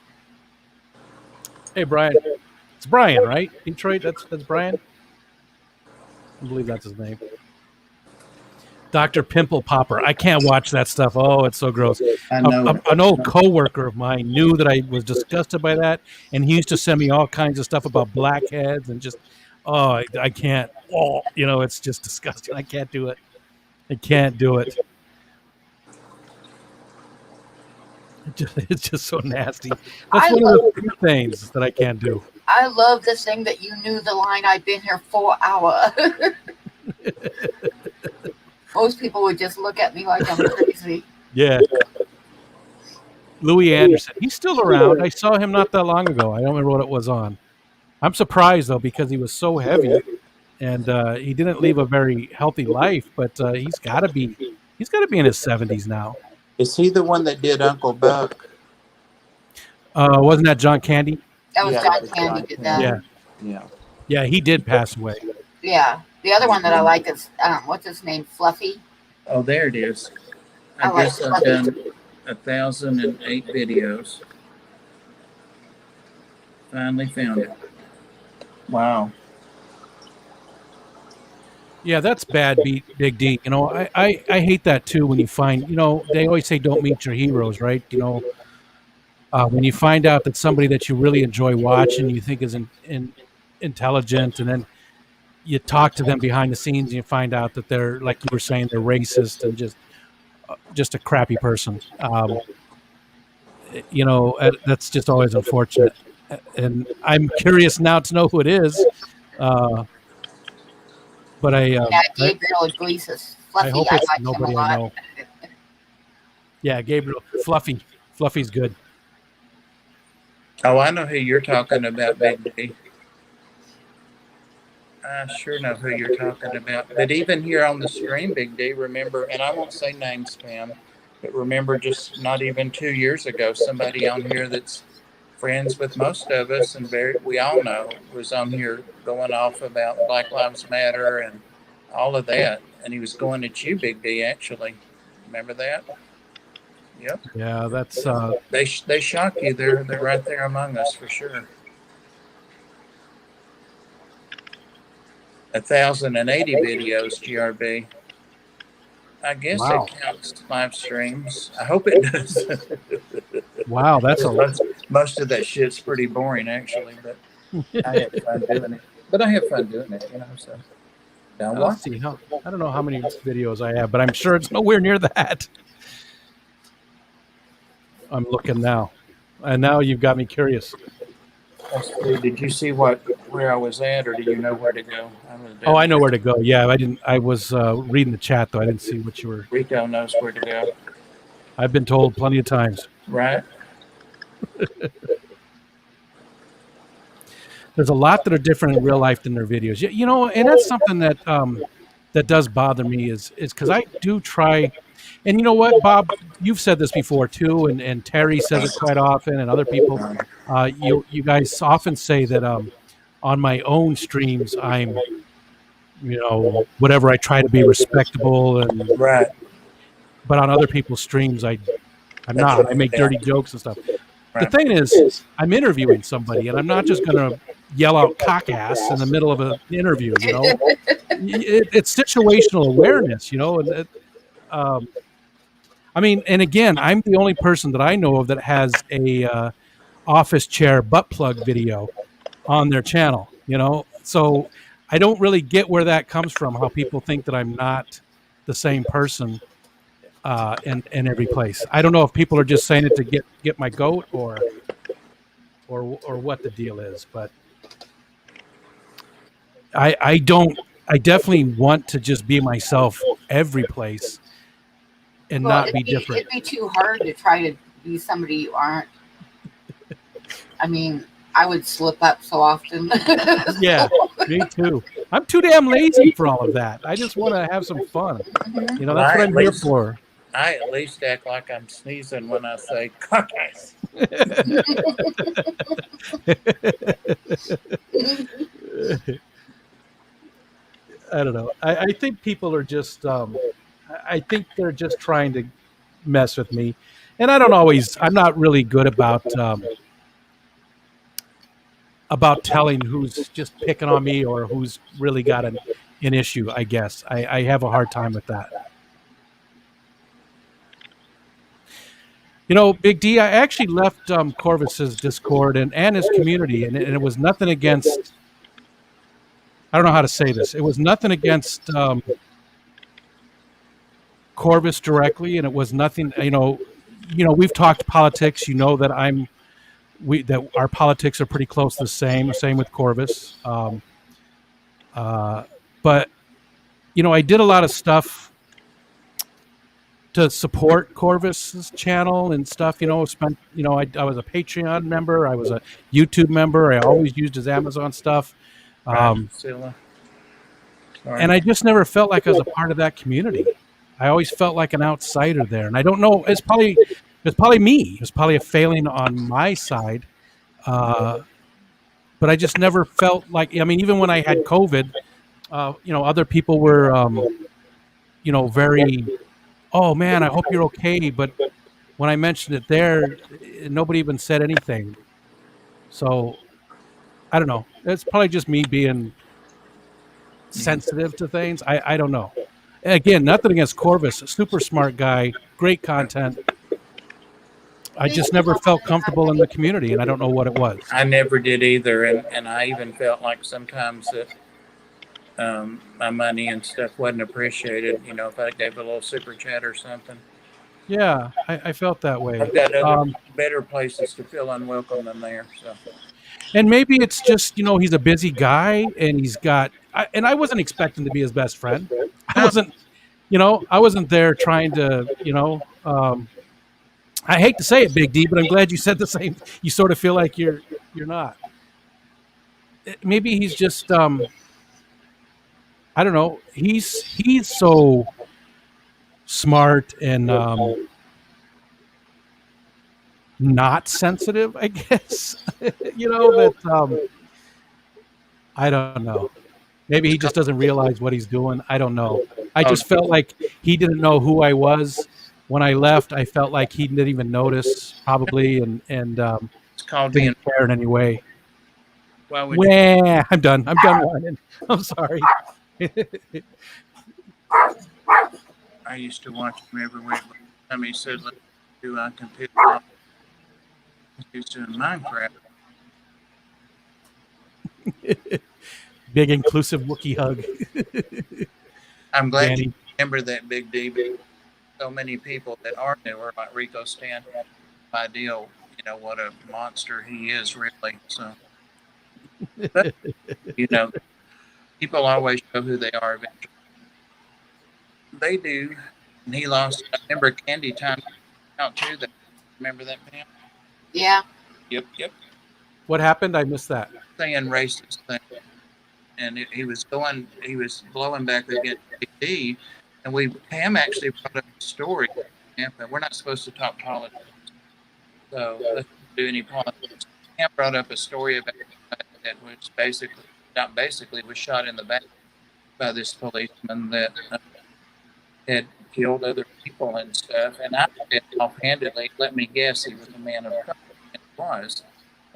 Hey Brian. It's Brian, right? Detroit. That's Brian. I believe that's his name. Dr. Pimple Popper. I can't watch that stuff. Oh, it's so gross. I know. An old coworker of mine knew that I was disgusted by that, and he used to send me all kinds of stuff about blackheads and just, I can't. Oh, it's just disgusting. I can't do it. I can't do it. It's just so nasty. That's one of the few things that I can't do. I love this thing that you knew the line, I've been here 4 hours. Most people would just look at me like I'm crazy. Yeah. Louis Anderson. He's still around. I saw him not that long ago. I don't remember what it was on. I'm surprised, though, because he was so heavy, and he didn't live a very healthy life, but he's got to be in his 70s now. Is he the one that did Uncle Buck? Wasn't that John Candy? That was Yeah, John that was Candy John did that. Candy. Yeah. Yeah. Yeah, he did pass away. Yeah. The other one that I like is, what's his name? Fluffy. Oh, there it is. I I like guess I've done 1,008 videos. Finally found it. Wow. Yeah, that's bad, Big D. I hate that too when you find, they always say don't meet your heroes, right? When you find out that somebody that you really enjoy watching, you think is intelligent, and then you talk to them behind the scenes and you find out that they're, like you were saying, they're racist and just a crappy person. That's just always unfortunate. And I'm curious now to know who it is. But Gabriel Iglesias. Fluffy, I hope I it's like him a nobody lot. I know. Yeah, Gabriel. Fluffy. Fluffy's good. Oh, I know who you're talking about, Big D. I sure know who you're talking about. But even here on the stream, Big D, remember, and I won't say names, Pam, but remember just not even 2 years ago, somebody on here that's friends with most of us and we all know was on here going off about Black Lives Matter and all of that. And he was going at you, Big D, actually. Remember that? Yep. Yeah, that's They shock you. They're right there among us for sure. 1,080 videos, GRB. I guess Wow. it counts live streams. I hope it does. wow. That's a lot. Most of that shit's pretty boring, actually. But I have fun doing it. But I have fun doing it, So don't Let's see. I don't know how many videos I have, but I'm sure it's nowhere near that. I'm looking now, and now you've got me curious. Did you see where I was at, or do you know where to go? Oh, I know where to go. Yeah, I didn't. I was reading the chat though. I didn't see what you were. Rico knows where to go. I've been told plenty of times. Right. There's a lot that are different in real life than their videos. And that's something that that does bother me is because I do try. And you know what, Bob, you've said this before too, and Terry says it quite often, and other people. You guys often say that on my own streams, I'm, whatever, I try to be respectable, and right. But on other people's streams, I'm not. I make dirty jokes and stuff. Right. The thing is, I'm interviewing somebody, and I'm not just going to yell out cock ass in the middle of an interview. It's situational awareness. And again, I'm the only person that I know of that has a office chair butt plug video on their channel, So I don't really get where that comes from, how people think that I'm not the same person in every place. I don't know if people are just saying it to get my goat or what the deal is, but I definitely want to just be myself every place. And not be different. It'd be too hard to try to be somebody you aren't. I mean, I would slip up so often. Yeah, me too. I'm too damn lazy for all of that. I just want to have some fun. Mm-hmm. That's what I'm here for. I at least act like I'm sneezing when I say cockeyes. I don't know. I think people are just... I think they're just trying to mess with me. And I'm not really good about about telling who's just picking on me or who's really got an issue. I guess I have a hard time with that. You know, Big D, I actually left Corvus's Discord and his community, and it was nothing against. I don't know how to say this. It was nothing against Corvus directly, and it was nothing. You know, we've talked politics. You know that that our politics are pretty close to the same. Same with Corvus. But you know, I did a lot of stuff to support Corvus's channel and stuff. You know, I was a Patreon member. I was a YouTube member. I always used his Amazon stuff. And I just never felt like I was a part of that community. I always felt like an outsider there. And I don't know, it's probably me. It's probably a failing on my side. But I just never felt like, I mean, even when I had COVID, other people were, very, oh man, I hope you're okay. But when I mentioned it there, nobody even said anything. So I don't know. It's probably just me being sensitive to things. I don't know. Again, nothing against Corvus, a super smart guy, great content. I just never felt comfortable in the community, and I don't know what it was. I never did either, and I even felt like sometimes that my money and stuff wasn't appreciated. You know, if I gave a little super chat or something. Yeah, I felt that way. I've got other better places to feel unwelcome than there. So. And maybe it's just, he's a busy guy, and he's got. And I wasn't expecting to be his best friend. I wasn't there trying to, I hate to say it, Big D, but I'm glad you said the same. You sort of feel like you're not. Maybe he's just, I don't know. He's so smart and not sensitive, I guess. That I don't know. Maybe he just doesn't realize what he's doing. I don't know. I just felt like he didn't know who I was. When I left, I felt like he didn't even notice, probably, and it's called didn't care in any way. Well, I'm done. I'm done whining. I'm sorry. I used to watch him every week. I mean, he said, "Let's do I compete." He's doing Minecraft. Big inclusive Wookiee hug. I'm glad Danny. you remember that, Big D. But so many people that are newer, like Rikostan, have no idea, what a monster he is, really. So, but, people always show who they are eventually. They do. And he lost. I remember Candy Time out too. Remember that, Pam? Yeah. Yep. What happened? I missed that. Saying racist thing. And he was blowing back against BD, and Pam actually brought up a story. We're not supposed to talk politics, so let's not do any politics. Pam brought up a story about that was shot in the back by this policeman that had killed other people and stuff. And I said offhandedly, let me guess, he was a man of color. And he was.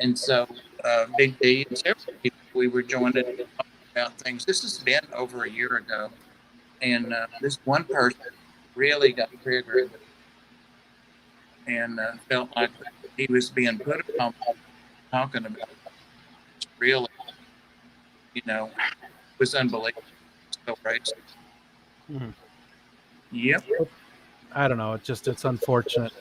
And so Big D and several people, we were joined in talking about things. This has been over a year ago. And this one person really got triggered and felt like he was being put upon talking about it. Really, was unbelievable. So racist. Mm-hmm. Yep. I don't know. It's unfortunate.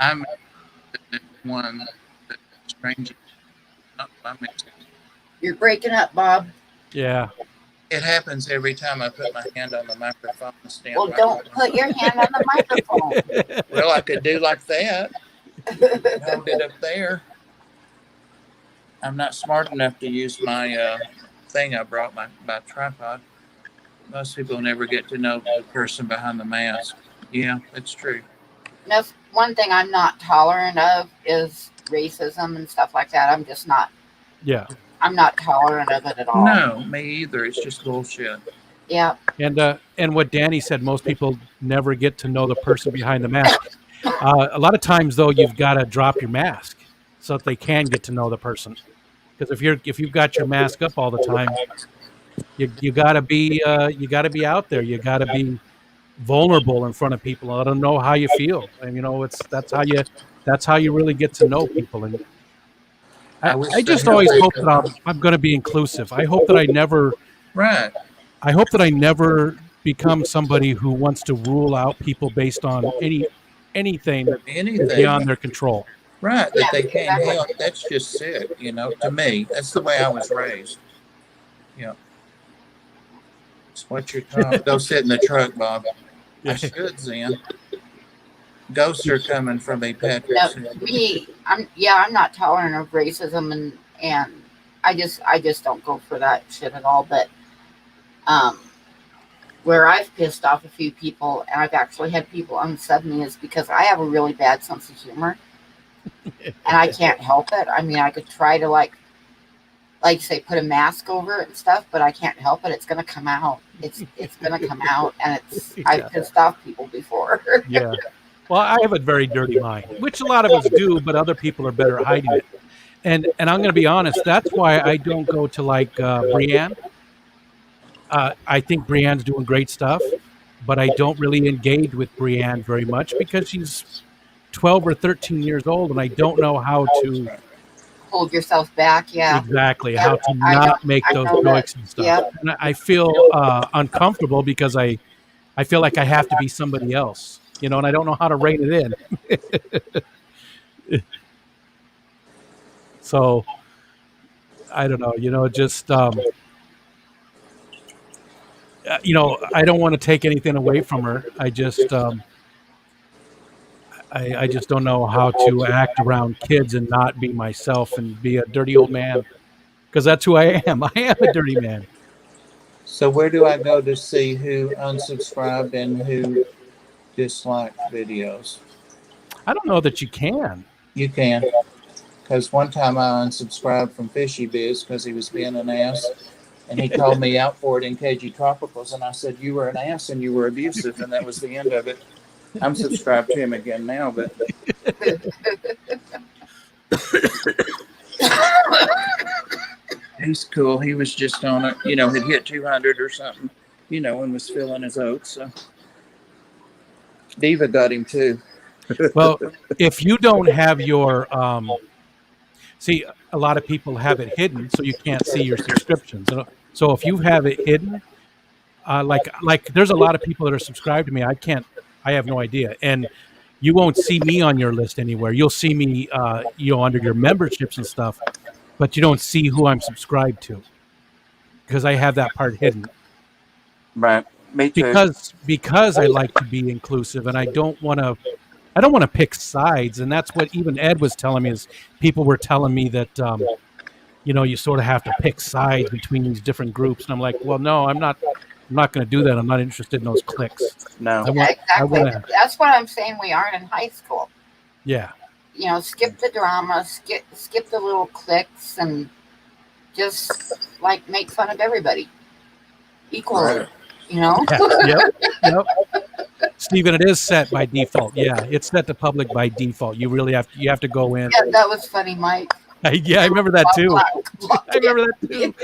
I'm the one that stranger. You're breaking up, Bob. Yeah. It happens every time I put my hand on the microphone stand. Well, don't put your hand on the microphone. Well, I could do like that. Hold it up there. I'm not smart enough to use my thing I brought, my tripod. Most people never get to know the person behind the mask. Yeah, it's true. No, one thing I'm not tolerant of is racism and stuff like that. I'm just not. Yeah. I'm not tolerant of it at all. No, me either. It's just bullshit. Yeah. And what Danny said, most people never get to know the person behind the mask. A lot of times, though, you've got to drop your mask so that they can get to know the person. Because if you've got your mask up all the time, you gotta be out there. You gotta be vulnerable in front of people. Let them know how you feel, and that's how you really get to know people. And I wish I they just had always hope that. that I'm going to be inclusive. I hope that Right. I hope that I never become somebody who wants to rule out people based on anything that is Anything. beyond their control. Right. Yeah, That they can't exactly. help. That's just sick, to me. That's the way I was raised. It's what you're taught. Go sit in the truck, Bob. I should, Zen. Ghosts are coming for me, Patrick. No, said. I'm not tolerant of racism, and I just don't go for that shit at all. But where I've pissed off a few people, and I've actually had people unsub me, is because I have a really bad sense of humor, and I can't help it. I mean, I could try to like say put a mask over it and stuff, but I can't help it. It's gonna come out. It's gonna come out, and I've pissed off people before. Yeah. Well, I have a very dirty mind, which a lot of us do, but other people are better at hiding it. And I'm going to be honest. That's why I don't go to like Brienne. I think Brienne's doing great stuff, but I don't really engage with Brienne very much because she's 12 or 13 years old, and I don't know how to Hold yourself back, yeah. exactly Yep, how to I know- not make I those know that. jokes and stuff. Yep. And I feel uncomfortable because I feel like I have to be somebody else, and I don't know how to rein it in. So I don't know, just I don't want to take anything away from her. I just I just don't know how to act around kids and not be myself and be a dirty old man, because that's who I am. I am a dirty man. So where do I go to see who unsubscribed and who disliked videos? I don't know that you can. You can. Because one time I unsubscribed from Fishy Biz because he was being an ass. And he called me out for it in KG Tropicals. And I said, you were an ass and you were abusive. And that was the end of it. I'm subscribed to him again now. But he's cool. He was just on it. Had hit 200 or something, and was filling his oats. So Diva got him too. Well, if you don't have your see, a lot of people have it hidden, so you can't see your subscriptions. So if you have it hidden, like there's a lot of people that are subscribed to me. I have no idea, and you won't see me on your list anywhere. You'll see me, under your memberships and stuff, but you don't see who I'm subscribed to because I have that part hidden. Right, me too. Because I like to be inclusive, and I don't want to pick sides, and that's what even Ed was telling me. Is people were telling me that you sort of have to pick sides between these different groups, and I'm like, well, no, I'm not going to do that. I'm not interested in those cliques. No, Exactly. That's what I'm saying. We aren't in high school. Yeah. Skip the drama, skip the little cliques, and just like make fun of everybody equally. Right. Yep. Stephen, it is set by default. Yeah, it's set to public by default. You really have to go in. Yeah, that was funny, Mike. I remember that too. I remember that too.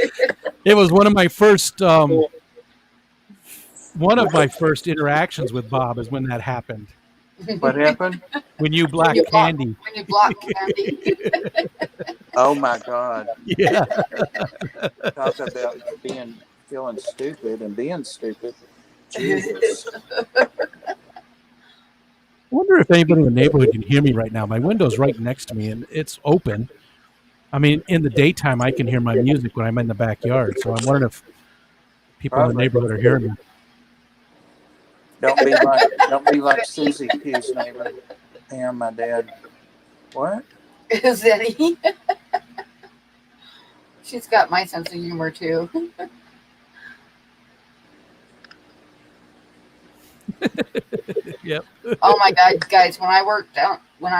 It was one of my first interactions with Bob is when that happened. What happened? When you blocked Candy. When you blocked Candy. Oh my God! Yeah. Talk about feeling stupid and being stupid. Jesus. I wonder if anybody in the neighborhood can hear me right now. My window's right next to me, and it's open. I mean, in the daytime, I can hear my music when I'm in the backyard. So I'm wondering if people in the neighborhood are hearing me. Don't be like Susie Q's neighbor. Pam, my dad. What? Is Eddie? She's got my sense of humor too. Yep. Oh my God, guys! When I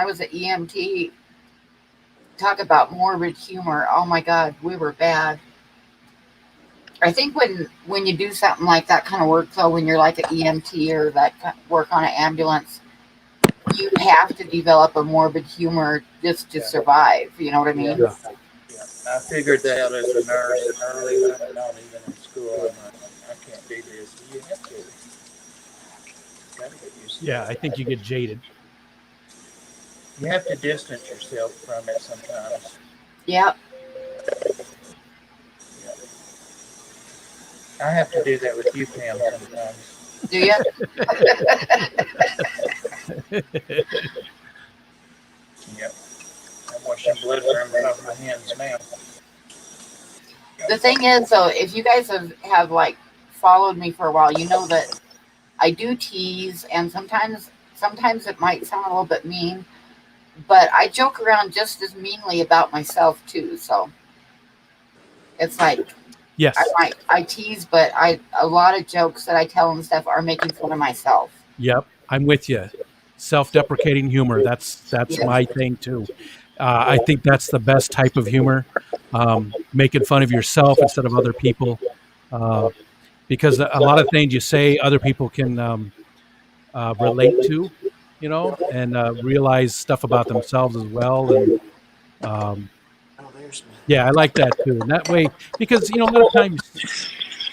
was at EMT, talk about morbid humor. Oh my God, we were bad. I think when you do something like that kind of work, though, when you're like an EMT or that kind of work on an ambulance, you have to develop a morbid humor just to survive. You know what I mean? Yeah. I figured that out as a nurse early on, not even in school. I'm like, I can't do this. You have to. Gotta get used to Yeah, it. I think you get jaded. You have to distance yourself from it sometimes. Yep. I have to do that with you, Pam, sometimes. Do you? Yep. I'm washing blood from my hands now. The thing is, though, if you guys have like followed me for a while, you know that I do tease, and sometimes it might sound a little bit mean, but I joke around just as meanly about myself too. So it's like Yes. I tease, but a lot of jokes that I tell and stuff are making fun of myself. Yep. I'm with you. Self-deprecating humor. That's Yeah. my thing too. I think that's the best type of humor. Making fun of yourself instead of other people. Because a lot of things you say, other people can relate to, you know, and realize stuff about themselves as well. And yeah, I like that too. And that way, because, you know, a lot of times,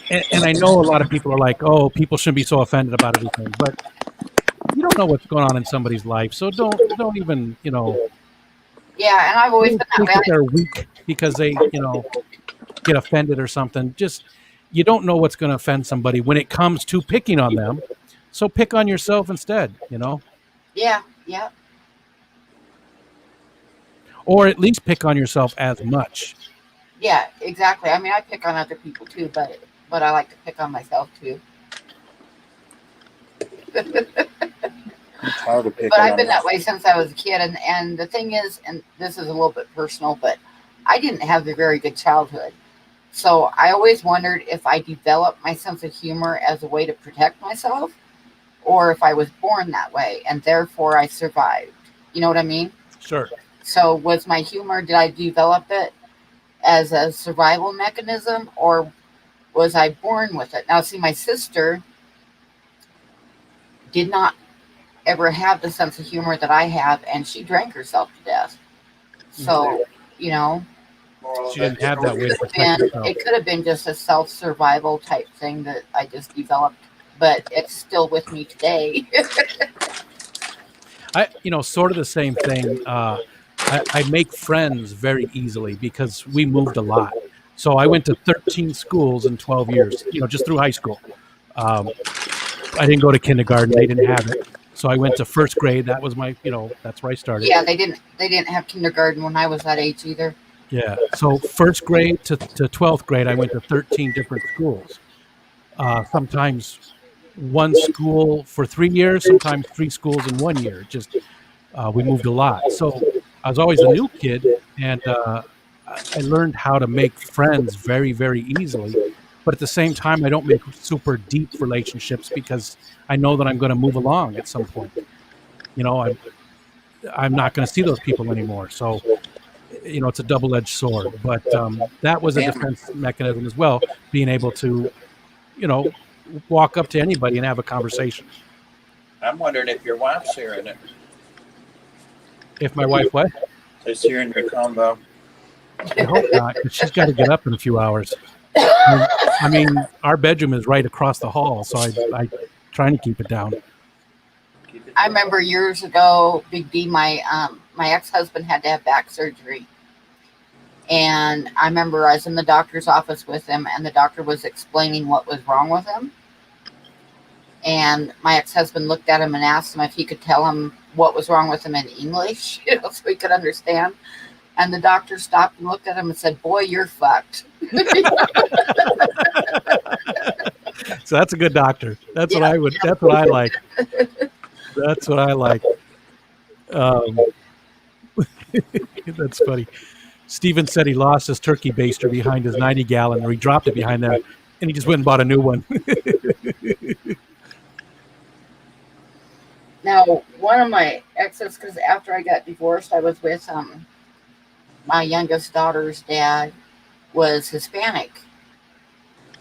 and I know a lot of people are like, oh, people shouldn't be so offended about everything, but you don't know what's going on in somebody's life. So don't even, you know, Yeah, and I've always been that think way. that they're weak because they, you know, get offended or something. Just, you don't know what's going to offend somebody when it comes to picking on them. So pick on yourself instead, you know, Yeah, yeah. or at least pick on yourself as much. Yeah, exactly. I mean, I pick on other people too, but I like to pick on myself too. I'm tired of picking But I've on been that myself. way since I was a kid, and the thing is, and this is a little bit personal, but I didn't have a very good childhood. So I always wondered if I developed my sense of humor as a way to protect myself, or if I was born that way and therefore I survived. You know what I mean? Sure. So was my humor, did I develop it as a survival mechanism, or was I born with it? Now, see, my sister did not ever have the sense of humor that I have, and she drank herself to death. So, you know, She didn't have that way to protect herself. it could have been just a self survival type thing that I just developed, but it's still with me today. You know, sort of the same thing. I make friends very easily because we moved a lot. So I went to 13 schools in 12 years, you know, just through high school. I didn't go to kindergarten. They didn't have it. So I went to first grade. That was my, you know, that's where I started. Yeah, they didn't have kindergarten when I was that age either. Yeah. So first grade to 12th grade, I went to 13 different schools. Sometimes one school for 3 years, sometimes 3 schools in 1 year. Just we moved a lot. So I was always a new kid, and I learned how to make friends very, very easily. But at the same time, I don't make super deep relationships because I know that I'm going to move along at some point. You know, I'm not going to see those people anymore. So, you know, it's a double-edged sword. But that was a defense mechanism as well, being able to, you know, walk up to anybody and have a conversation. I'm wondering if your wife's hearing it. If my wife what? Is hearing your combo. I hope not, because she's got to get up in a few hours. I mean, our bedroom is right across the hall, so I trying to keep it down. I remember years ago, Big D, my ex-husband had to have back surgery. And I remember I was in the doctor's office with him, and the doctor was explaining what was wrong with him. And my ex-husband looked at him and asked him if he could tell him what was wrong with him in English, you know, so he could understand. And the doctor stopped and looked at him and said, "Boy, you're fucked." So that's a good doctor. That's what I would. That's what I like. That's what I like. That's funny. Steven said he lost his turkey baster behind his 90-gallon, or he dropped it behind there, and he just went and bought a new one. Now, one of my exes, because after I got divorced, I was with my youngest daughter's dad was Hispanic,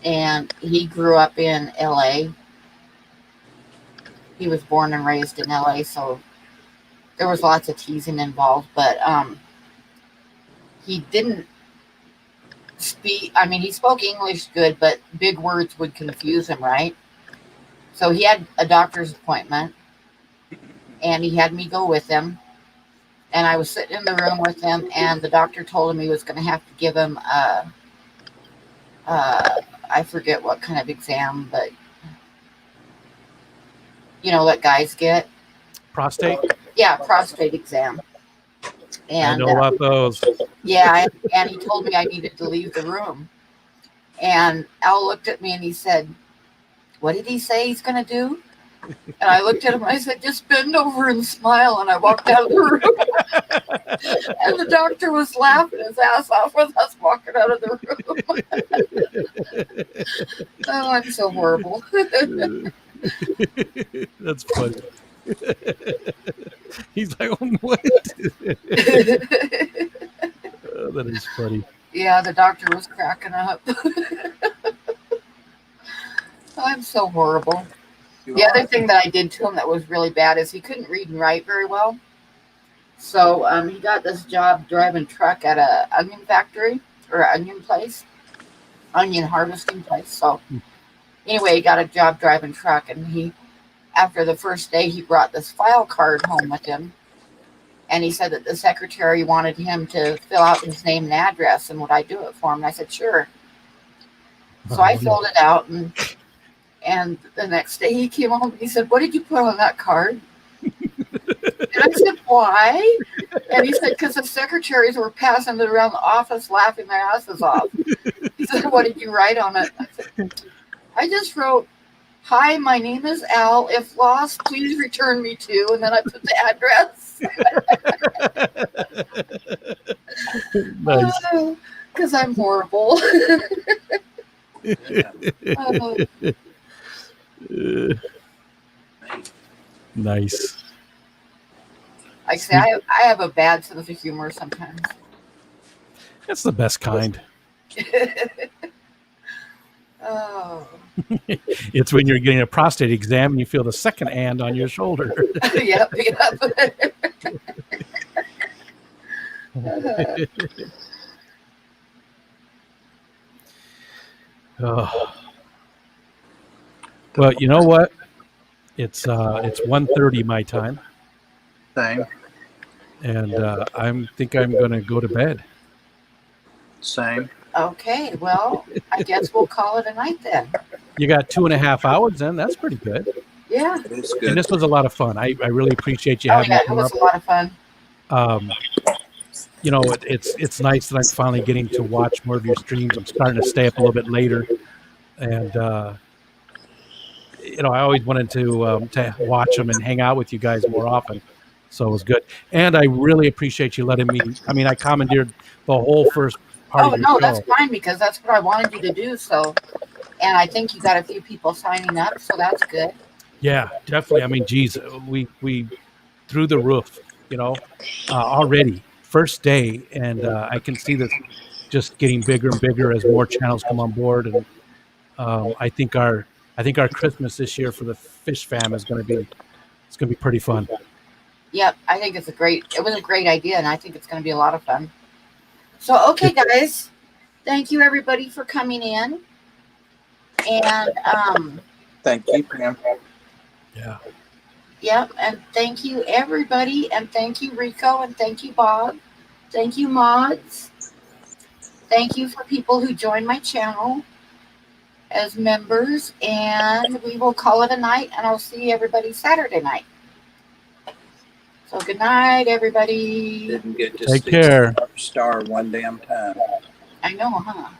and he grew up in LA. He was born and raised in LA, so there was lots of teasing involved, but he didn't speak. I mean, he spoke English good, but big words would confuse him, right? So he had a doctor's appointment, and he had me go with him. And I was sitting in the room with him, and the doctor told him he was going to have to give him I forget what kind of exam, but you know what guys get? Prostate. Yeah, prostate exam. And I know about those. yeah, and he told me I needed to leave the room. And Al looked at me and he said, "What did he say he's going to do?" And I looked at him and I said, "Just bend over and smile." And I walked out of the room. And the doctor was laughing his ass off with us walking out of the room. Oh, I'm so horrible. That's funny. He's like, "Oh, what?" Oh, that is funny. Yeah, the doctor was cracking up. I'm so horrible. The other thing that I did to him that was really bad is he couldn't read and write very well. So he got this job driving truck at a onion factory or onion place, onion harvesting place. So anyway, he got a job driving truck, and after the first day, he brought this file card home with him. And he said that the secretary wanted him to fill out his name and address, and would I do it for him? And I said, sure. So I filled it out, and the next day he came home and he said, "What did you put on that card?" And I said, "Why?" And he said, "Because the secretaries were passing it around the office laughing their asses off." He said, "What did you write on it?" I said, "I just wrote, 'Hi, my name is Al. If lost, please return me to,' and then I put the address." Nice. Because I'm horrible. Nice. I say I have a bad sense of humor sometimes. That's the best kind. Oh. It's when you're getting a prostate exam and you feel the second hand on your shoulder. Yep. Oh. Well, you know what? It's 1:30 my time, Same. and I think I'm going to go to bed. Same. Okay, well, I guess we'll call it a night then. You got 2.5 hours then. That's pretty good. Yeah. It is And good. this was a lot of fun. I really appreciate you Oh having yeah, me it come was up. a lot of fun. You know, it's nice that I'm finally getting to watch more of your streams. I'm starting to stay up a little bit later, and you know, I always wanted to watch them and hang out with you guys more often. So it was good, and I really appreciate you letting me. I mean, I commandeered the whole first part Oh of your no, show. that's fine because that's what I wanted you to do. So, and I think you got a few people signing up, so that's good. Yeah, definitely. I mean, geez, we through the roof, you know, already first day, and I can see this just getting bigger and bigger as more channels come on board, and I think our Christmas this year for the Fish Fam is going to be pretty fun. Yep, I think it was a great idea, and I think it's going to be a lot of fun. So, okay, guys, thank you everybody for coming in, and Thank you, Pam. Yeah. yep, and thank you everybody, and thank you Rico, and thank you Bob, thank you mods, thank you for people who joined my channel as members, and we will call it a night, and I'll see everybody Saturday night. So good night, everybody. Didn't get to Take see care. Star one damn time. I know, huh?